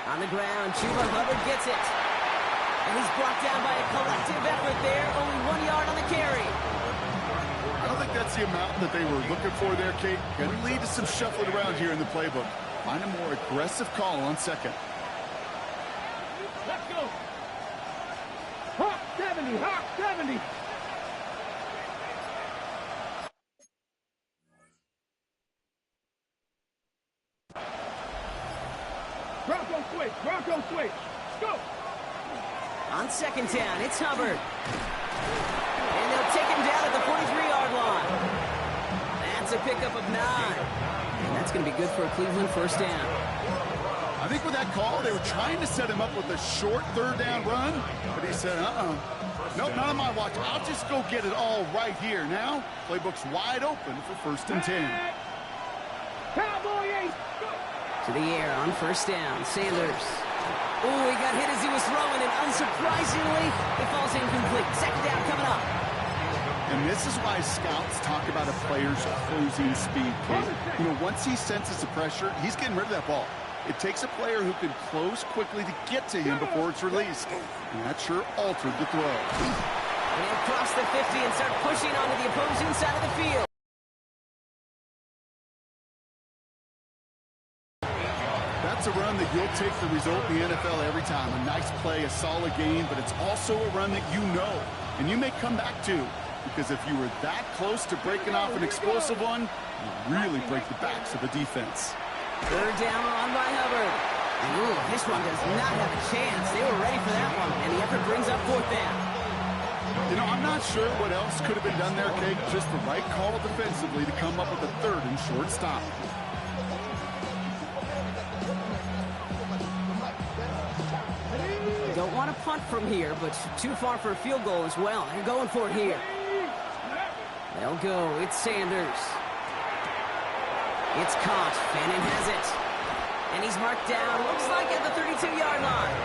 On the ground, Chuba Hubbard gets it. And he's brought down by a collective effort there. Only 1 yard on the carry. I don't think that's the amount that they were looking for there, Kate. Going to lead to some shuffling around here in the playbook. Find a more aggressive call on second. Let's go. Hawk 70, Hawk 70. Bronco switch. Go. On 2nd down, it's Hubbard. And they'll take him down at the 43-yard line. That's a pickup of 9. And that's going to be good for a Cleveland 1st down. I think with that call, they were trying to set him up with a short 3rd down run, but he said, nope, not on my watch. I'll just go get it all right here. Now, playbook's wide open for 1st and 10. To the air on first down. Sanders. Oh, he got hit as he was throwing, and unsurprisingly, it falls incomplete. Second down coming up. And this is why scouts talk about a player's closing speed, Kate. You know, once he senses the pressure, he's getting rid of that ball. It takes a player who can close quickly to get to him before it's released. And that sure altered the throw. And he'll cross the 50 and start pushing onto the opposing side of the field. That's a run that you'll take the result in the NFL every time. A nice play, a solid game, but it's also a run that you know and you may come back to, because if you were that close to breaking off an explosive one, you really break the backs of the defense. Third down run by Hubbard. Ooh, this one does not have a chance. They were ready for that one, and the effort brings up fourth down. You know, I'm not sure what else could have been done there, Kate. Just the right call defensively to come up with a third and short stop. Don't want to punt from here, but too far for a field goal as well. They're going for it here. They'll go. It's Sanders. It's caught. Fannin has it. And he's marked down, looks like at the 32-yard line.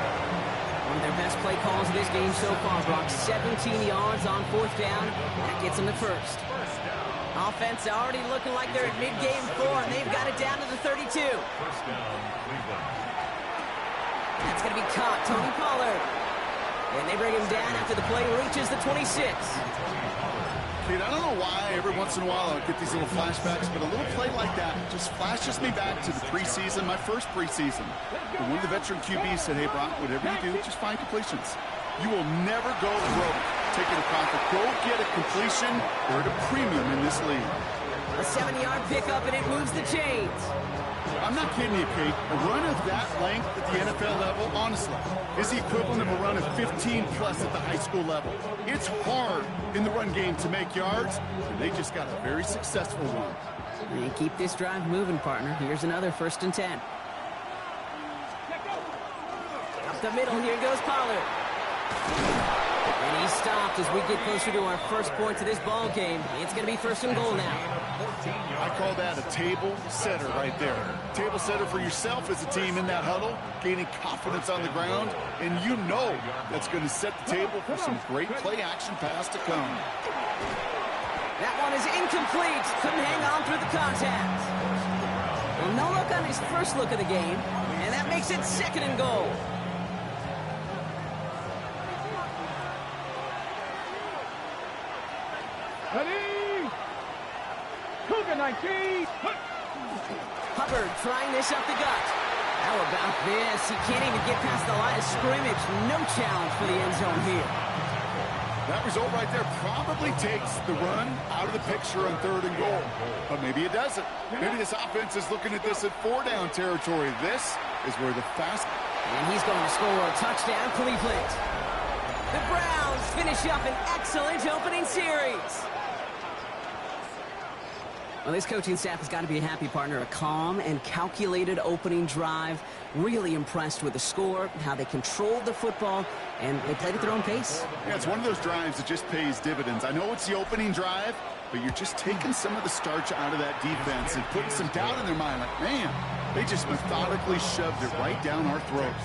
One of their best play calls of this game so far. Brock 17 yards on fourth down. That gets them the first. Offense already looking like they're at mid-game 4, and they've got it down to the 32. That's going to be caught. Tony Pollard. And they bring him down after the play reaches the 26. Kate, I don't know why every once in a while I get these little flashbacks, but a little play like that just flashes me back to the preseason, my first preseason. And one of the veteran QBs said, hey, Brock, whatever you do, just find completions. You will never go broke taking a profit. Go get a completion. They're at a premium in this league. A 7-yard pickup, and it moves the chains. I'm not kidding you, Kate. A run of that length at the NFL level, honestly, is the equivalent of a run of 15-plus at the high school level. It's hard in the run game to make yards, and they just got a very successful one. And keep this drive moving, partner. Here's another 1st and 10. Up the middle, here goes Pollard. And he's stopped as we get closer to our first point to this ball game. It's going to be 1st and goal now. I call that a table setter right there. Table setter for yourself as a team in that huddle, gaining confidence on the ground, and you know that's going to set the table for some great play-action pass to come. That one is incomplete. Couldn't hang on through the contact. Well, no look on his first look of the game, and that makes it 2nd and goal. Ready? Cougar 19. Hubbard trying this up the gut. How about this? He can't even get past the line of scrimmage. No challenge for the end zone here. That result right there probably takes the run out of the picture on 3rd and goal. But maybe it doesn't. Maybe this offense is looking at this at 4-down territory. This is where the fast... And he's going to score a touchdown, Cleveland. The Browns finish up an excellent opening series. Well, this coaching staff has got to be a happy partner. A calm and calculated opening drive. Really impressed with the score, how they controlled the football, and they played at their own pace. Yeah, it's one of those drives that just pays dividends. I know it's the opening drive, but you're just taking some of the starch out of that defense and putting some doubt in their mind. Like, man, they just methodically shoved it right down our throats.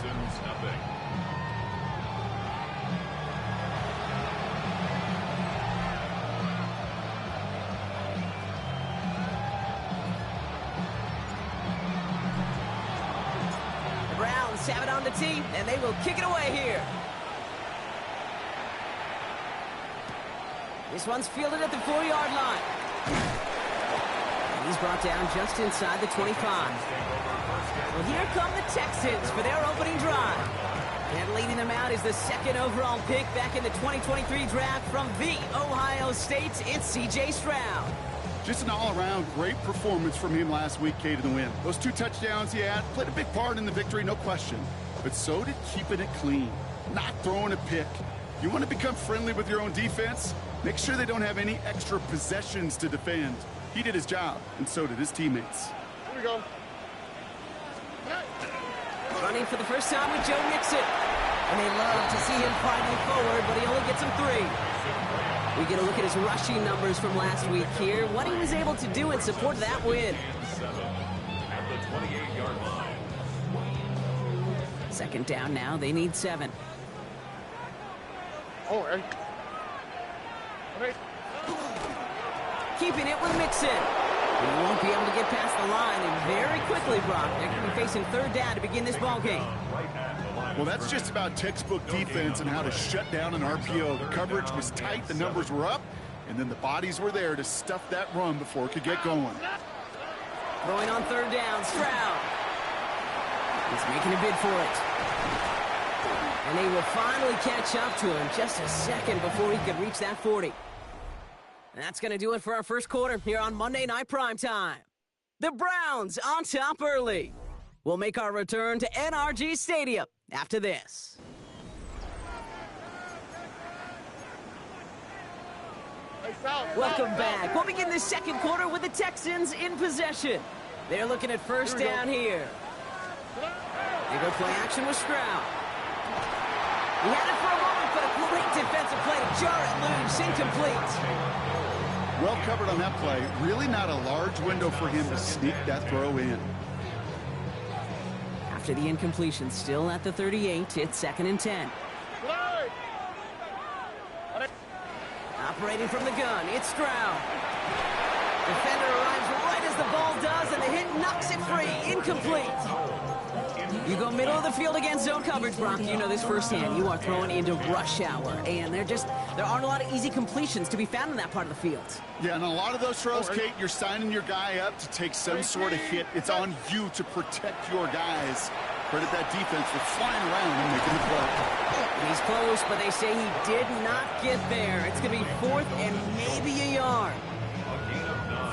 Have it on the tee, and they will kick it away here. This one's fielded at the 4-yard line. And he's brought down just inside the 25. Well, here come the Texans for their opening drive. And leading them out is the 2nd overall pick back in the 2023 draft from the Ohio State. It's C.J. Stroud. Just an all-around great performance from him last week, Kate, in the win. Those 2 touchdowns he had played a big part in the victory, no question. But so did keeping it clean, not throwing a pick. You want to become friendly with your own defense? Make sure they don't have any extra possessions to defend. He did his job, and so did his teammates. Here we go. Running for the first time with Joe Mixon. And they love to see him fighting forward, but he only gets him 3. We get a look at his rushing numbers from last week here, what he was able to do in support of that win. Second down now. They need 7. Keeping it with Mixon. He won't be able to get past the line, and very quickly, Brock, they're going to be facing third down to begin this ball game. Well, that's just about textbook defense and how to shut down an RPO. The coverage was tight, the numbers were up, and then the bodies were there to stuff that run before it could get going. Throwing on third down, Stroud. He's making a bid for it. And they will finally catch up to him just a second before he could reach that 40. And that's going to do it for our first quarter here on Monday Night Primetime. The Browns on top early. We'll make our return to NRG Stadium after this. Welcome back. We'll begin the second quarter with the Texans in possession. They're looking at first down here. They go play action with Stroud. He had it for a moment, but a great defensive play to jar it loose, incomplete. Well covered on that play. Really not a large window for him to sneak that throw in. After the incompletion, still at the 38, it's 2nd and 10. Operating from the gun, it's Stroud. Defender arrives right as the ball does, and the hit knocks it free. Incomplete. You go middle of the field against zone coverage, Brock. You know this firsthand. You are throwing into rush hour, and there aren't a lot of easy completions to be found in that part of the field. Yeah, and a lot of those throws, Kate, you're signing your guy up to take some sort of hit. It's on you to protect your guys. Credit that defense for flying around and making the play. He's close, but they say he did not get there. It's going to be 4th and maybe a yard.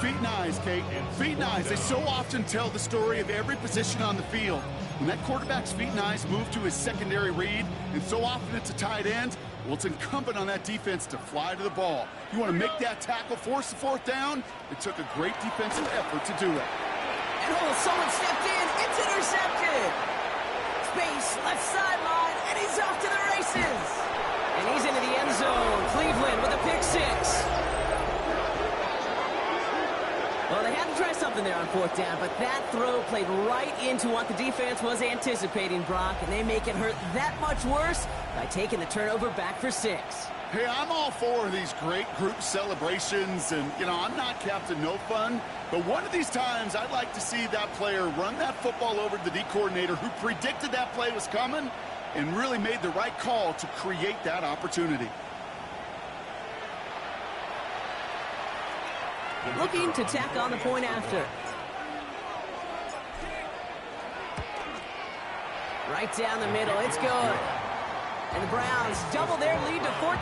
Feet and eyes, Kate. Feet and eyes. They so often tell the story of every position on the field. When that quarterback's feet and eyes move to his secondary read, and so often it's a tight end, well, it's incumbent on that defense to fly to the ball. You want to make that tackle, force the 4th down? It took a great defensive effort to do it. And someone stepped in. It's intercepted. Space, left sideline, and he's off to the races. And he's into the end zone. Cleveland with a pick 6. Well, they had to try something there on 4th down, but that throw played right into what the defense was anticipating, Brock, and they make it hurt that much worse by taking the turnover back for 6. Hey, I'm all for these great group celebrations, and, I'm not Captain No Fun, but one of these times I'd like to see that player run that football over to the D coordinator who predicted that play was coming and really made the right call to create that opportunity. Looking to tack on the point after. Right down the middle, it's good. And the Browns double their lead to 14.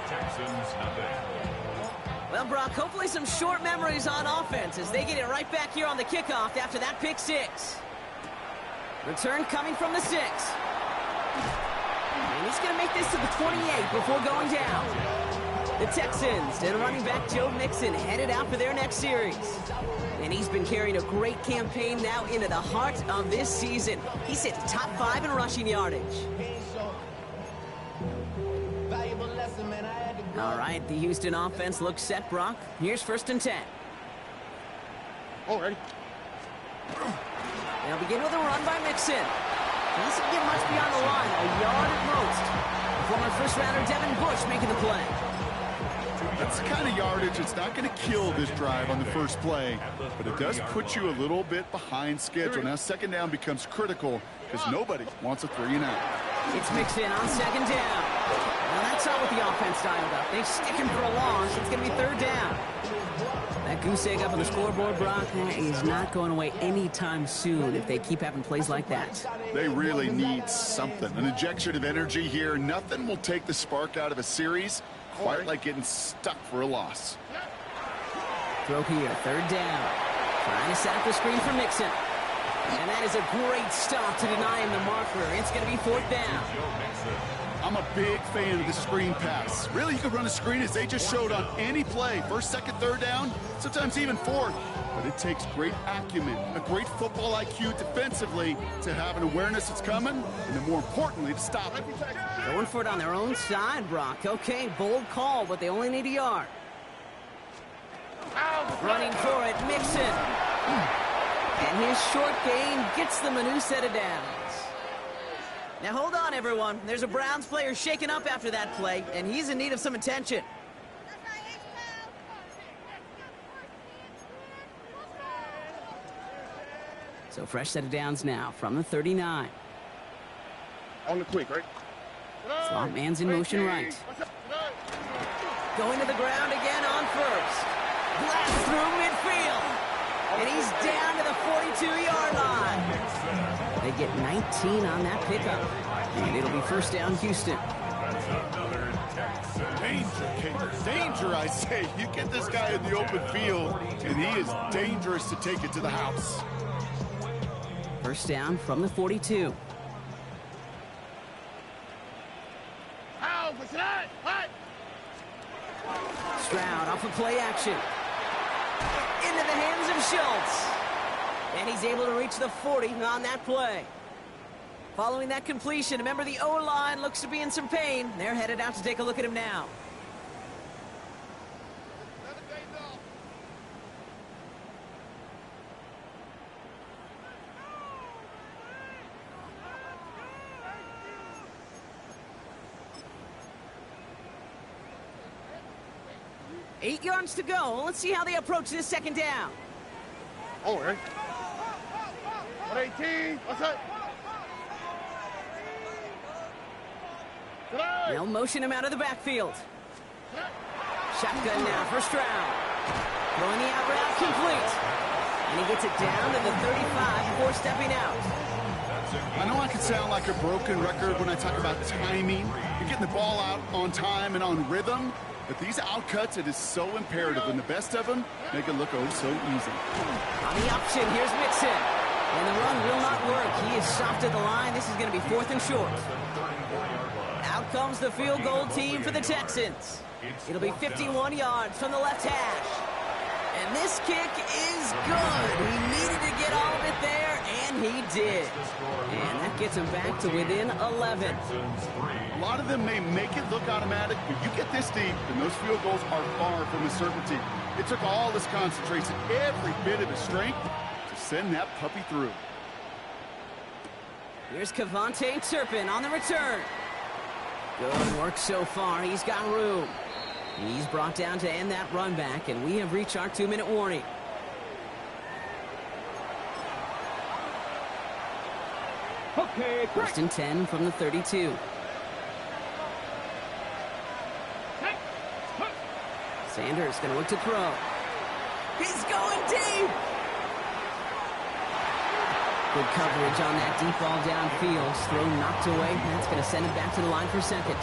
Texans nothing. Well, Brock, hopefully some short memories on offense as they get it right back here on the kickoff after that pick 6. Return coming from the 6. And he's going to make this to the 28 before going down. The Texans and running back Joe Mixon headed out for their next series. And he's been carrying a great campaign now into the heart of this season. He's hit the top 5 in rushing yardage. All right, the Houston offense looks set, Brock. Here's 1st and 10. All right. They'll begin with a run by Mixon. Doesn't get much beyond the line, a yard at most. Former first-rounder Devin Bush making the play. That's the kind of yardage that's not going to kill this drive on the first play, but it does put you a little bit behind schedule. Now 2nd down becomes critical because nobody wants a 3 and out. It's Mixon on 2nd down. Now that's not what the offense dialed up. They stick him for a loss. It's going to be 3rd down. That goose egg up on the scoreboard, Brock, is not going away anytime soon if they keep having plays like that. They really need something. An injection of energy here. Nothing will take the spark out of a series quite like getting stuck for a loss. Throw here, 3rd down. Trying to set up the screen for Mixon. And that is a great stop to deny him the marker. It's going to be 4th down. I'm a big fan of the screen pass. Really, you can run a screen as they just showed on any play. 1st, 2nd, 3rd down, sometimes even 4th. But it takes great acumen, a great football IQ defensively to have an awareness it's coming, and then more importantly, to stop it. Going for it on their own side, Brock. Okay, bold call, but they only need a yard. Running for it, Mixon. And his short gain gets them a new set of downs. Now hold on, everyone. There's a Browns player shaken up after that play, and he's in need of some attention. So fresh set of downs now from the 39. On the quick, right? Slot man's in motion right. Going to the ground again on first. Blast through midfield. And he's down to the 42-yard line. They get 19 on that pickup. And it'll be first down, Houston. Danger, Cater. Danger, I say. You get this guy in the open field, and he is dangerous to take it to the house. First down from the 42. Stroud off of play action. Into the hands of Schultz. And he's able to reach the 40 on that play. Following that completion, remember the O-line looks to be in some pain. They're headed out to take a look at him now. Eight yards to go. Let's see how they approach this second down. Oh, right. 118. What's that? They'll motion him out of the backfield. Shotgun now for Stroud. Throwing the out route complete. And he gets it down to the 35 before stepping out. I know I can sound like a broken record when I talk about timing and getting the ball out on time and on rhythm, but these outcuts, it is so imperative, and the best of them make it look oh so easy. On the option, here's Mixon. And the run will not work. He is stopped at the line. This is going to be 4th and short. Out comes the field goal team for the Texans. It'll be 51 yards from the left hash. And this kick is good. He needed to get all of it there, and he did. And that gets him back to within 11. A lot of them may make it look automatic, but you get this deep, and those field goals are far from a certainty. It took all his concentration, every bit of his strength, to send that puppy through. Here's Kevontae Turpin on the return. Good work so far. He's got room. He's brought down to end that run back, and we have reached our 2-minute warning. Okay, First and 10 from the 32. Sanders going to look to throw. He's going deep. Good coverage on that deep ball downfield. Throw knocked away. That's going to send him back to the line for second.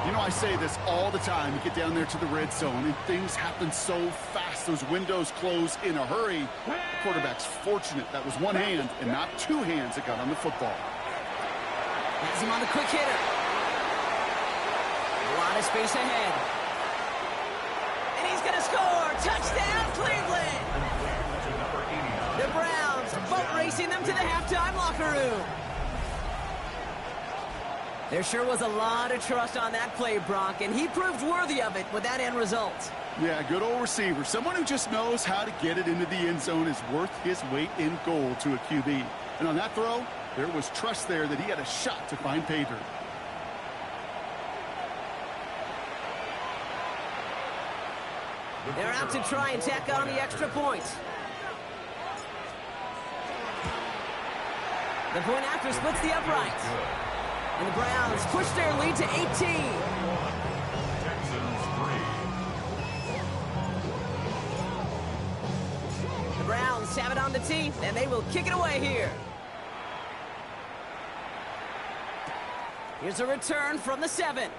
You know, I say this all the time. You get down there to the red zone, and things happen so fast. Those windows close in a hurry. The quarterback's fortunate that was one hand and not two hands that got on the football. Has him on the quick hitter. A lot of space ahead. And he's going to score. Touchdown, Cleveland. The Browns boat racing them to the halftime locker room. There sure was a lot of trust on that play, Brock, and he proved worthy of it with that end result. Yeah, good old receiver. Someone who just knows how to get it into the end zone is worth his weight in gold to a QB. And on that throw, there was trust there that he had a shot to find pay dirt. They're out to try and tack on the extra point. The point after splits the uprights. And the Browns push their lead to 18. The Browns have it on the tee, and they will kick it away here. Here's a return from the 7.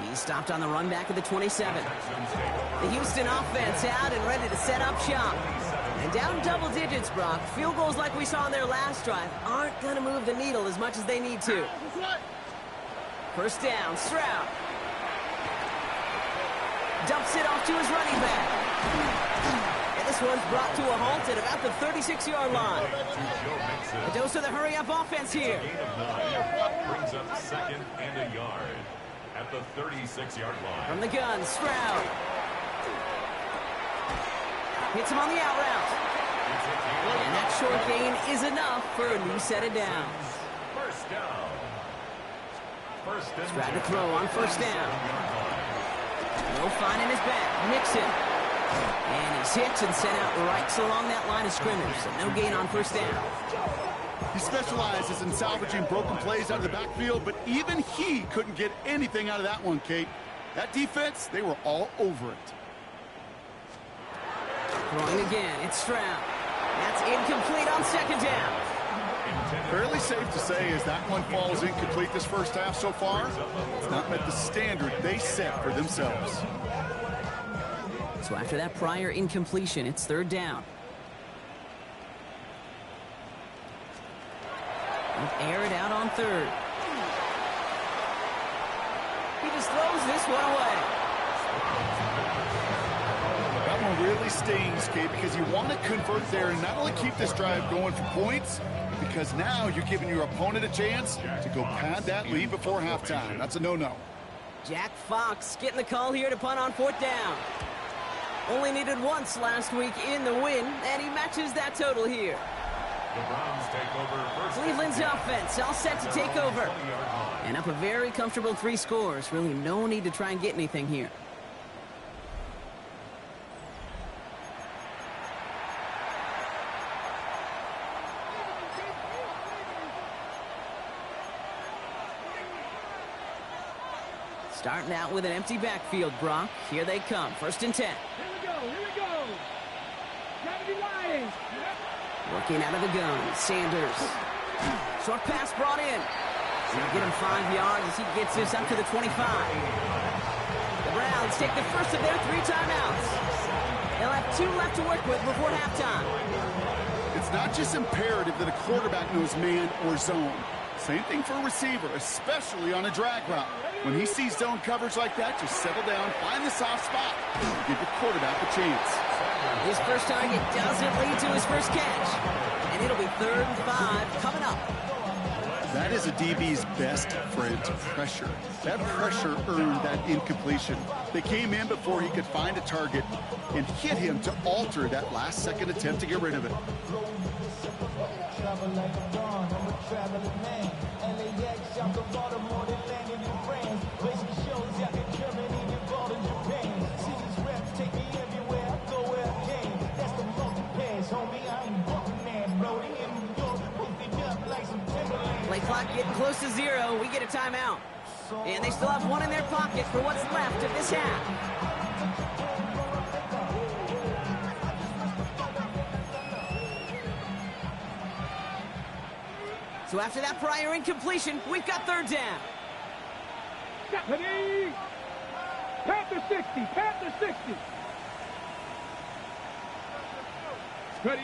He stopped on the run back of the 27. The Houston offense out and ready to set up shop. And down double digits, Brock. Field goals like we saw in their last drive aren't going to move the needle as much as they need to. First down, Stroud. Dumps it off to his running back. And this one's brought to a halt at about the 36-yard line. A dose of the hurry-up offense here. Brings up second and a yard at the 36-yard line. From the gun, Stroud. Hits him on the out route. And that short gain is enough for a new set of downs. First down. He's tried to throw on first down. No finding his back. Mixon. And he's hit and sent out right along that line of scrimmage. So no gain on first down. He specializes in salvaging broken plays out of the backfield, but even he couldn't get anything out of that one, Kate. That defense, they were all over it. Throwing again, it's Stroud. That's incomplete on second down. Fairly safe to say as that one falls incomplete this first half so far, it's not met the standard they set for themselves. So after that prior incompletion, it's third down. He'll air it out on third. He just throws this one away. That one really stings, Kate, because you want to convert there and not only keep this drive going for points, because now you're giving your opponent a chance to go pad that lead before halftime. That's a no-no. Jack Fox getting the call here to punt on fourth down. Only needed once last week in the win, and he matches that total here. The Browns take over first. Cleveland's offense all set to take over. And up a very comfortable 3 scores. Really no need to try and get anything here. Starting out with an empty backfield, Brock. Here they come. First and 10. Here we go. Here we go. 70 Lions. Working out of the gun. Sanders. Short pass brought in. He'll get him 5 yards as he gets this up to the 25. The Browns take the first of their 3 timeouts. They'll have 2 left to work with before halftime. It's not just imperative that a quarterback knows man or zone. Same thing for a receiver, especially on a drag route. When he sees zone coverage like that, just settle down, find the soft spot, and give your quarterback a chance. His first target doesn't lead to his first catch. And it'll be 3rd and 5 coming up. That is a DB's best friend, pressure. That pressure earned that incompletion. They came in before he could find a target and hit him to alter that last-second attempt to get rid of it. Play clock getting close to 0. We get a timeout. And they still have 1 in their pocket for what's left of this half. So after that prior incompletion, we've got 3rd down. Stephanie! Panther 60! Panther 60! Ready!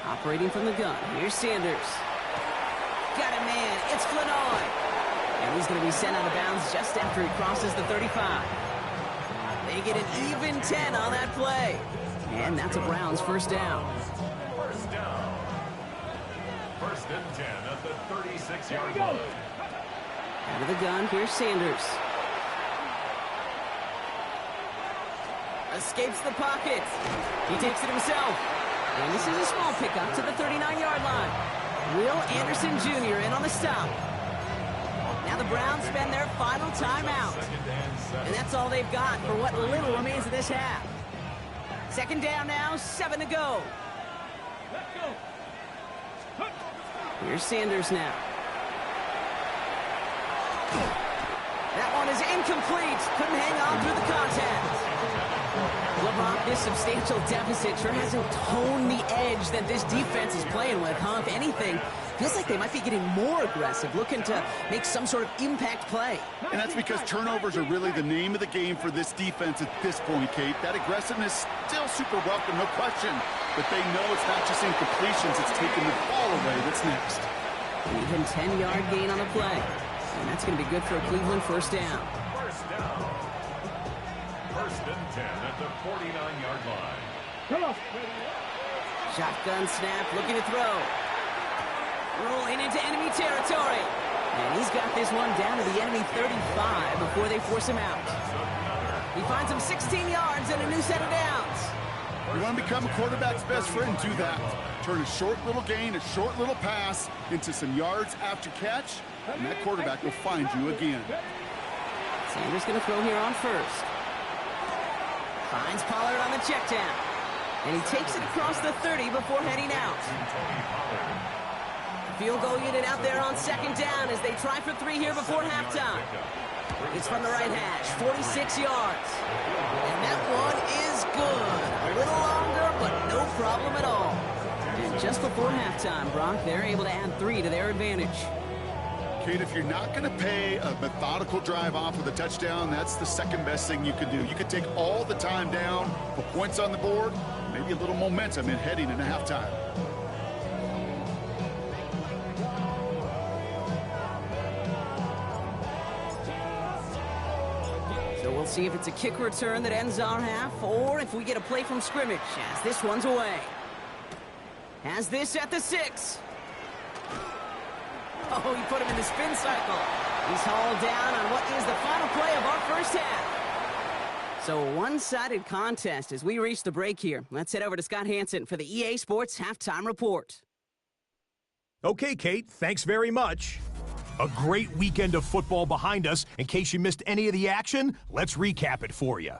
Operating from the gun. Here's Sanders. Got a man. It's Flanoy. And he's going to be sent out of bounds just after he crosses the 35. They get an even 10 on that play. And that's a Browns first down. First down. 1st and 10 at the 36-yard line. Out of the gun, here's Sanders. Escapes the pocket. He takes it himself. And this is a small pickup to the 39-yard line. Will Anderson Jr. in on the stop. Now the Browns spend their final timeout. And that's all they've got for what little remains of this half. 2nd down now, 7 to go. Here's Sanders now. That one is incomplete. Couldn't hang on through the contact. LeBron, this substantial deficit sure hasn't toned the edge that this defense is playing with, huh? If anything, feels like they might be getting more aggressive, looking to make some sort of impact play. And that's because turnovers are really the name of the game for this defense at this point, Kate. That aggressiveness still super welcome, no question. But they know it's not just incompletions, it's taking the ball away that's next. An even 10-yard gain on the play. And that's going to be good for a Cleveland first down. First down. 1st and 10 at the 49-yard line. Come on. Shotgun snap, looking to throw. Rolling into enemy territory. And he's got this one down to the enemy 35 before they force him out. He finds him 16 yards and a new set of downs. You want to become a quarterback's best friend, do that. Turn a short little gain, a short little pass into some yards after catch, and that quarterback will find you again. Sanders going to throw here on first. Finds Pollard on the check down. And he takes it across the 30 before heading out. Field goal unit out there on second down as they try for 3 here before halftime. It's from the right hash, 46 yards. And that one is good. A little longer, but no problem at all. And just before halftime, Brock, they're able to add 3 to their advantage. Kate, if you're not going to pay a methodical drive off with a touchdown, that's the second best thing you can do. You could take all the time down, put points on the board, maybe a little momentum in heading into halftime. So we'll see if it's a kick return that ends our half, or if we get a play from scrimmage, as this one's away. Has this at the 6. Oh, he put him in the spin cycle. He's hauled down on what is the final play of our first half. So a one-sided contest as we reach the break here. Let's head over to Scott Hansen for the EA Sports Halftime Report. Okay, Kate, thanks very much. A great weekend of football behind us. In case you missed any of the action, let's recap it for you.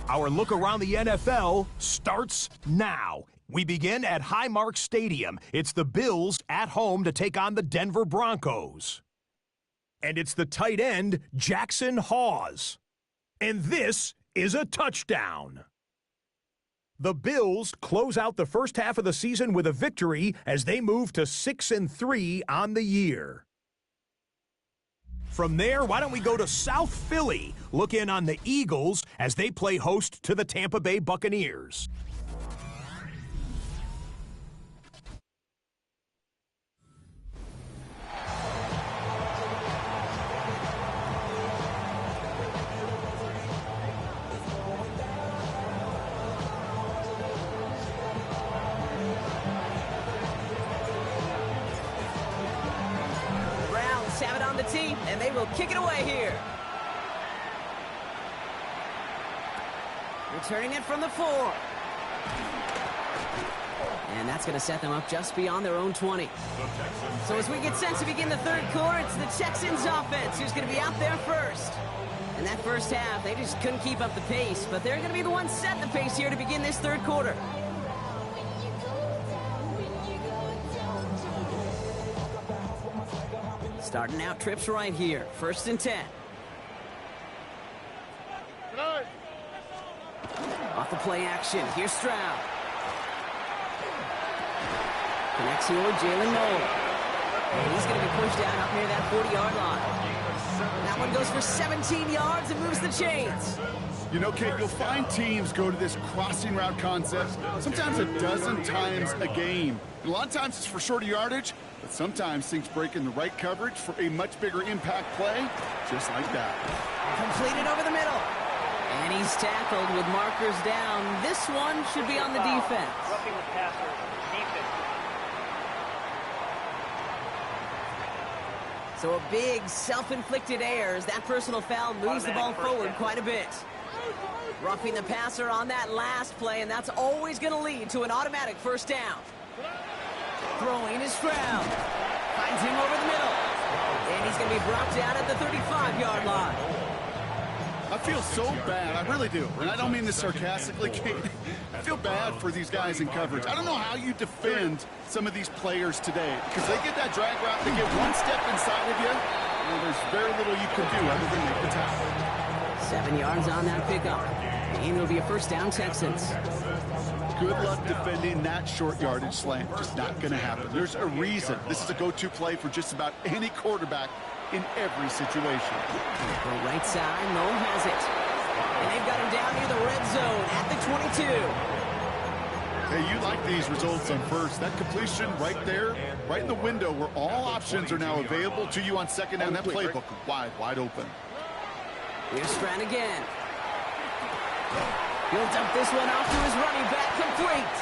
Our look around the NFL starts now. We begin at Highmark Stadium. It's the Bills at home to take on the Denver Broncos. And it's the tight end, Jackson Hawes. And this is a touchdown. The Bills close out the first half of the season with a victory as they move to 6-3 on the year. From there, why don't we go to South Philly, look in on the Eagles as they play host to the Tampa Bay Buccaneers. And they will kick it away here. Returning it from the 4. And that's going to set them up just beyond their own 20. So as we get set to begin the third quarter, it's the Texans offense who's going to be out there first. And that first half, they just couldn't keep up the pace, but they're going to be the ones setting the pace here to begin this third quarter. Starting out trips right here. 1st and 10. Off the play action. Here's Stroud. Connects here with Jalen Nolan. And he's going to be pushed down up near that 40-yard line. That one goes for 17 yards and moves the chains. You know, Kate, you'll find teams go to this crossing route concept sometimes a dozen times a game. And a lot of times it's for shorter yardage, but sometimes things break in the right coverage for a much bigger impact play, just like that. Completed over the middle. And he's tackled with markers down. This one should be on the defense. Roughing the passer, defense. So a big self-inflicted error as that personal foul moves the ball forward quite a bit. Roughing the passer on that last play, and that's always going to lead to an automatic first down. Throwing is Stroud. Finds him over the middle. And he's going to be brought down at the 35-yard line. I feel so bad, I really do. And I don't mean this sarcastically, Kate. I feel bad for these guys in coverage. I don't know how you defend some of these players today. Because they get that drag route, they get one step inside of you, and there's very little you can do other than make the tackle. 7 yards on that pickup. And it'll be a first down, Texans. Good luck defending that short yardage slant. Just not going to happen. There's a reason. This is a go-to play for just about any quarterback in every situation. The right side, Noel has it. And they've got him down near the red zone at the 22. Hey, you like these results on first. That completion right there, right in the window where all options are now available to you on second down. That playbook wide open. Here's Stroud again. He'll dump this one off to his running back, complete.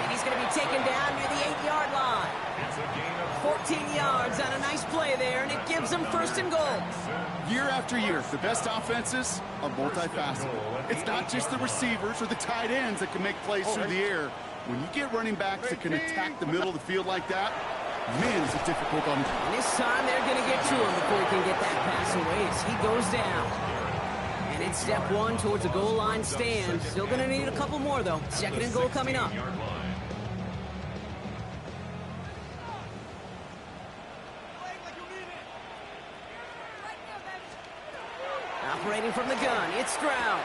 And he's going to be taken down near the 8-yard line. 14 18 yards on a nice play there, and it gives them first and goal. Year after year, the best offenses are multifaceted. It's not just the receivers or the tight ends that can make plays through the air. When you get running backs that can attack the middle of the field like that, man, is it difficult on him. And this time they're going to get to him before he can get that pass away as he goes down. And it's step one towards a goal line stand. Still going to need a couple more, though. Second and goal coming up. Operating from the gun, it's Stroud.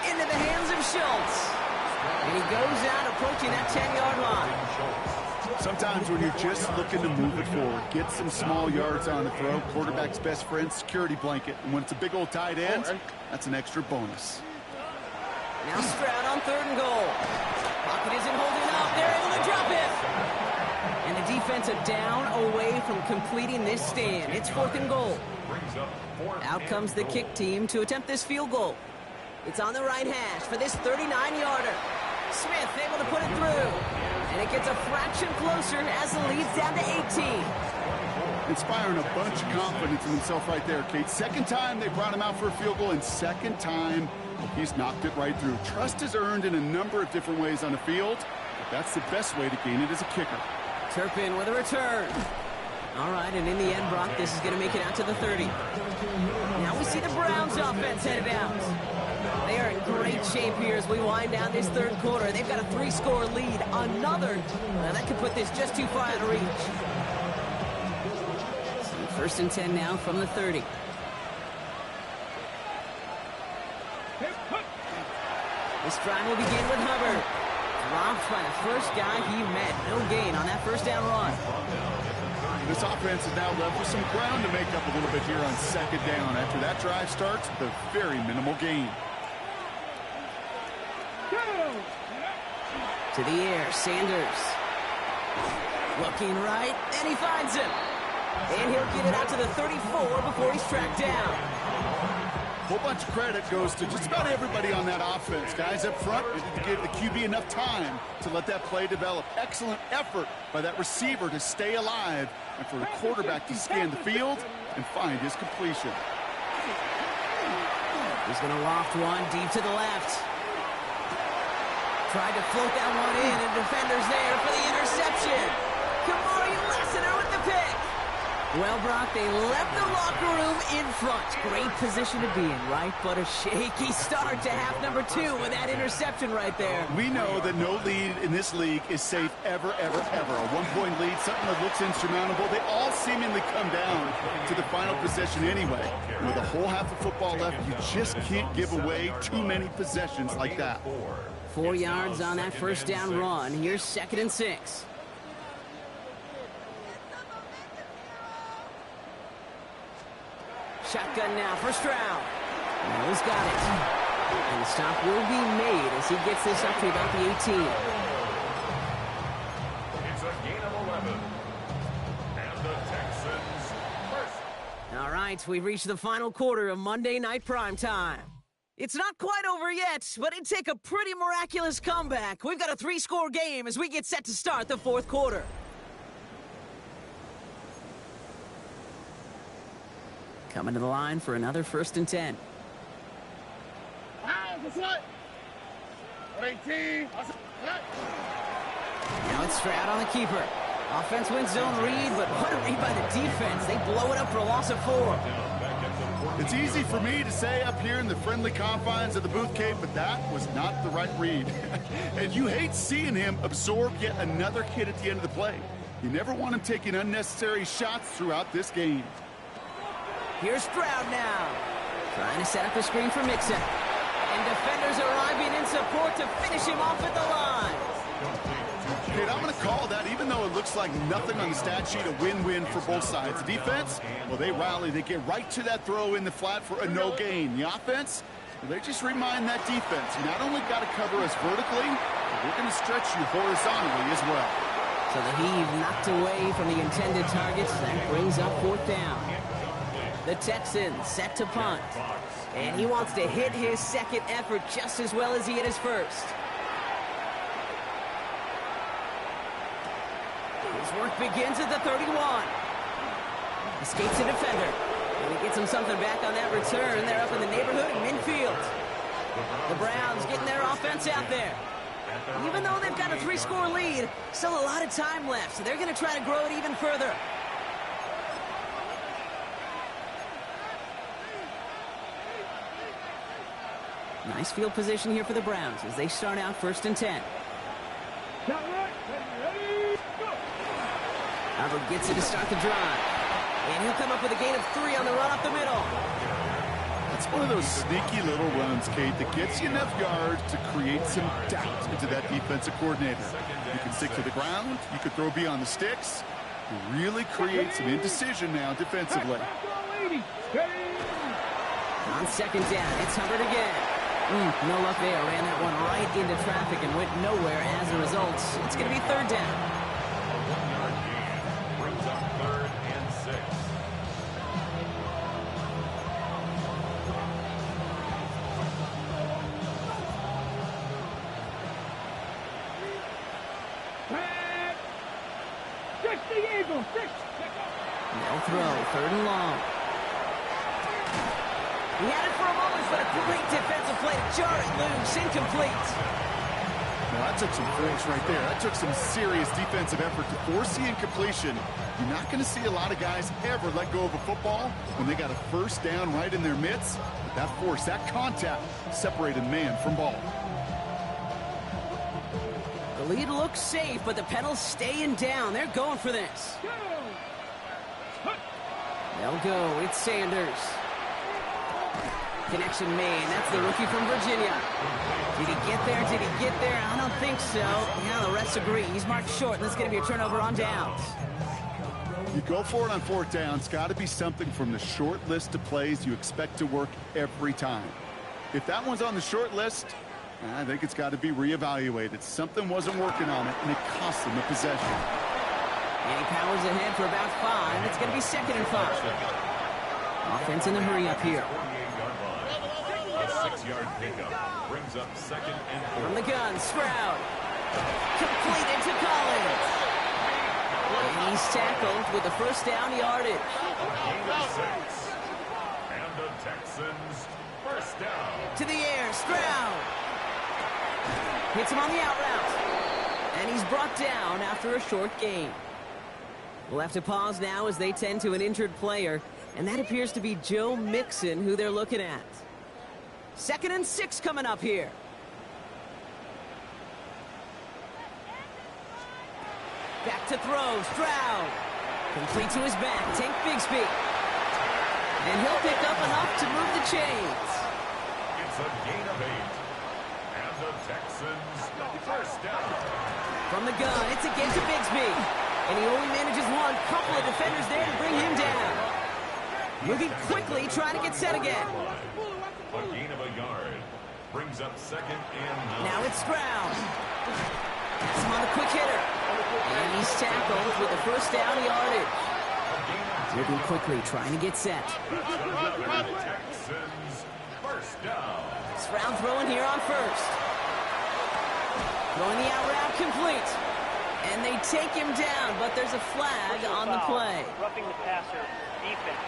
Into the hands of Schultz. And he goes out approaching that 10-yard line. Sometimes when you're just looking to move it forward, get some small yards on the throw, quarterback's best friend, security blanket. And when it's a big old tight end, that's an extra bonus. Now Stroud on third and goal. Pocket isn't holding up. They're able to drop it. And the defense a down away from completing this stand. It's fourth and goal. Out comes the kick team to attempt this field goal. It's on the right hash for this 39-yarder. Smith able to put it through. And it gets a fraction closer as the lead's down to 18. Inspiring a bunch of confidence in himself right there, Kate. Second time they brought him out for a field goal, and second time he's knocked it right through. Trust is earned in a number of different ways on the field, but that's the best way to gain it as a kicker. Turpin with a return. All right, and in the end, Brock, this is going to make it out to the 30. Now we see the Browns offense headed out. They are in great shape here as we wind down this third quarter. They've got a 3-score lead. Another that could put this just too far out of reach. So first and 10 now from the 30. This drive will begin with Hubbard. Dropped by the first guy he met. No gain on that first down run. This offense is now left with some ground to make up a little bit here on second down. After that drive starts, the very minimal gain. To the air, Sanders. Looking right, and he finds him. And he'll get it out to the 34 before he's tracked down. A whole bunch of credit goes to just about everybody on that offense. Guys up front, to give the QB enough time to let that play develop. Excellent effort by that receiver to stay alive and for the quarterback to scan the field and find his completion. He's going to loft one deep to the left. Tried to float that one in, and defender's there for the interception. Kamari Lassiter with the pick. Well, Brock, they left the locker room in front. Great position to be in, right? But a shaky start to half number 2 with that interception right there. We know that no lead in this league is safe ever, ever, ever. A one-point lead, something that looks insurmountable. They all seemingly come down to the final possession anyway. With a whole half of football left, you just can't give away too many possessions like that. 4 yards on that first down run. Here's second and 6. Shotgun now for Stroud. Mills got it. And the stop will be made as he gets this up to about the 18. It's a gain of 11. And the Texans first. All right, we've reached the final quarter of Monday Night Primetime. It's not quite over yet, but it'd take a pretty miraculous comeback. We've got a 3-score game as we get set to start the fourth quarter. Coming to the line for another first and 10. Now it's Stroud on the keeper. Offense wins zone read, but what a read by the defense. They blow it up for a loss of 4. It's easy for me to say up here in the friendly confines of the booth cave, but that was not the right read. And you hate seeing him absorb yet another hit at the end of the play. You never want him taking unnecessary shots throughout this game. Here's Stroud now. Trying to set up a screen for Mixon. And defenders arriving in support to finish him off at the line. Kid, I'm going to call that, even though it looks like nothing on the stat sheet, a win-win for both sides. The defense, well, they rally. They get right to that throw in the flat for a no gain. The offense, well, they just remind that defense, you not only got to cover us vertically, but we're going to stretch you horizontally as well. So the heave knocked away from the intended targets. That brings up fourth down. The Texans set to punt. And he wants to hit his second effort just as well as he hit his first. His work begins at the 31. Escapes a defender. And he gets him something back on that return. They're up in the neighborhood of midfield. The Browns getting their offense out there. Even though they've got a 3-score lead, still a lot of time left, so they're going to try to grow it even further. Nice field position here for the Browns as they start out 1st and 10. Albert gets it to start the drive. And he'll come up with a gain of 3 on the run up the middle. It's one of those sneaky little runs, Kate, that gets you enough yards to create some doubt into that defensive coordinator. You can stick to the ground. You can throw beyond the sticks. You really create some indecision now defensively. On 2nd down, it's Hubbard again. No luck there. Ran that one right into traffic and went nowhere as a result. It's going to be 3rd down. A 1-yard gain brings up 3rd and 6. They'll throw, 3rd and long. He had it for a moment, but a great defensive play to jar it loose, incomplete. Well, that took some force right there. That took some serious defensive effort to force the incompletion. You're not going to see a lot of guys ever let go of a football when they got a 1st down right in their midst. But that force, that contact, separated man from ball. The lead looks safe, but the pedal's staying down. They're going for this. They'll go. It's Sanders. Connection made. That's the rookie from Virginia. Did he get there? Did he get there? I don't think so. Yeah, the refs agree. He's marked short, and that's going to be a turnover on downs. You go for it on 4th down. It's got to be something from the short list of plays you expect to work every time. If that one's on the short list, I think it's got to be reevaluated. Something wasn't working on it, and it cost them a possession. And he powers ahead for about 5. It's going to be 2nd and 5. Offense in the hurry up here. A 6-yard pickup brings up 2nd and 4. From the gun, Stroud. Complete into Collins. And he's tackled with a 1st down yardage. Gain of 6. And the Texans 1st down. To the air, Stroud. Hits him on the out route. And he's brought down after a short gain. We'll have to pause now as they tend to an injured player. And that appears to be Joe Mixon, who they're looking at. 2nd and 6 coming up here. Back to throw, Stroud. Complete to his back, Tank Bigsby. And he'll pick up enough to move the chains. It's a gain of 8. And the Texans 1st down. From the gun, it's again to Bigsby. And he only manages one. Couple of defenders there to bring him down. Moving quickly, trying to get set again. A gain of a yard brings up 2nd and 9. Now it's Stroud. That's him on the quick hitter. And he's tackled with a 1st down yardage. Moving quickly, trying to get set. That's another Texans 1st down. Stroud throwing here on 1st. Throwing the out route complete. And they take him down, but there's a flag on the play. Roughing the passer, defense.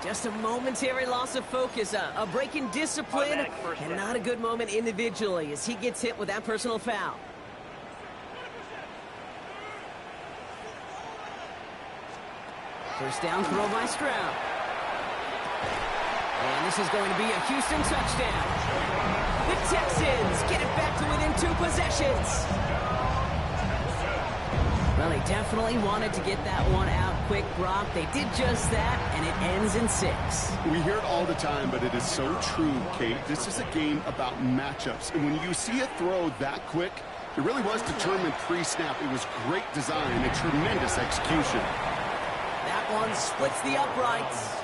Just a momentary loss of focus, a break in discipline, and not a good moment individually as he gets hit with that personal foul. First down throw by Stroud. And this is going to be a Houston touchdown. The Texans get it back to within 2 possessions. Well, they definitely wanted to get that one out quick, Brock. They did just that, and it ends in 6. We hear it all the time, but it is so true, Kate. This is a game about matchups. And when you see a throw that quick, it really was determined pre-snap. It was great design and tremendous execution. That one splits the uprights.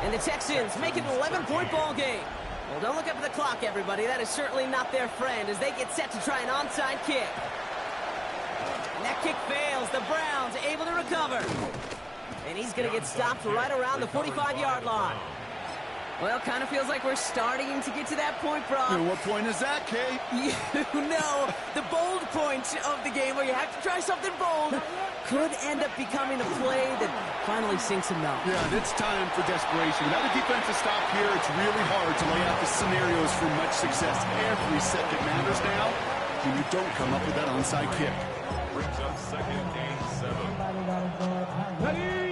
And the Texans make it an 11-point ball game. Well, don't look up at the clock, everybody. That is certainly not their friend as they get set to try an onside kick. And that kick fails. The Browns able to recover. And he's going to get stopped right around the 45-yard line. Well, kind of feels like we're starting to get to that point, Brock. And what point is that, Kate? You know, the bold point of the game where you have to try something bold could end up becoming a play that finally sinks him down. Yeah, and it's time for desperation. Without a defensive stop here, it's really hard to lay out the scenarios for much success. Every second matters now when you don't come up with that onside kick. Brings up second and 7.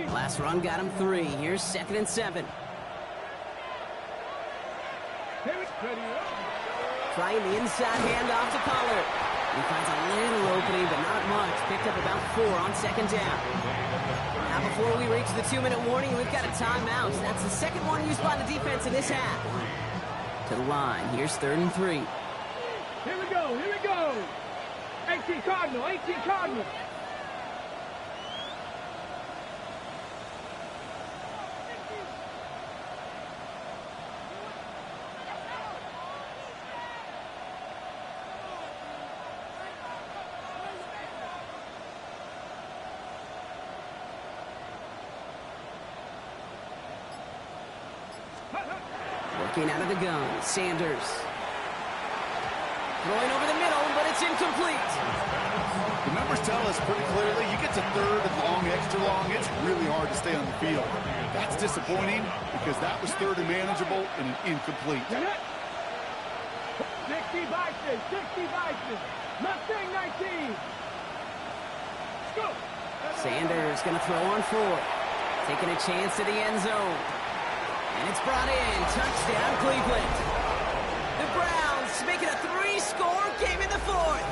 Last run got him 3. Here's 2nd and 7. Trying the inside handoff to Pollard. He finds a little opening, but not much. Picked up about 4 on 2nd down. Now before we reach the 2-minute warning, we've got a timeout. That's the second one used by the defense in this half. To the line. Here's 3rd and 3. Here we go, here we go. 18 Cardinal, 18 Cardinal. Working out of the gun, Sanders. Throwing over the middle, but it's incomplete. The numbers tell us pretty clearly, you get to 3rd and long, extra long, it's really hard to stay on the field. That's disappointing because that was 3rd and manageable and an incomplete. 60 Bison, 60 Bison. Mustang 19. Go. Sanders going to throw on 4. Taking a chance to the end zone. And it's brought in. Touchdown, Cleveland. The Browns making a 3-score game in the 4th.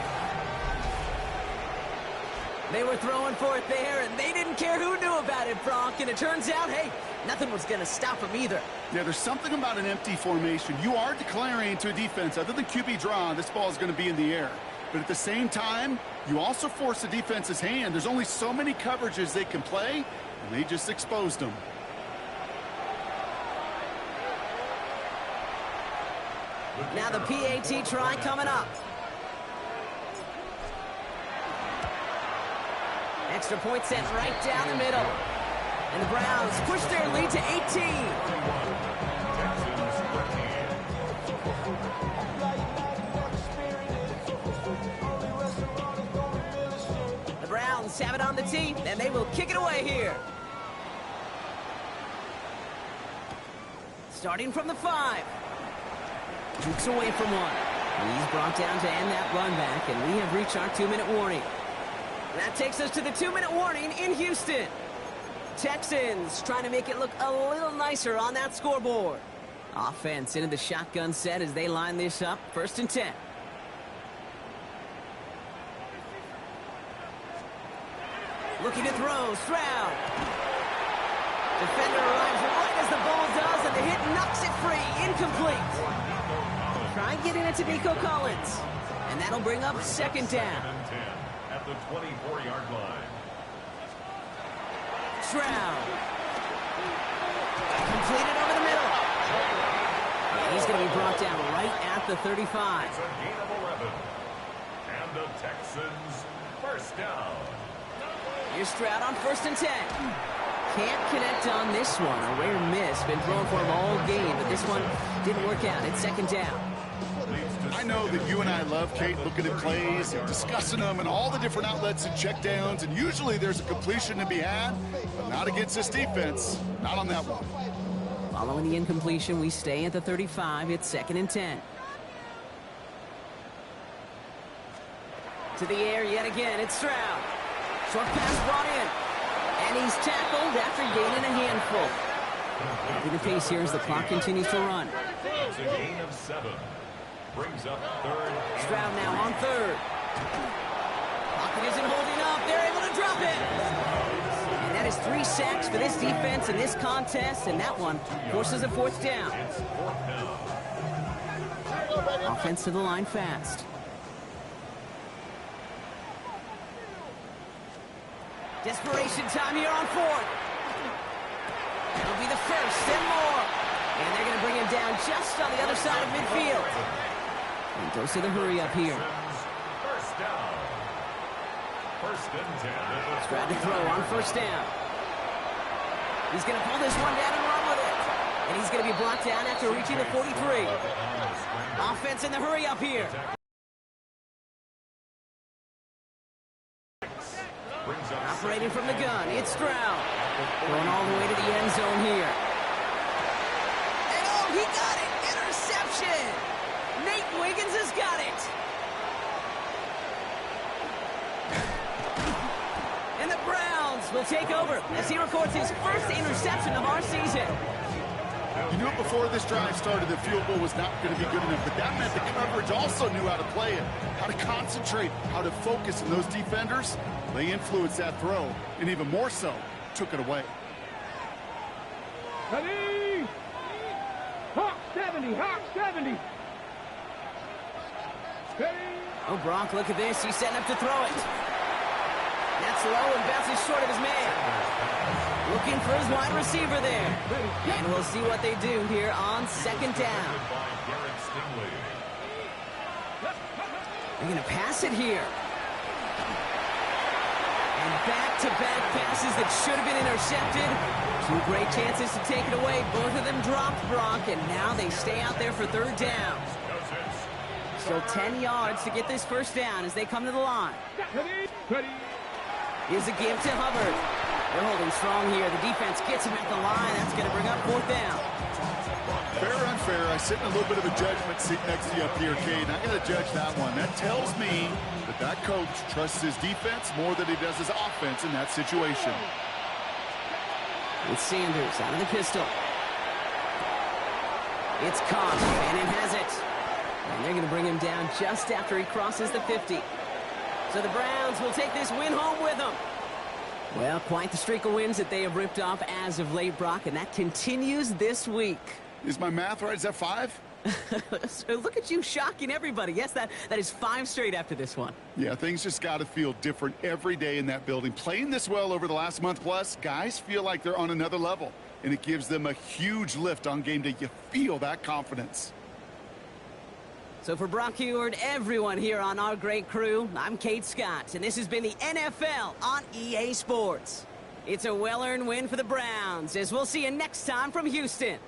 They were throwing for it there, and they didn't care who knew about it, Brock. And it turns out, hey, nothing was going to stop them either. Yeah, there's something about an empty formation. You are declaring to a defense, other than QB draw, this ball is going to be in the air. But at the same time, you also force the defense's hand. There's only so many coverages they can play, and they just exposed them. Now the PAT try coming up. Extra point sent right down the middle. And the Browns push their lead to 18. The Browns have it on the tee, and they will kick it away here. Starting from the 5. Jukes away from one. And he's brought down to end that run back, and we have reached our 2-minute warning. That takes us to the 2-minute warning in Houston. Texans trying to make it look a little nicer on that scoreboard. Offense into the shotgun set as they line this up. 1st and 10. Looking to throw. Stroud. Defender arrives right as the ball does, and the hit knocks it free. Incomplete. Try getting it to Nico Collins. And that'll bring up 2nd down. At the 24-yard line. Stroud. Completed over the middle. And he's going to be brought down right at the 35. It's a gain of 11. And the Texans 1st down. Here's Stroud on 1st and 10. Can't connect on this one. A rare miss. Been thrown for him all game, but this one didn't work out. It's 2nd down. I know that you and I love, Kate, looking at plays and discussing them and all the different outlets and checkdowns, and usually there's a completion to be had, but not against this defense. Not on that one. Following the incompletion, we stay at the 35. It's 2nd and 10. To the air yet again. It's Stroud. Short pass brought in. And he's tackled after gaining a handful. Keeping the pace here as the clock continues to run. It's a gain of 7. Brings up 3rd. Stroud now on 3rd. Pocket isn't holding up. They're able to drop it. And that is 3 sacks for this defense in this contest, and that one forces a 4th down. It's 4th down. Offense to the line fast. Desperation time here on 4th. That'll be the 1st and more. And they're going to bring him down just on the other side of midfield. And goes to the hurry up here. 1st down. 1st and 10. Stroud to throw on 1st down. He's going to pull this one down and run with it. And he's going to be blocked down after reaching the 43. Offense in the hurry up here. Operating from the gun, it's Stroud. Going all the way to the end zone here. And oh, he got it! Interception! Nate Wiggins has got it! And the Browns will take over as he records his first interception of our season. You knew it before this drive started the field goal was not going to be good enough, but that meant the coverage also knew how to play it, how to concentrate, how to focus, and those defenders, they influenced that throw, and even more so, took it away. Ready? Hawk 70, Hawk 70. Ready? Oh, Gronk, look at this. He's setting up to throw it. That's low and bounces short of his man. Looking for his wide receiver there. And we'll see what they do here on second down. They're going to pass it here. And back-to-back passes that should have been intercepted. Two great chances to take it away. Both of them dropped, Gronk, and now they stay out there for third down. Still 10 yards to get this first down as they come to the line. Here's a give to Hubbard. They're holding strong here. The defense gets him at the line. That's going to bring up fourth down. Fair or unfair, I sit in a little bit of a judgment seat next to you up here, Cade. I got to judge that one. That tells me that coach trusts his defense more than he does his offense in that situation. With Sanders out of the pistol. It's caught. Bannon has it. And they're going to bring him down just after he crosses the 50. So the Browns will take this win home with them. Well, quite the streak of wins that they have ripped off as of late, Brock, and that continues this week. Is my math right? Is that 5? So look at you shocking everybody. Yes, that is 5 straight after this one. Yeah, things just got to feel different every day in that building. Playing this well over the last month plus, guys feel like they're on another level, and it gives them a huge lift on game day. You feel that confidence. So for Brock Huard, everyone here on our great crew, I'm Kate Scott, and this has been the NFL on EA Sports. It's a well-earned win for the Browns, as we'll see you next time from Houston.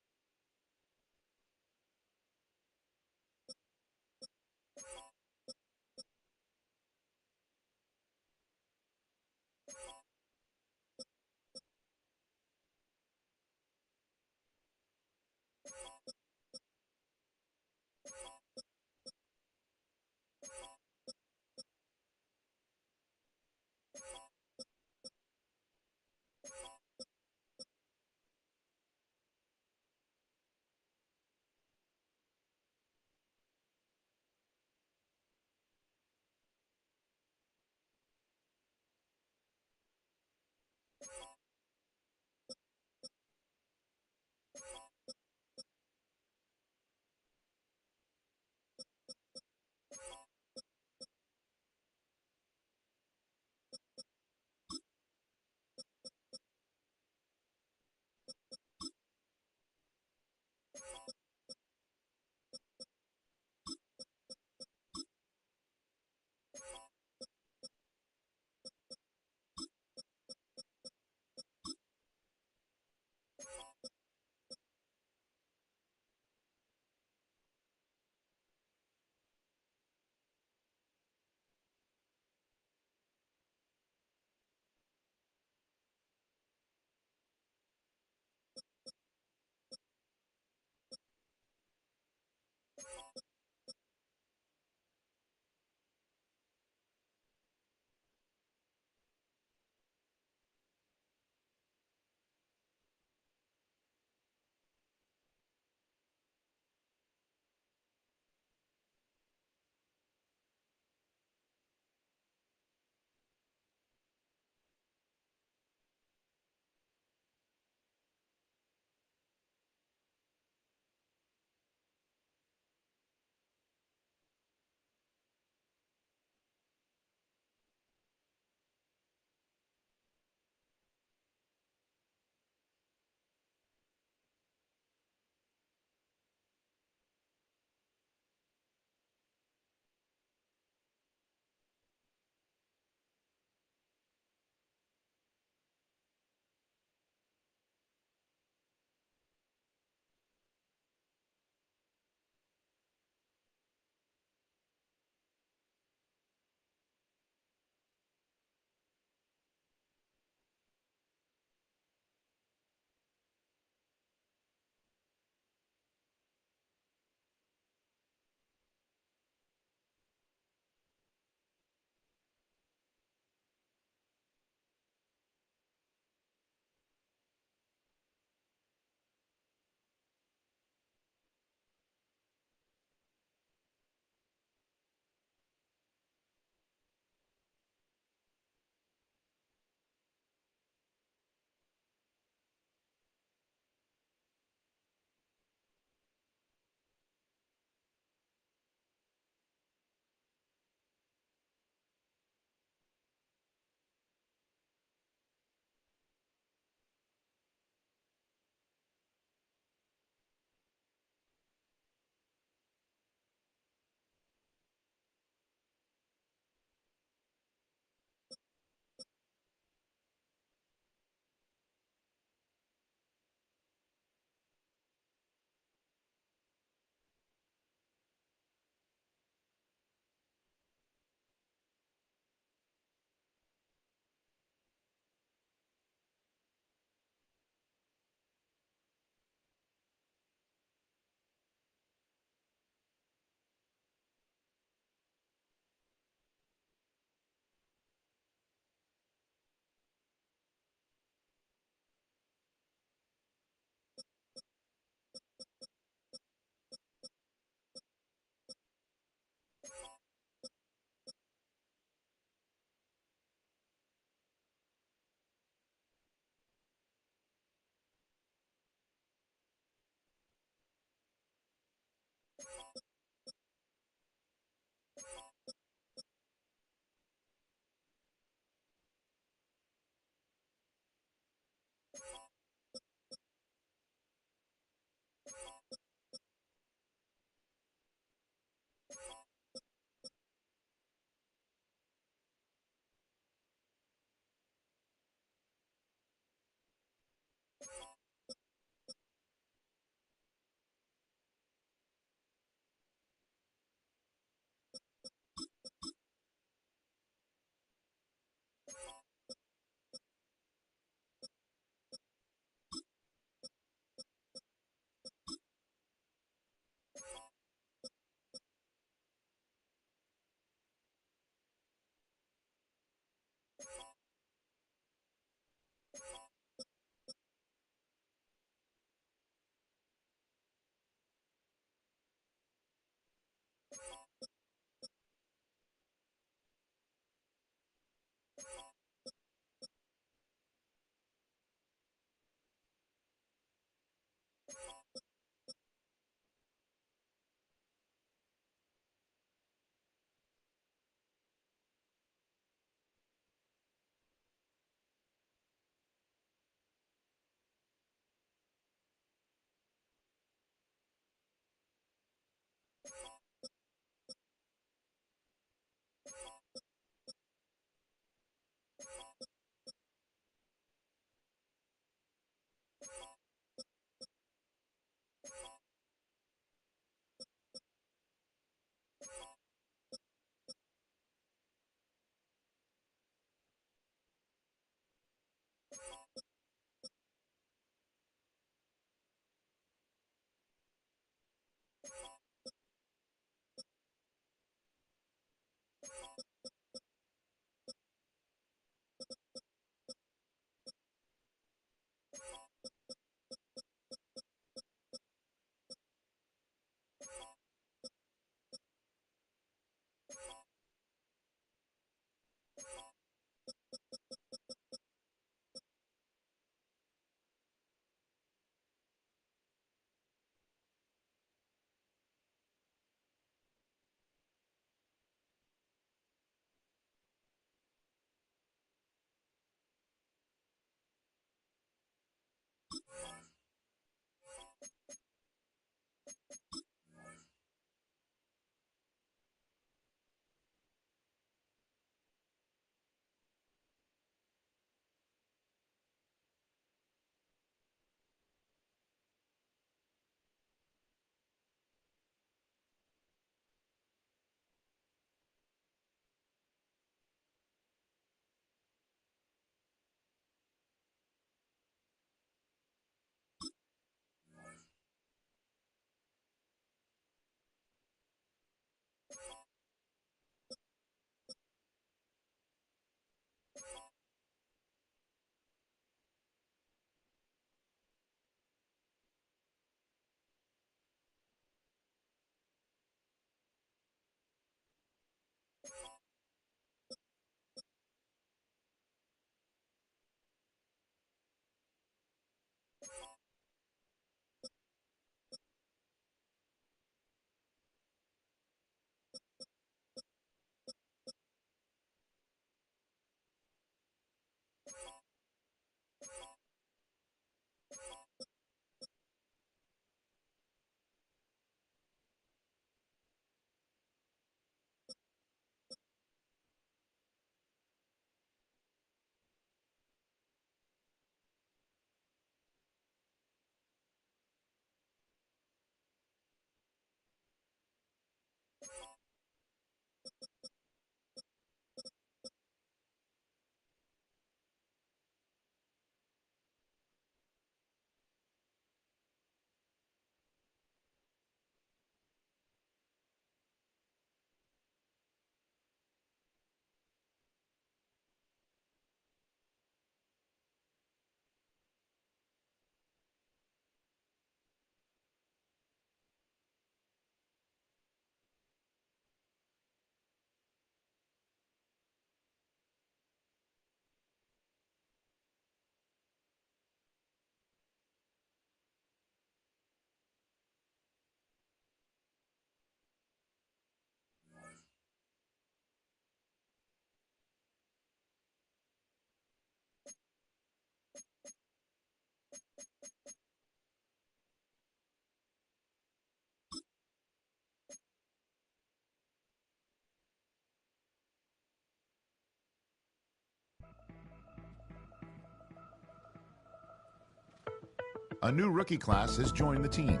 A new rookie class has joined the team.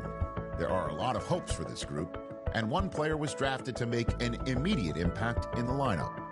There are a lot of hopes for this group, and one player was drafted to make an immediate impact in the lineup.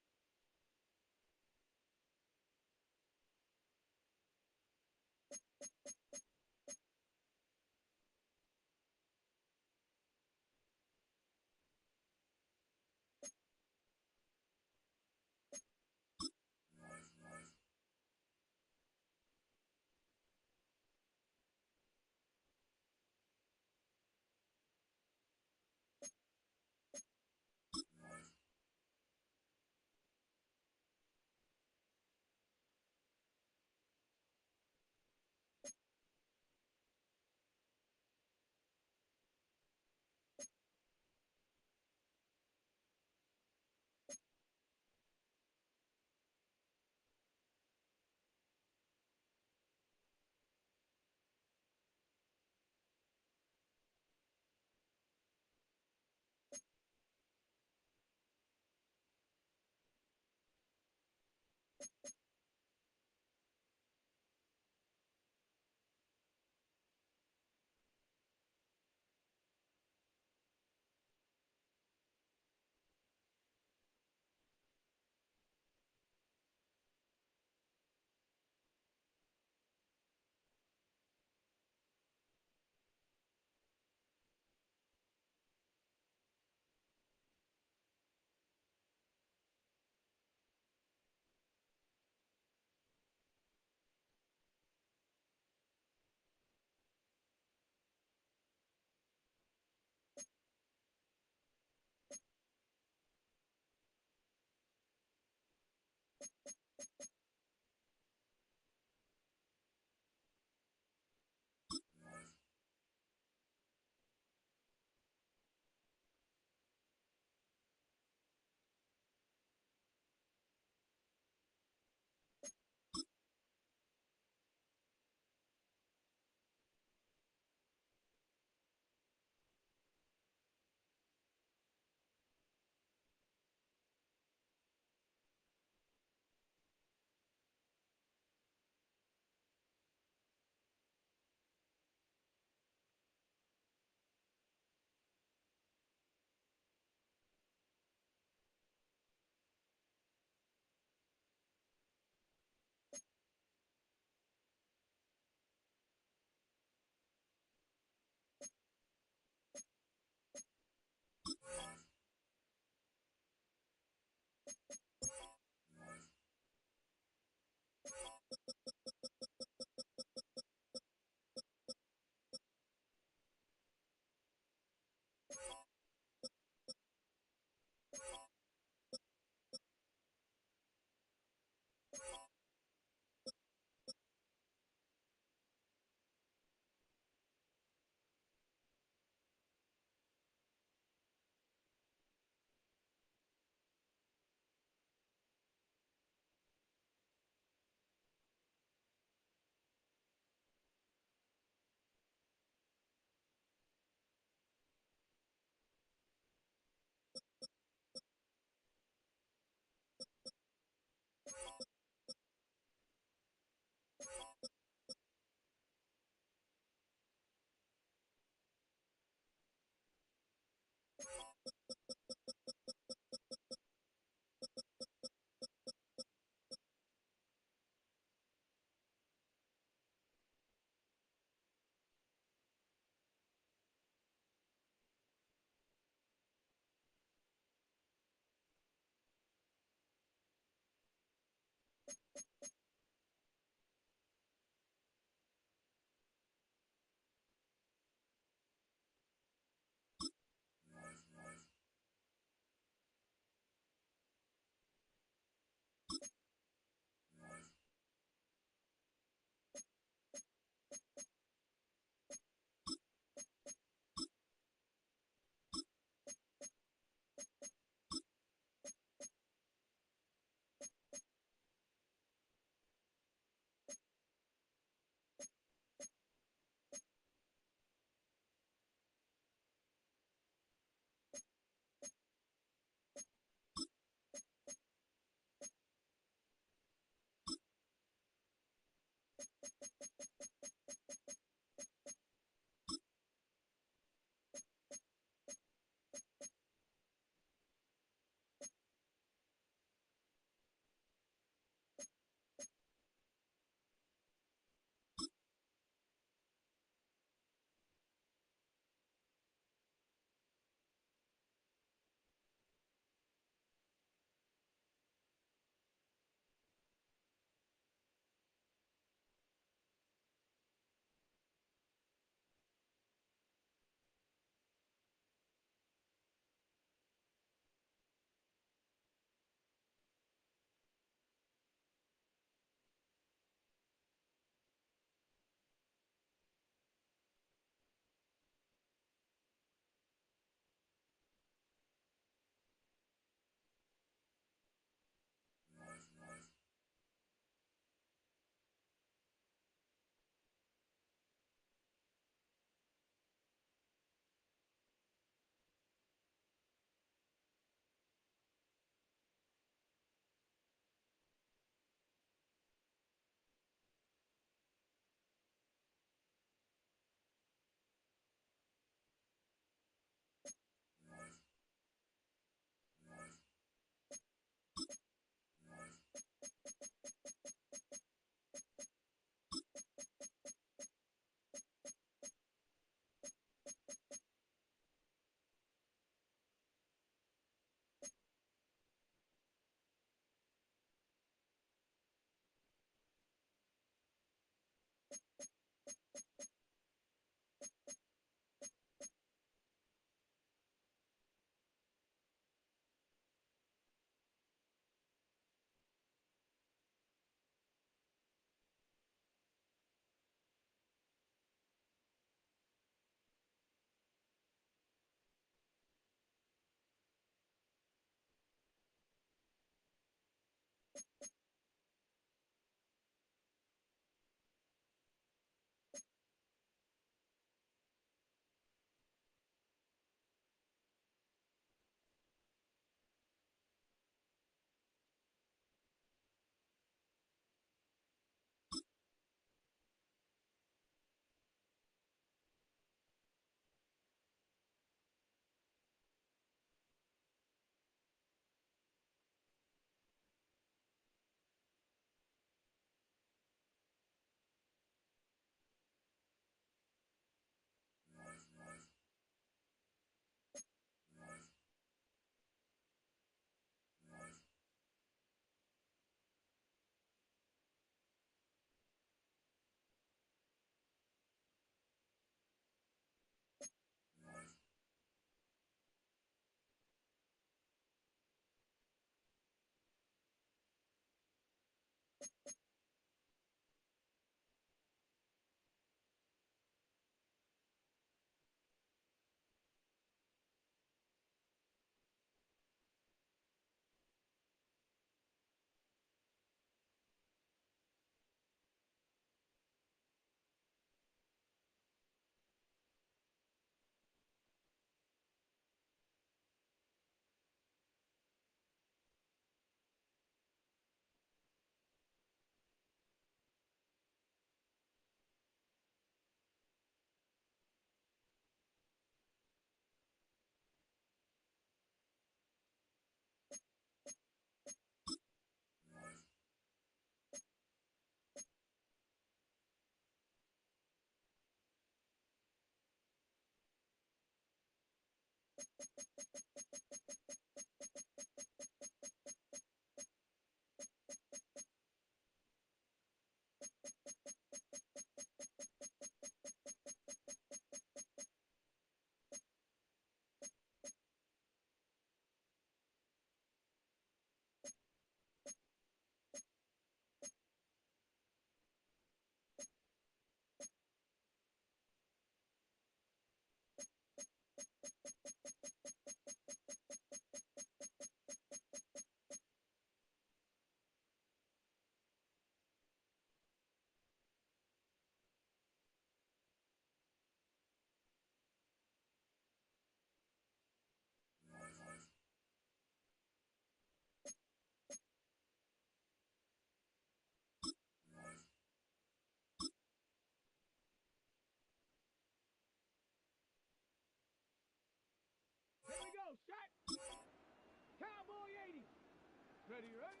Ready, ready?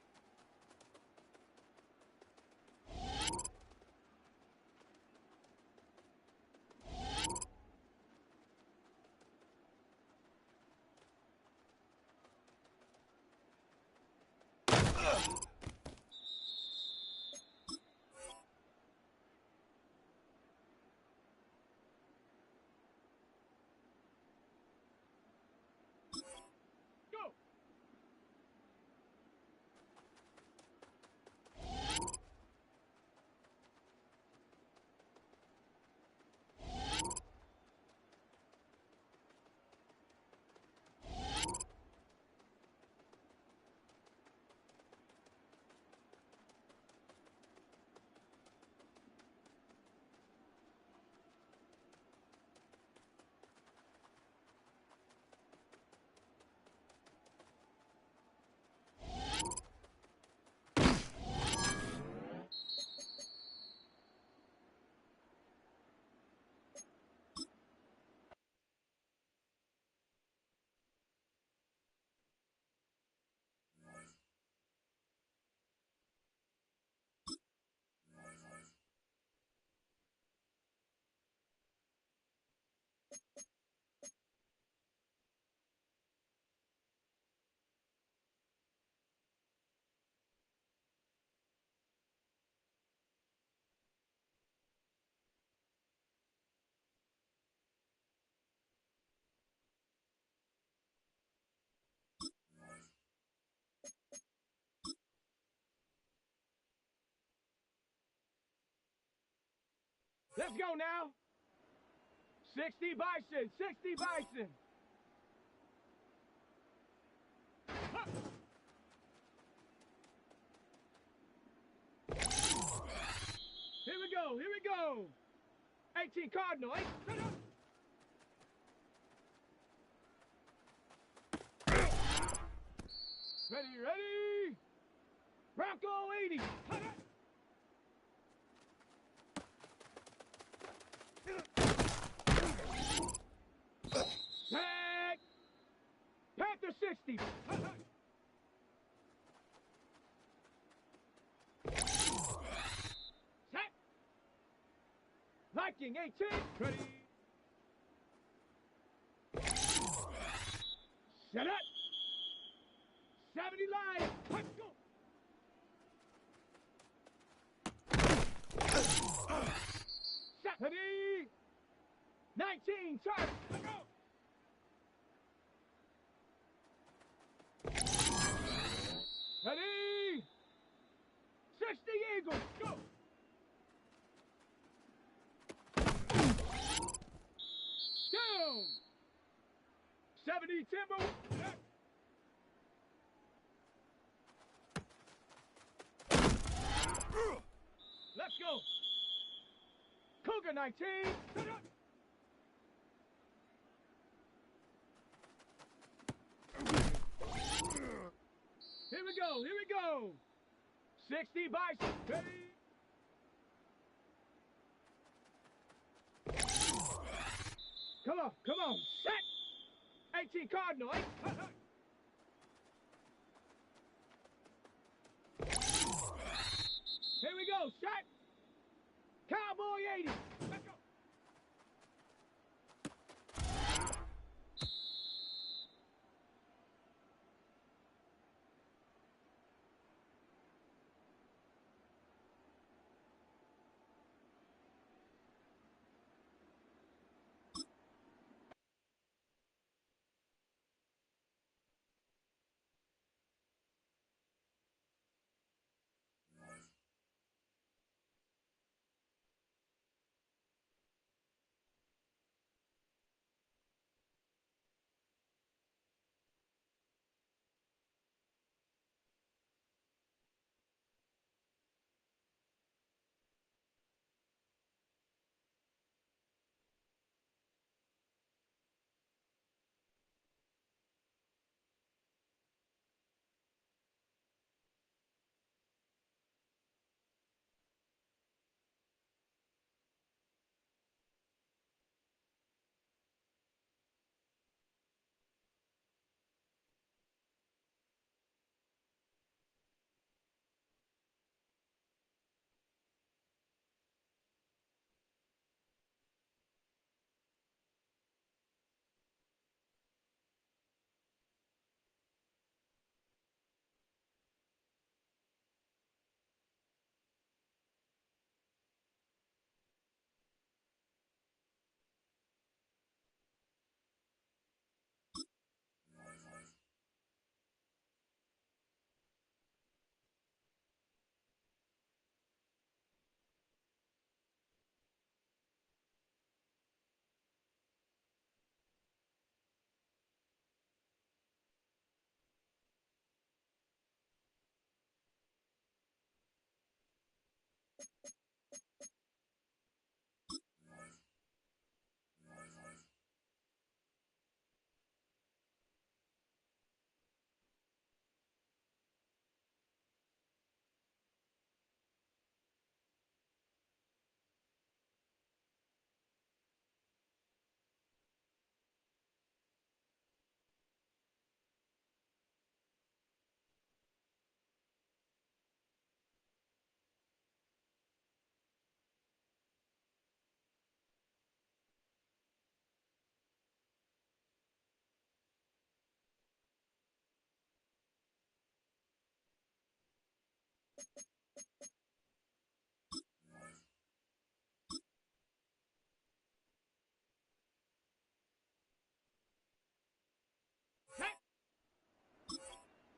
Go! Let's go now. 60 Bison, 60 Bison. Huh. Here we go, here we go. 18 Cardinal, 8. Ready, ready. Bronco 80. Tag! Panther 60! Set! Viking 18! Ready! Set up! 70 line! Let's go! Set! Ready! 19, charge! Let's go! Ready? 60 Eagles, go! Down! 70 Timber. Let's go! Cougar 19. Here we go, here we go. 60 Bison, ready? Come on, set! 18 Cardinal, 8. Here we go, set! Cowboy 80, let's go!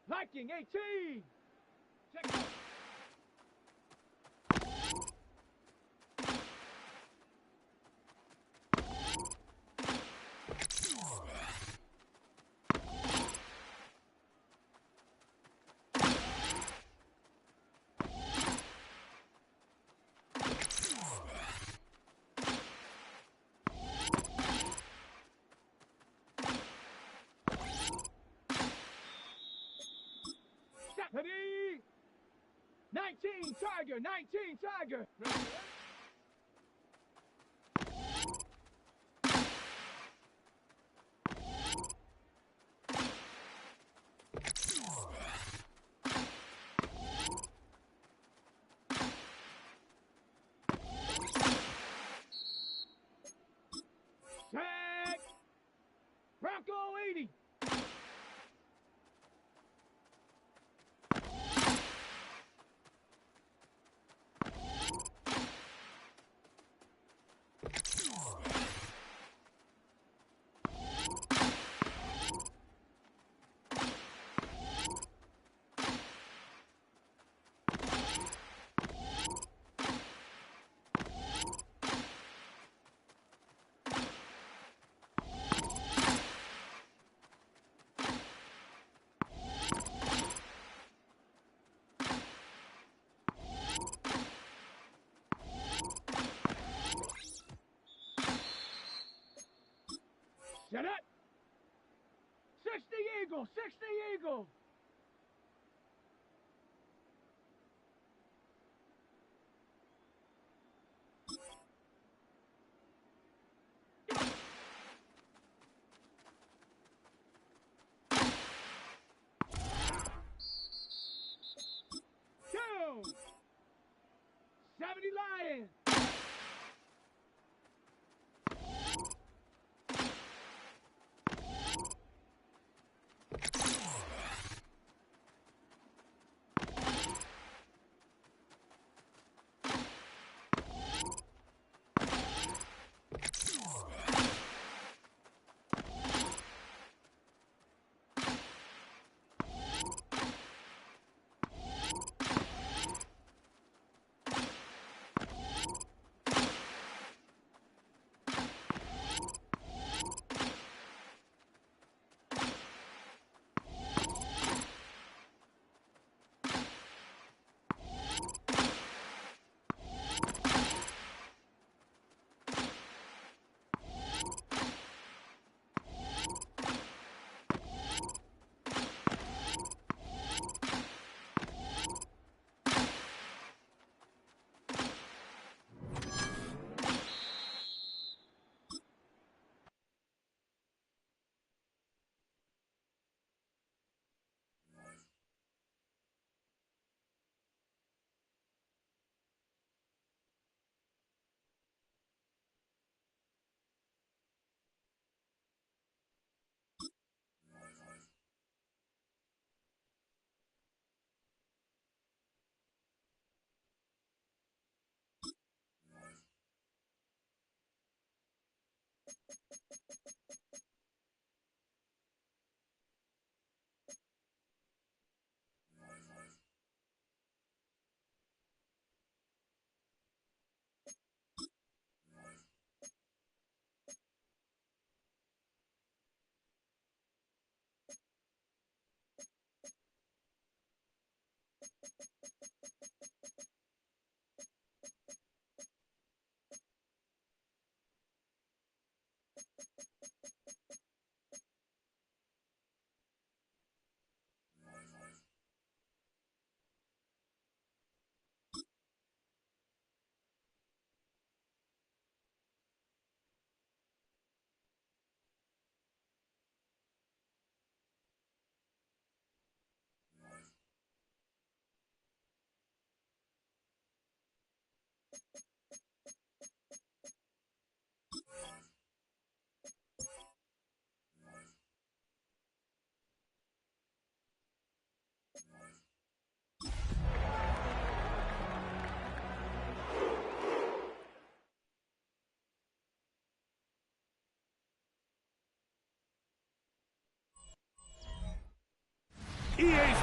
Viking 18. Check out. Ready? 19 Tiger, 19 Tiger. Ready? Set. Bronco 80. Set it. 60 Eagle, 60 Eagle. Go. 70 Lions.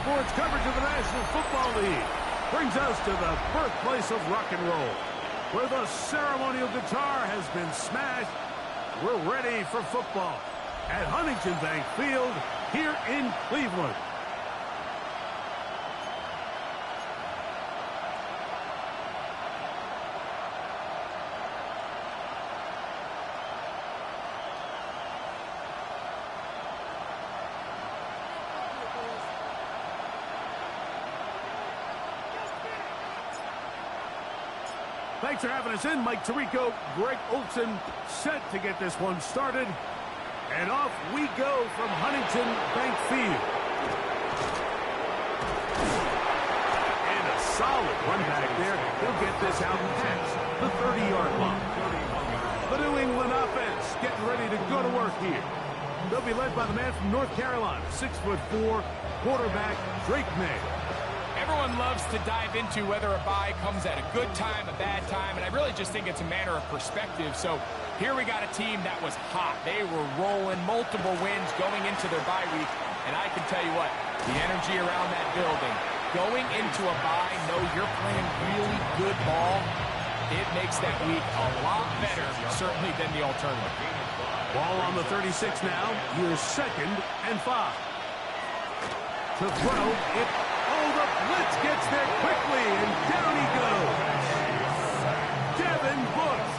sports coverage of the National Football League brings us to the birthplace of rock and roll, where the ceremonial guitar has been smashed. We're ready for football at Huntington Bank Field here in Cleveland. Thanks for having us in. Mike Tirico, Greg Olson set to get this one started. And off we go from Huntington Bank Field. And a solid run back there. He'll get this out past the 30-yard line. The New England offense getting ready to go to work here. They'll be led by the man from North Carolina, 6'4", quarterback Drake May. Everyone loves to dive into whether a bye comes at a good time, a bad time, and I really just think it's a matter of perspective. So here we got a team that was hot. They were rolling, multiple wins going into their bye week, and I can tell you what, the energy around that building, going into a bye, know you're playing really good ball, it makes that week a lot better, certainly, than the alternative. Ball on the 36 now. Here's 2nd and 5. To throw, the blitz gets there quickly, and down he goes. Devin Bush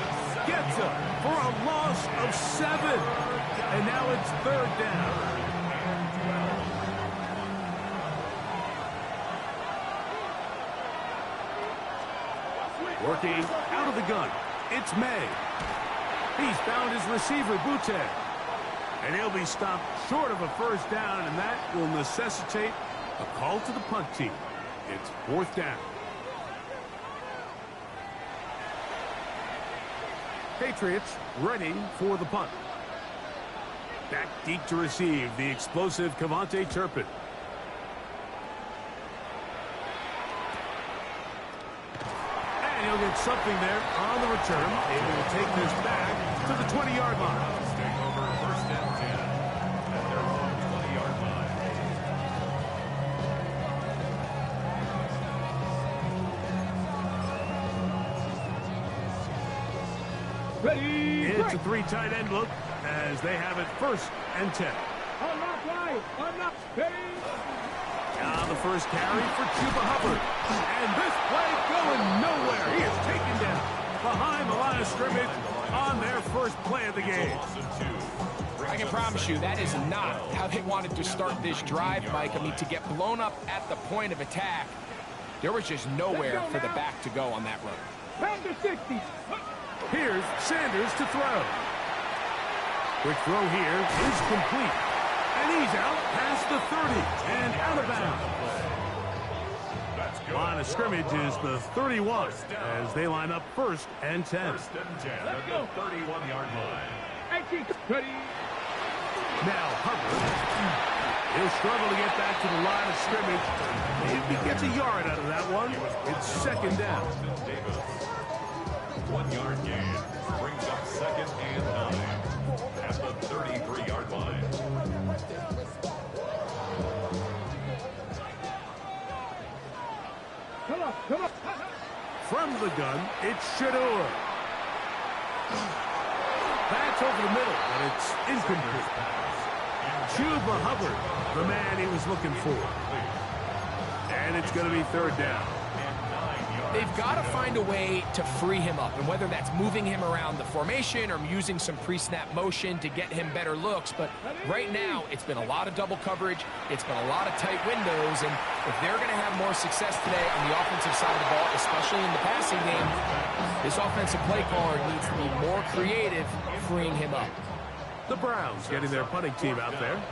gets him for a loss of 7. And now it's 3rd down. Working out of the gun, it's May. He's found his receiver, Boutte. And he'll be stopped short of a 1st down, and that will necessitate a call to the punt team. It's 4th down. Patriots ready for the punt. Back deep to receive, the explosive Cavante Turpin. And he'll get something there on the return. Able to take this back to the 20-yard line. Staying over 1st and 10 at their own 20-yard line. Ready, it's a 3 tight end look as they have it 1st and 10. Unlock right, unlock, ready. Now the first carry for Chuba Hubbard. And this play going nowhere. He is taken down behind the line of scrimmage on their first play of the game. I can promise you that is not how they wanted to start this drive, Mike. I mean, to get blown up at the point of attack, there was just nowhere for the back to go on that run. Pound to 60. Here's Sanders to throw. Quick throw here is complete. And he's out past the 30 and out of bounds. Line of scrimmage is the 31 as they line up 1st and 10. 1st and 10 at the 31-yard line. Ready. Now Hubbard. He'll struggle to get back to the line of scrimmage. If he gets a yard out of that one, it's 2nd down. 1-yard gain brings up 2nd and 9 at the 33-yard line. Come on. From the gun, it's Shador. That's over the middle, but it's incomplete. Chuba Hubbard, the man he was looking for. And it's going to be 3rd down. They've got to find a way to free him up, and whether that's moving him around the formation or using some pre-snap motion to get him better looks. But right now, it's been a lot of double coverage. It's been a lot of tight windows, and if they're going to have more success today on the offensive side of the ball, especially in the passing game, this offensive play caller needs to be more creative, freeing him up. The Browns getting their punting team out there.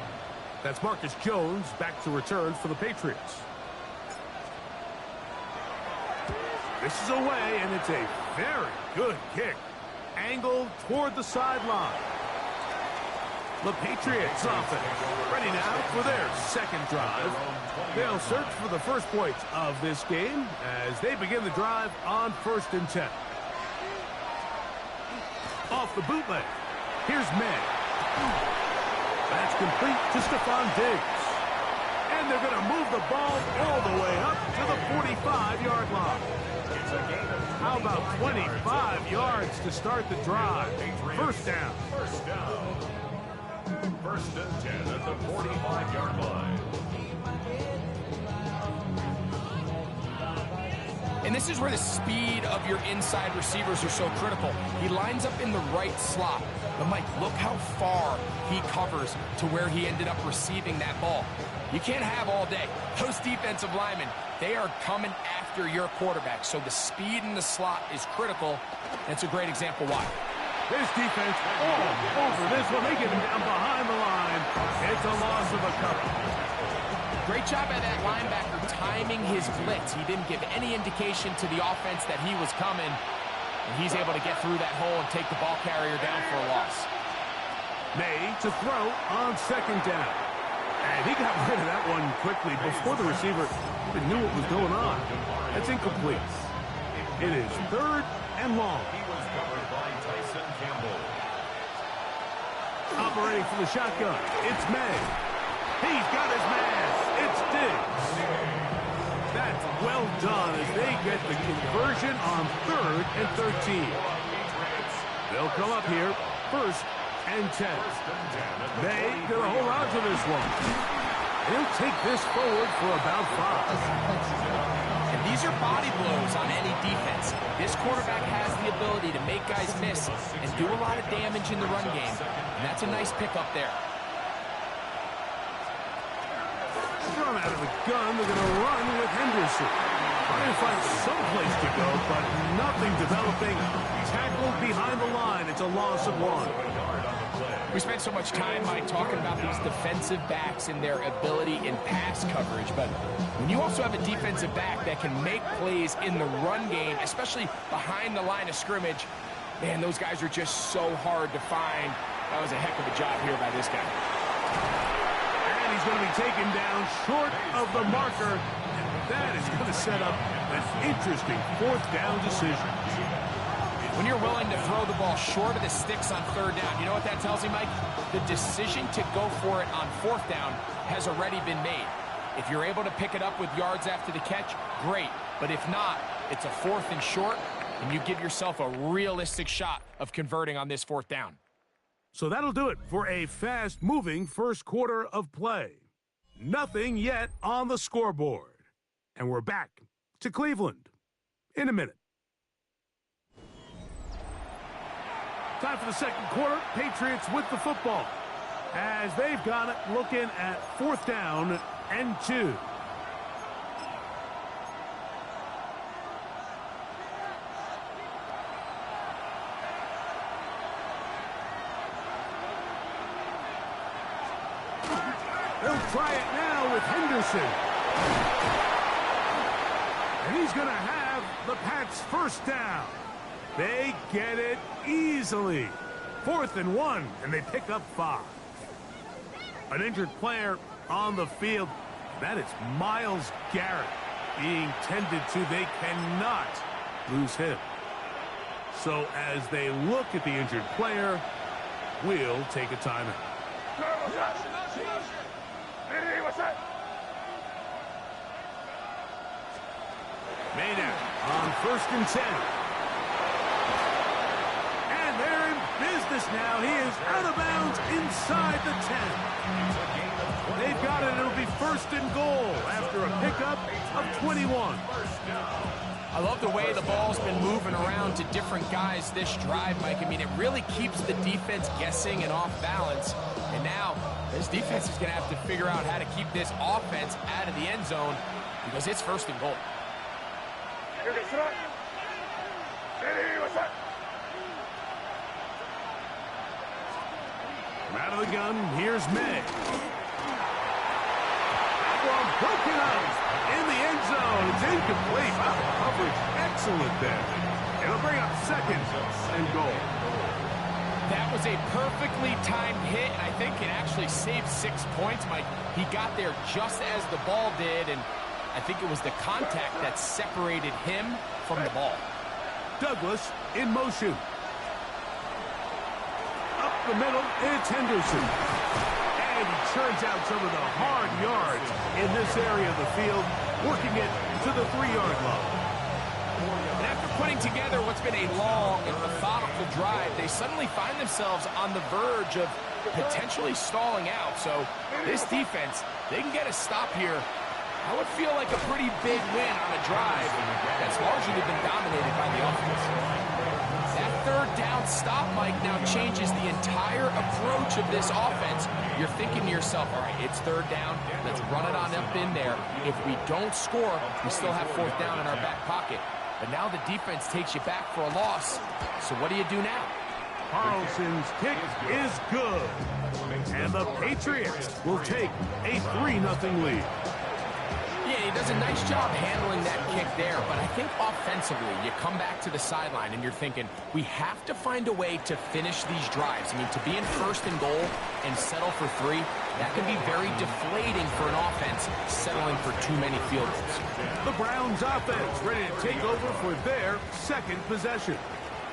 That's Marcus Jones back to return for the Patriots. This is away, and it's a very good kick. Angled toward the sideline. The Patriots offense ready now for their 2nd drive. They'll search for the first points of this game as they begin the drive on 1st and 10. Off the bootleg. Here's May. That's complete to Stephon Diggs. And And they're going to move the ball all the way up to the 45-yard line. How about 25 yards to start the drive? First down. First down. First and 10 at the 45-yard line. And this is where the speed of your inside receivers are so critical. He lines up in the right slot. But, Mike, look how far he covers to where he ended up receiving that ball. You can't have all day. Those defensive linemen, they are coming after your quarterback. So the speed in the slot is critical. That's a great example why. This defense all over this one. They get him down behind the line. It's a loss of a couple. Great job by that linebacker timing his blitz. He didn't give any indication to the offense that he was coming. And he's able to get through that hole and take the ball carrier down for a loss. May to throw on second down. And he got rid of that one quickly before the receiver even knew what was going on. That's incomplete. It is third and long. He was covered by Tyson Campbell. Operating for the shotgun. It's May. He's got his man. It's Diggs. That's well done as they get the conversion on third and 13. They'll come up here first and 10. May gonna hold on to this one. He'll take this forward for about 5. And these are body blows on any defense. This quarterback has the ability to make guys miss and do a lot of damage in the run game. And that's a nice pickup there. Run out of the gun, they're going to run with Henderson. Trying to find some place to go, but nothing developing. Tackled behind the line. It's a loss of 1. We spent so much time, Mike, talking about these defensive backs and their ability in pass coverage. But when you also have a defensive back that can make plays in the run game, especially behind the line of scrimmage, man, those guys are just so hard to find. That was a heck of a job here by this guy. He's going to be taken down short of the marker. And that is going to set up an interesting fourth down decision. When you're willing to throw the ball short of the sticks on third down, you know what that tells me, Mike? The decision to go for it on fourth down has already been made. If you're able to pick it up with yards after the catch, great. But if not, it's a fourth and short, and you give yourself a realistic shot of converting on this fourth down. So that'll do it for a fast-moving first quarter of play. Nothing yet on the scoreboard. And we're back to Cleveland in a minute. Time for the second quarter. Patriots with the football as they've got it looking at fourth down and 2. They'll try it now with Henderson. And he's going to have the Pats first down. They get it easily. 4th and 1, and they pick up 5. An injured player on the field. That is Myles Garrett being tended to. They cannot lose him. So as they look at the injured player, we'll take a timeout. Maynard on 1st and 10. And they're in business now. He is out of bounds inside the 10. They've got it. It'll be 1st and goal after a pickup of 21. I love the way the ball's been moving around to different guys this drive, Mike. I mean, it really keeps the defense guessing and off balance. And now this defense is going to have to figure out how to keep this offense out of the end zone because it's 1st and goal. From out of the gun, here's May. That one broken out in the end zone. It's incomplete. Wow, coverage excellent there. It'll bring up 2nd and goal. That was a perfectly timed hit, and I think it actually saved 6 points, Mike. He got there just as the ball did, and I think it was the contact that separated him from the ball. Douglas in motion. Up the middle, it's Henderson. And And he churns out some of the hard yards in this area of the field, working it to the 3-yard line. And after putting together what's been a long and methodical drive, they suddenly find themselves on the verge of potentially stalling out. So this defense, they can get a stop here. I would feel like a pretty big win on a drive that's largely been dominated by the offense. That third down stop, Mike, now changes the entire approach of this offense. You're thinking to yourself, all right, it's third down. Let's run it on up in there. If we don't score, we still have fourth down in our back pocket. But now the defense takes you back for a loss. So what do you do now? Carlson's kick is good. And the Patriots will take a 3-0 lead. Yeah, he does a nice job handling that kick there, but I think offensively, you come back to the sideline and you're thinking, we have to find a way to finish these drives. I mean, to be in first and goal and settle for 3, that can be very deflating for an offense settling for too many field goals. The Browns offense ready to take over for their second possession.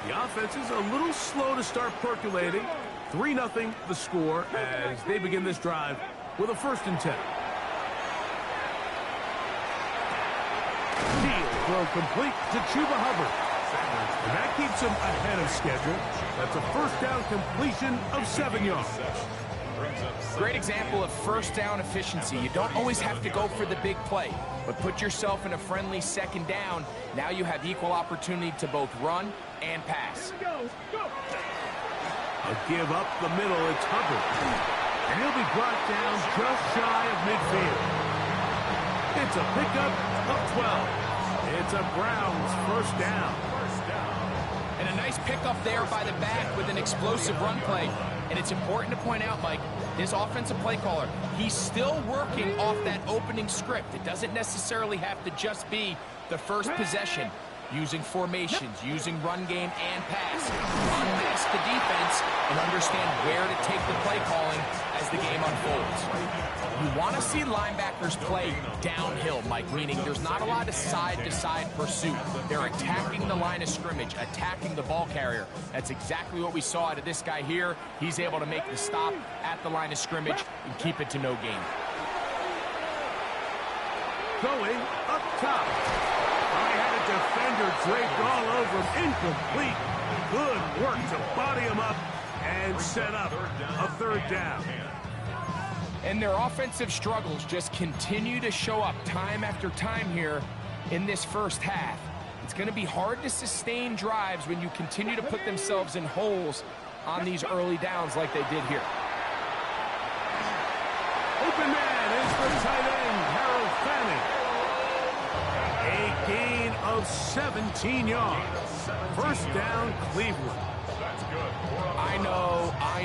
The offense is a little slow to start percolating. 3-0 the score as they begin this drive with a 1st and 10. Throw complete to Chuba Hubbard. And that keeps him ahead of schedule. That's a 1st down completion of 7 yards. Great example of 1st down efficiency. You don't always have to go for the big play, but put yourself in a friendly 2nd down. Now you have equal opportunity to both run and pass. A give up the middle, it's Hubbard. And he'll be brought down just shy of midfield. It's a pickup of 12. It's a Browns 1st down. And a nice pickup there by the back with an explosive run play. And it's important to point out, Mike, this offensive play caller, he's still working off that opening script. It doesn't necessarily have to just be the first possession. Using formations, using run game and pass. Unmask the defense and understand where to take the play calling as the game unfolds. You want to see linebackers play downhill, Mike, meaning there's not a lot of side-to-side pursuit. They're attacking the line of scrimmage, attacking the ball carrier. That's exactly what we saw out of this guy here. He's able to make the stop at the line of scrimmage and keep it to no gain. Going up top. I had a defender draped all over him. Incomplete. Good work to body him up and set up a 3rd down. And their offensive struggles just continue to show up time after time here in this first half. It's going to be hard to sustain drives when you continue to put themselves in holes on these early downs like they did here. Open man is the tight end, Harold Fanning. A gain of 17 yards. 1st down, Cleveland. I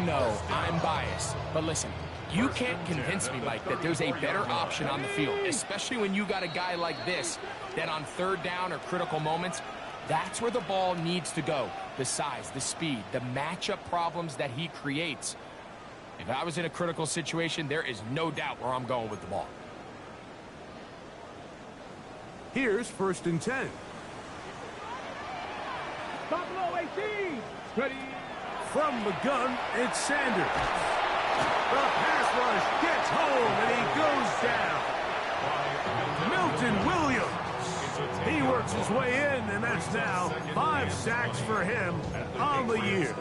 know, I'm biased. But listen, you can't convince me, Mike, that there's a better option on the field, especially when you got a guy like this that on 3rd down or critical moments, that's where the ball needs to go. The size, the speed, the matchup problems that he creates. If I was in a critical situation, there is no doubt where I'm going with the ball. Here's 1st and 10. Buffalo 18. Ready. From the gun, it's Sanders. The pass rush gets home, and he goes down. Milton Williams. He works his way in, and that's now 5 sacks for him on the year.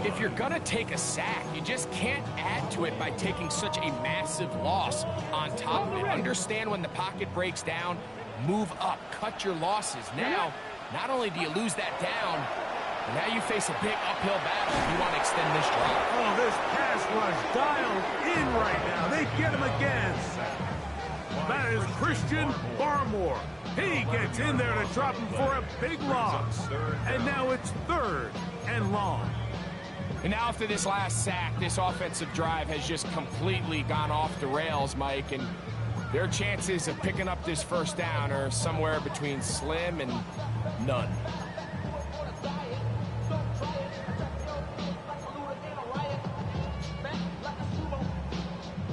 If you're going to take a sack, you just can't add to it by taking such a massive loss on top of it. Understand when the pocket breaks down, move up, cut your losses. Now, not only do you lose that down, but now you face a big uphill battle if you want to extend this drive. Oh, this pass rush dialed in right now. They get him again. That is Christian Barmore. He gets in there to drop him for a big loss. And now it's 3rd and long. And now after this last sack, this offensive drive has just completely gone off the rails, Mike, and their chances of picking up this 1st down are somewhere between slim and none.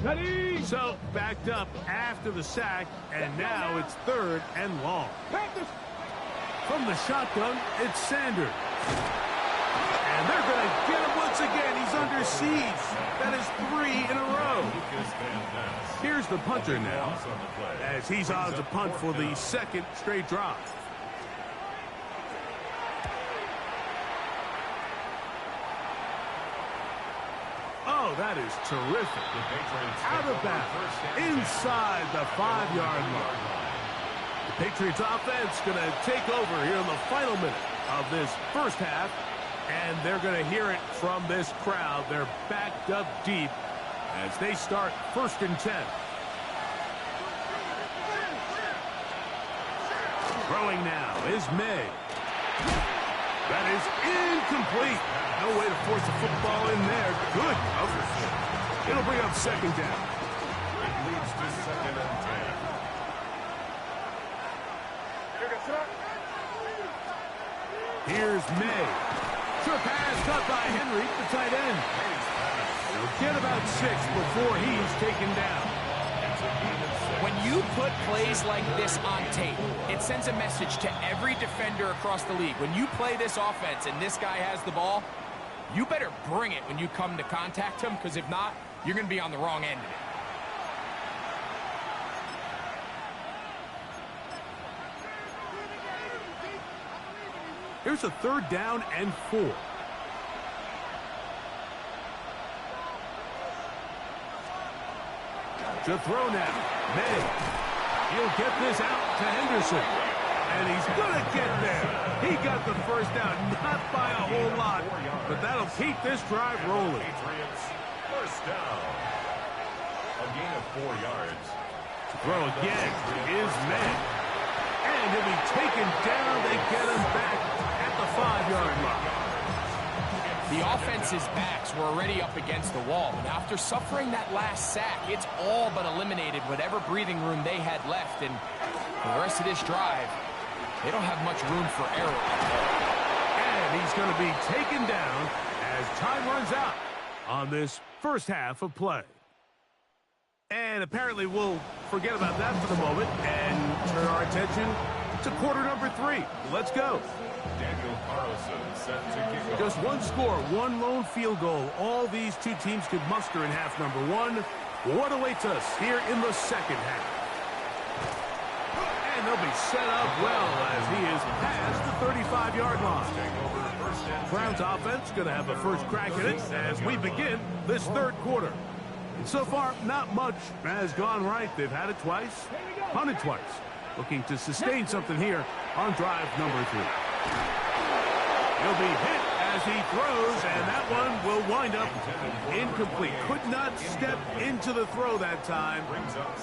Ready. So backed up after the sack, and now it's 3rd and long. From the shotgun, it's Sanders. And they're going to get him once again. He's under siege. That is 3 in a row. Here's the punter now, as he's on to punt for the second straight drop. Oh, that is terrific. Out of bounds, inside the 5-yard line. The Patriots offense going to take over here in the final minute of this first half, and they're going to hear it from this crowd. They're backed up deep as they start 1st and 10. Throwing now is May. That is incomplete. No way to force the football in there. Good coverage. It'll bring up 2nd down. It leads to 2nd and 10. Here's May. Short pass cut by Henry, the tight end. He'll get about 6 before he's taken down. When you put plays like this on tape, it sends a message to every defender across the league. When you play this offense and this guy has the ball, you better bring it when you come to contact him, because if not, you're going to be on the wrong end of it. Here's a 3rd down and 4. To throw now. May. He'll get this out to Henderson. And he's going to get there. He got the 1st down, not by a whole lot, but that'll keep this drive rolling. Patriots, 1st down. A gain of 4 yards. To throw again is May. And he'll be taken down. They get him back at the 5-yard line. The offense's backs were already up against the wall, and after suffering that last sack, it's all but eliminated whatever breathing room they had left, and for the rest of this drive, they don't have much room for error. And he's going to be taken down as time runs out on this first half of play. And apparently we'll forget about that for the moment and turn our attention to quarter number 3. Let's go. Daniel Carlson set to kick off. Just one score, one lone field goal. All these two teams could muster in half number 1. What awaits us here in the second half? And they'll be set up well as he is past the 35-yard line. Browns offense going to have a first crack at it as we begin this 3rd quarter. And so far, not much has gone right. They've had it twice, punted twice. Looking to sustain something here on drive number 3. He'll be hit as he throws, and that one will wind up incomplete. Could not step into the throw that time.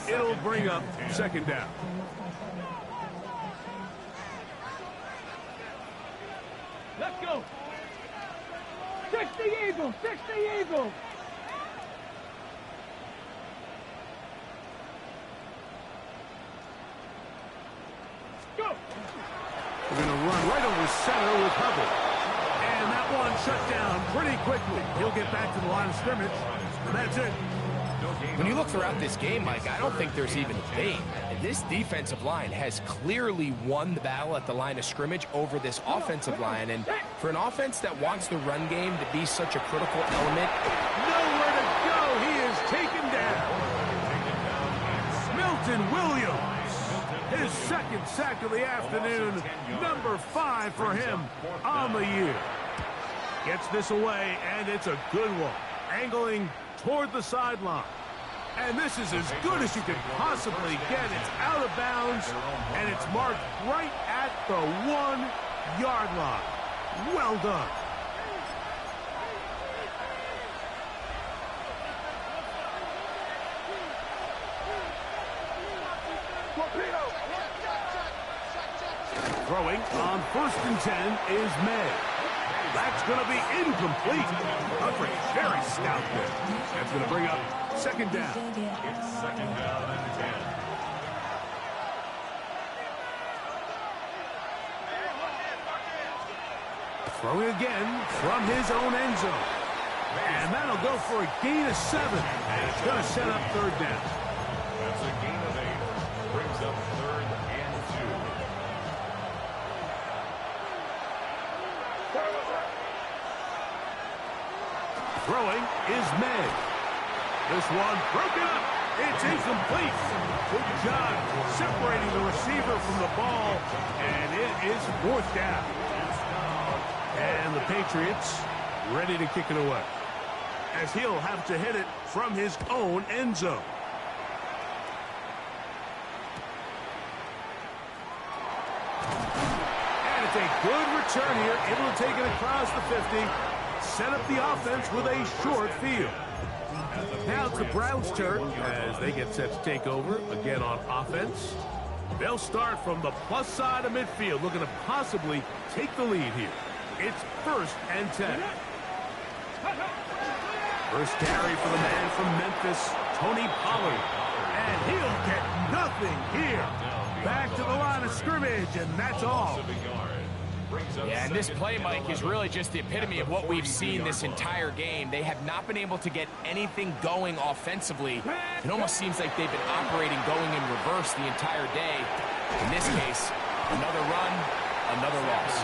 It'll bring up 2nd down. Let's go. 60 Eagles, 60 Eagles. Go. We're going to run right over center with Hubbard. And that one shut down pretty quickly. He'll get back to the line of scrimmage, and that's it. When you look throughout this game, Mike, I don't think there's even a debate. This defensive line has clearly won the battle at the line of scrimmage over this offensive line. And for an offense that wants the run game to be such a critical element, nowhere to go. He is taken down. Milton Williams, his 2nd sack of the afternoon, number 5 for him on the year. Gets this away, and it's a good one. Angling toward the sideline. And this is as good as you can possibly get. It's out of bounds, and it's marked right at the 1-yard line. Well done. Throwing on 1st and 10 is May. That's going to be incomplete. Coverage very stout there. That's going to bring up 2nd down. It's 2nd down and 10. Throwing again from his own end zone. And that'll go for a gain of 7. And it's going to set up 3rd down. That's a gain of 8. Brings up 3rd and 2. Throwing is May. This one broken up. It's incomplete. Good job separating the receiver from the ball, and it is 4th down. And the Patriots ready to kick it away, as he'll have to hit it from his own end zone. And it's a good return here, able to take it across the 50, set up the offense with a short field. Now it's the Browns' turn as they get set to take over again on offense. They'll start from the plus side of midfield, looking to possibly take the lead here. It's 1st and 10. First carry for the man from Memphis, Tony Pollard. And he'll get nothing here. Back to the line of scrimmage, and that's all. Yeah, and this play, Mike, is really just the epitome of what we've seen this entire game. They have not been able to get anything going offensively. It almost seems like they've been operating going in reverse the entire day. In this case, another run, another loss.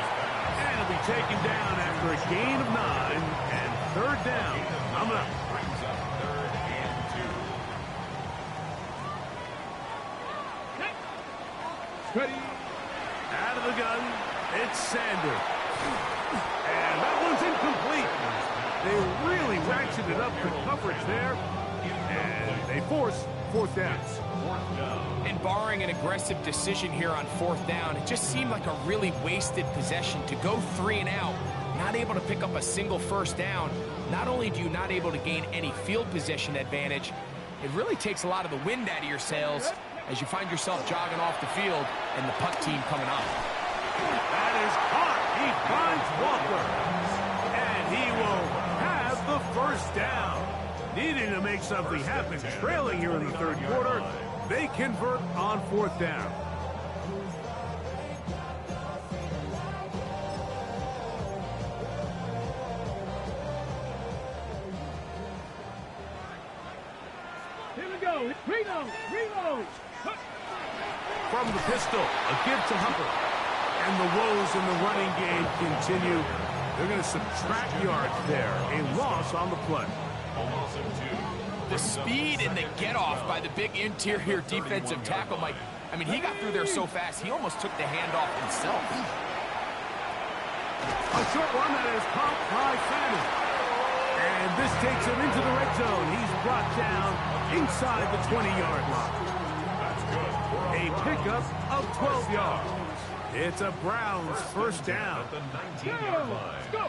And it'll be taken down after a gain of 9 and 3rd down. Coming up. Ready. Out of the gun, it's Sanders. And that one's incomplete. They really ratcheted up the coverage there, and they force 4th down. And barring an aggressive decision here on 4th down, it just seemed like a really wasted possession to go 3 and out, not able to pick up a single 1st down. Not only do you not able to gain any field position advantage, it really takes a lot of the wind out of your sails as you find yourself jogging off the field and the punt team coming up. That is caught. He finds Walker. And he will have the 1st down. Needing to make something happen, trailing here in the 3rd quarter. They convert on 4th down. Here we go. Reload. From the pistol, a give to Hupper. And the woes in the running game continue. They're going to subtract yards there. A loss on the play. The speed and the get-off by the big interior defensive tackle, Mike. I mean, he got through there so fast, he almost took the handoff himself. A short one that is caught by Fannin. And this takes him into the red zone. He's brought down inside the 20-yard line. A pickup of 12 yards. It's a Browns 1st down. Go.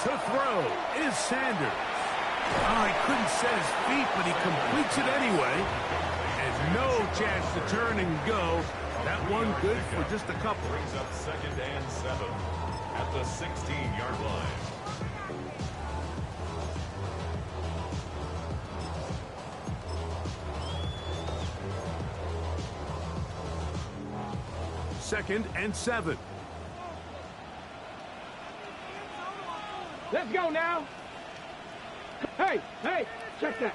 To throw is Sanders. Oh, he couldn't set his feet, but he completes it anyway. And no chance to turn and go. That one good for just a couple. Brings up 2nd and 7 at the 16-yard line. Second and 7. Let's go now. Hey, check that.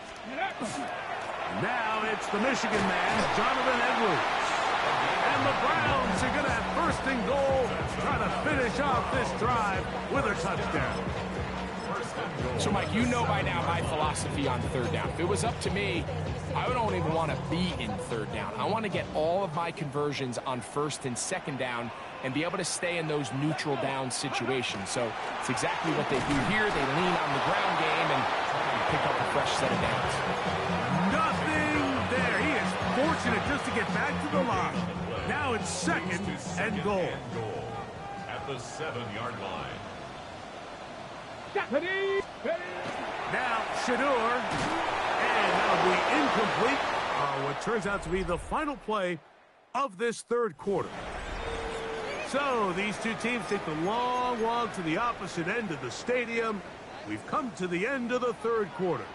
Now it's the Michigan man, Jonathan Edwards. And the Browns are going to have 1st and goal, trying to finish off this drive with a touchdown. So, Mike, you know by now my philosophy on 3rd down. If it was up to me, I don't even want to be in 3rd down. I want to get all of my conversions on 1st and 2nd down and be able to stay in those neutral down situations. So it's exactly what they do here. They lean on the ground game and pick up a fresh set of downs. Nothing there. He is fortunate just to get back to the line. Now it's 2nd and goal. At the 7-yard line. Now Shadur, and that'll be incomplete. What turns out to be the final play of this 3rd quarter. So these two teams take the long walk to the opposite end of the stadium. We've come to the end of the 3rd quarter.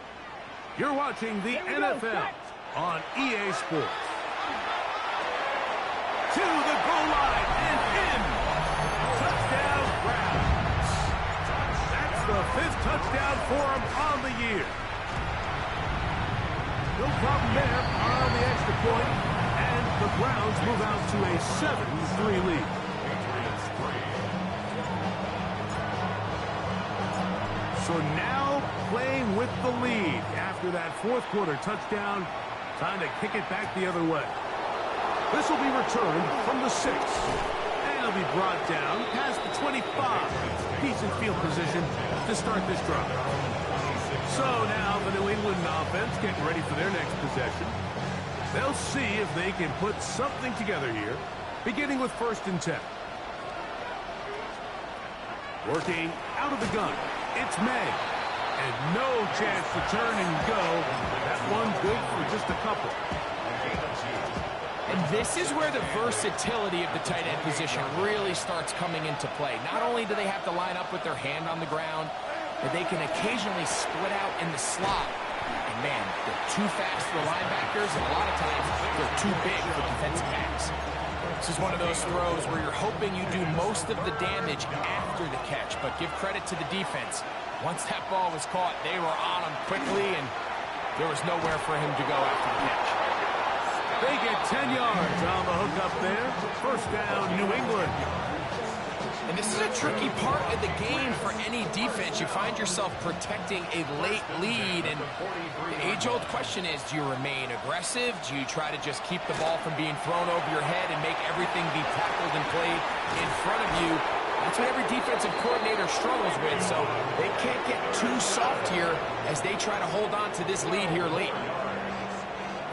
You're watching the NFL on EA Sports. To the goal line and in. Touchdown Browns. That's the 5th touchdown for them on the year. No problem there on the extra point, and the Browns move out to a 7-3 lead. So now playing with the lead after that fourth quarter touchdown. Time to kick it back the other way. This will be returned from the 6. And it'll be brought down past the 25. Decent field position to start this drive. So now the New England offense getting ready for their next possession. They'll see if they can put something together here, beginning with 1st and 10. Working out of the gun, it's May. And no chance to turn and go. That one good for just a couple. And this is where the versatility of the tight end position really starts coming into play. Not only do they have to line up with their hand on the ground, but they can occasionally split out in the slot. And man, they're too fast for the linebackers, and a lot of times they're too big for defensive backs. This is one of those throws where you're hoping you do most of the damage after the catch, but give credit to the defense. Once that ball was caught, they were on him quickly, and there was nowhere for him to go after the catch. They get 10 yards on the hook up there. 1st down, New England. And this is a tricky part of the game for any defense. You find yourself protecting a late lead, and the age-old question is, do you remain aggressive? Do you try to just keep the ball from being thrown over your head and make everything be tackled and played in front of you? That's what every defensive coordinator struggles with, so they can't get too soft here as they try to hold on to this lead here late.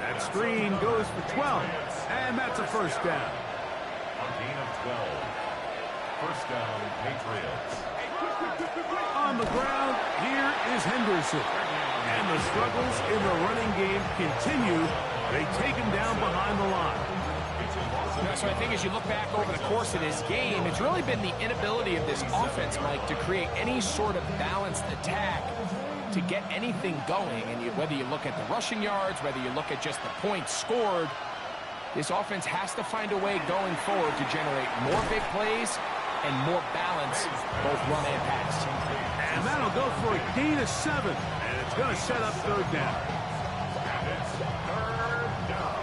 That screen goes for 12, and that's a 1st down. A gain of 12. 1st down, Patriots. On the ground, here is Henderson. And the struggles in the running game continue. They take him down behind the line. So I think as you look back over the course of this game, it's really been the inability of this offense, Mike, to create any sort of balanced attack to get anything going. And whether you look at the rushing yards, whether you look at just the points scored, this offense has to find a way going forward to generate more big plays and more balance, both run and pass. And that'll go for a gain of 7. And it's going to set up 3rd down. It's 3rd down.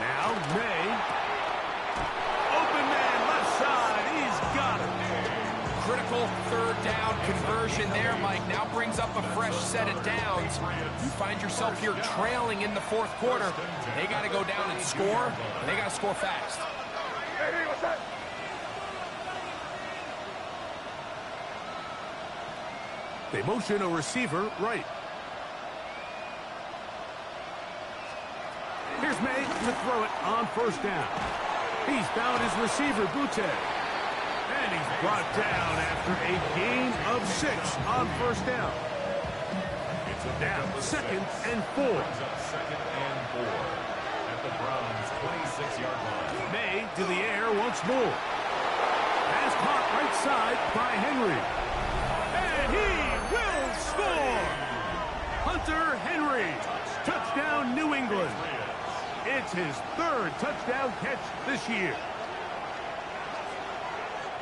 Now, May. Open man, left side. He's got it. Critical 3rd down conversion there, Mike. Now brings up a fresh set of downs. You find yourself here trailing in the 4th quarter. They got to go down and score, and they got to score fast. Hey, what's that? They motion a receiver right. Here's May to throw it on 1st down. He's found his receiver, Butte. And he's brought down after a gain of 6 on 1st down. It's a down, 2nd and 4. 2nd and 4 at the Browns' 26-yard line. May to the air once more. Has caught right side by Henry. And he will score! Hunter Henry. Touchdown, New England. It's his 3rd touchdown catch this year.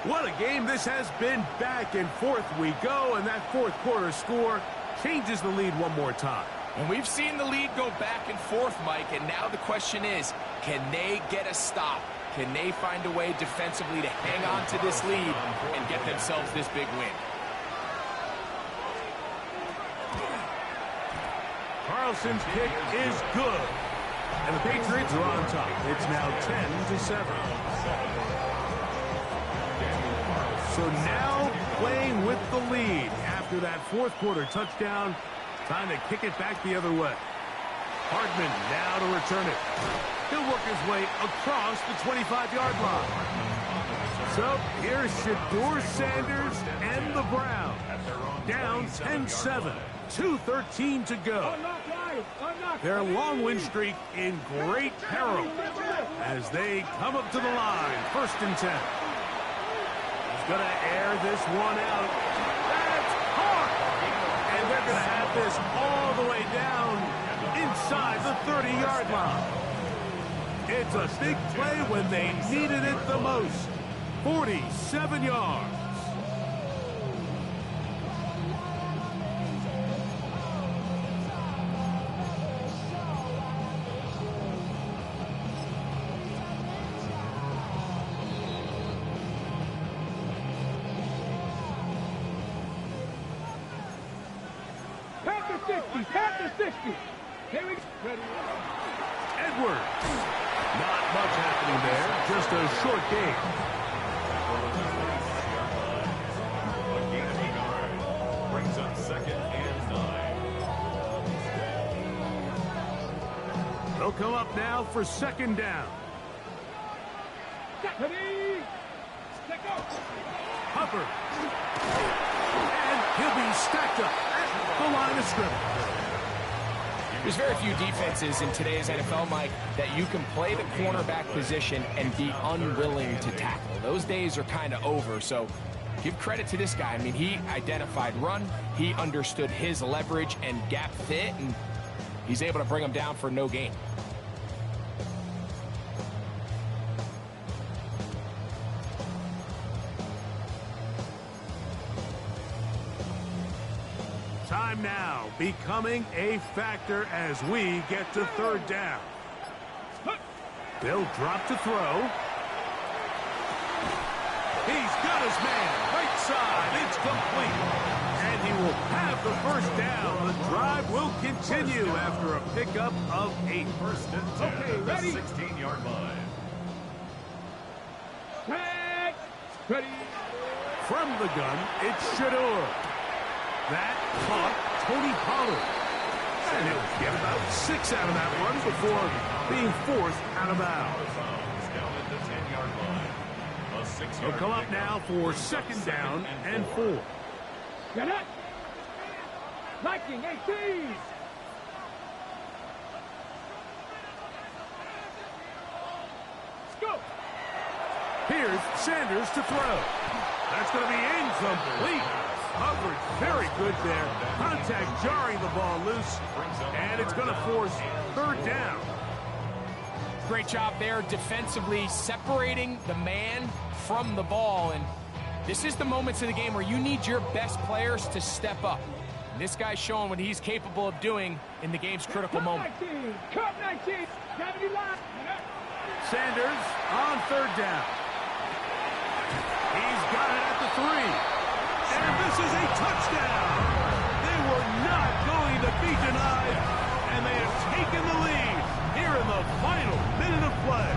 What a game this has been. Back and forth we go, and that 4th quarter score changes the lead one more time. And we've seen the lead go back and forth, Mike, and now the question is, can they get a stop? Can they find a way defensively to hang on to this lead and get themselves this big win? Carlson's kick is good. And the Patriots are on top. It's now 10-7. So now playing with the lead after that 4th quarter touchdown. Time to kick it back the other way. Hardman now to return it. He'll work his way across the 25-yard line. So here's Shedeur Sanders and the Browns. Down 10-7. 2:13 to go. Their long win streak in great peril as they come up to the line. 1st and 10. He's going to air this one out. That's hard. And they're going to have this all the way down inside the 30-yard line. It's a big play when they needed it the most. 47 yards. 60, Panther 60. Here we go. Ready. Edwards. Not much happening there. Just a short game. A gain of 8 yards. Brings up 2nd and 9. They'll come up now for 2nd down. Ready. Let go. Hubbard. And he'll be stacked up at the line of scrimmage. There's very few defenses in today's NFL, Mike, that you can play the cornerback position and be unwilling to tackle. Those days are kind of over, so give credit to this guy. I mean, he identified run, he understood his leverage and gap fit, and he's able to bring him down for no gain. Time now becoming a factor as we get to 3rd down. They'll drop to throw. He's got his man right side. It's complete. And he will have the 1st down. The drive will continue after a pickup of 8. 1st and 10 Okay, at the ready? 16-yard line. Tag. Ready. From the gun, it's Shador. That caught Tony Pollard. And he'll get about 6 out of that run before being forced out of bounds. Down at the 10-yard line. A 6-yard He'll come up now for 2nd down and 4. Get it. Liking 18. Let's go. Here's Sanders to throw. That's going to be incomplete. Hubbard very good there. Contact jarring the ball loose. And it's going to force 3rd down. Great job there defensively, separating the man from the ball. And this is the moments of the game where you need your best players to step up. And this guy's showing what he's capable of doing in the game's critical moment. 19. Cup 19. 70 line. Sanders on 3rd down. He's got it at the 3. And this is a touchdown. They were not going to be denied, and they have taken the lead here in the final minute of play.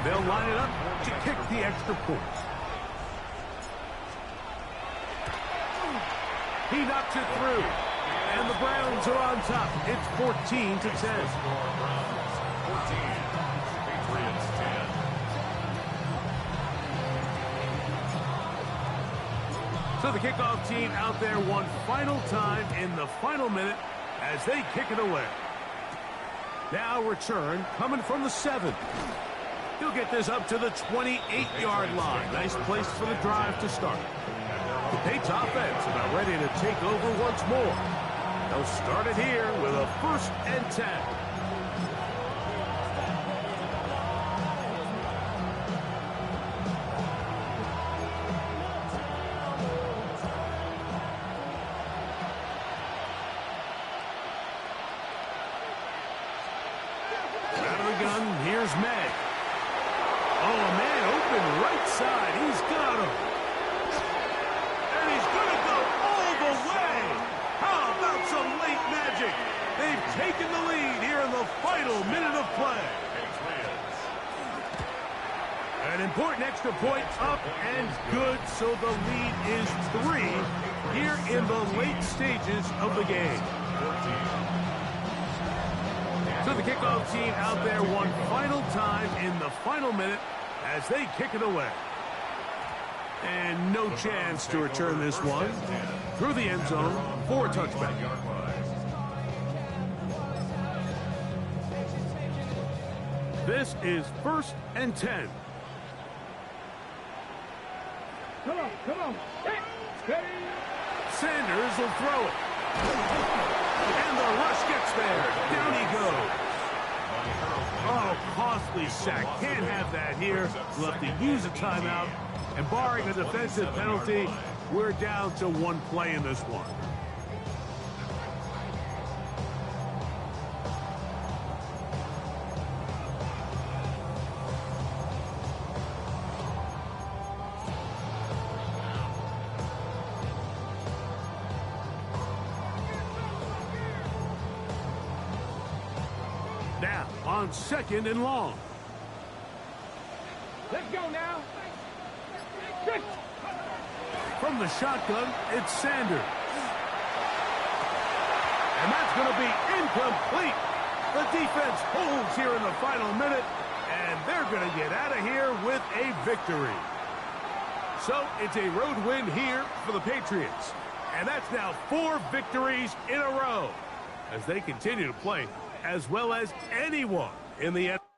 They'll line it up to kick the extra point. He knocks it through, and the Browns are on top. It's 14-10. 14. Patriots 10. So the kickoff team out there one final time in the final minute as they kick it away. Now return coming from the 7. He'll get this up to the 28-yard line. Nice place for the drive to start. The Patriots offense about ready to take over once more. They'll start it here with a 1st and 10. Out of the gun, here's May. Oh, a man open right side. He's got him. And he's going to go all the way. How about some late magic? They've taken the lead here in the final minute of play. An important extra point up and good, so the lead is 3 here in the late stages of the game. So the kickoff team out there one final time in the final minute as they kick it away. And no chance to return this one through the end zone for a touchback. This is 1st and 10. Come on, come on. Ready. Sanders will throw it. And the rush gets there. Down he goes. Oh, costly sack. Can't have that here. We'll have to use a timeout. And barring a defensive penalty, we're down to 1 play in this one. Now, on 2nd and long. Let's go now. Good. From the shotgun, it's Sanders. And that's going to be incomplete. The defense holds here in the final minute, and they're going to get out of here with a victory. So it's a road win here for the Patriots. And that's now 4 victories in a row as they continue to play as well as anyone in the NFL.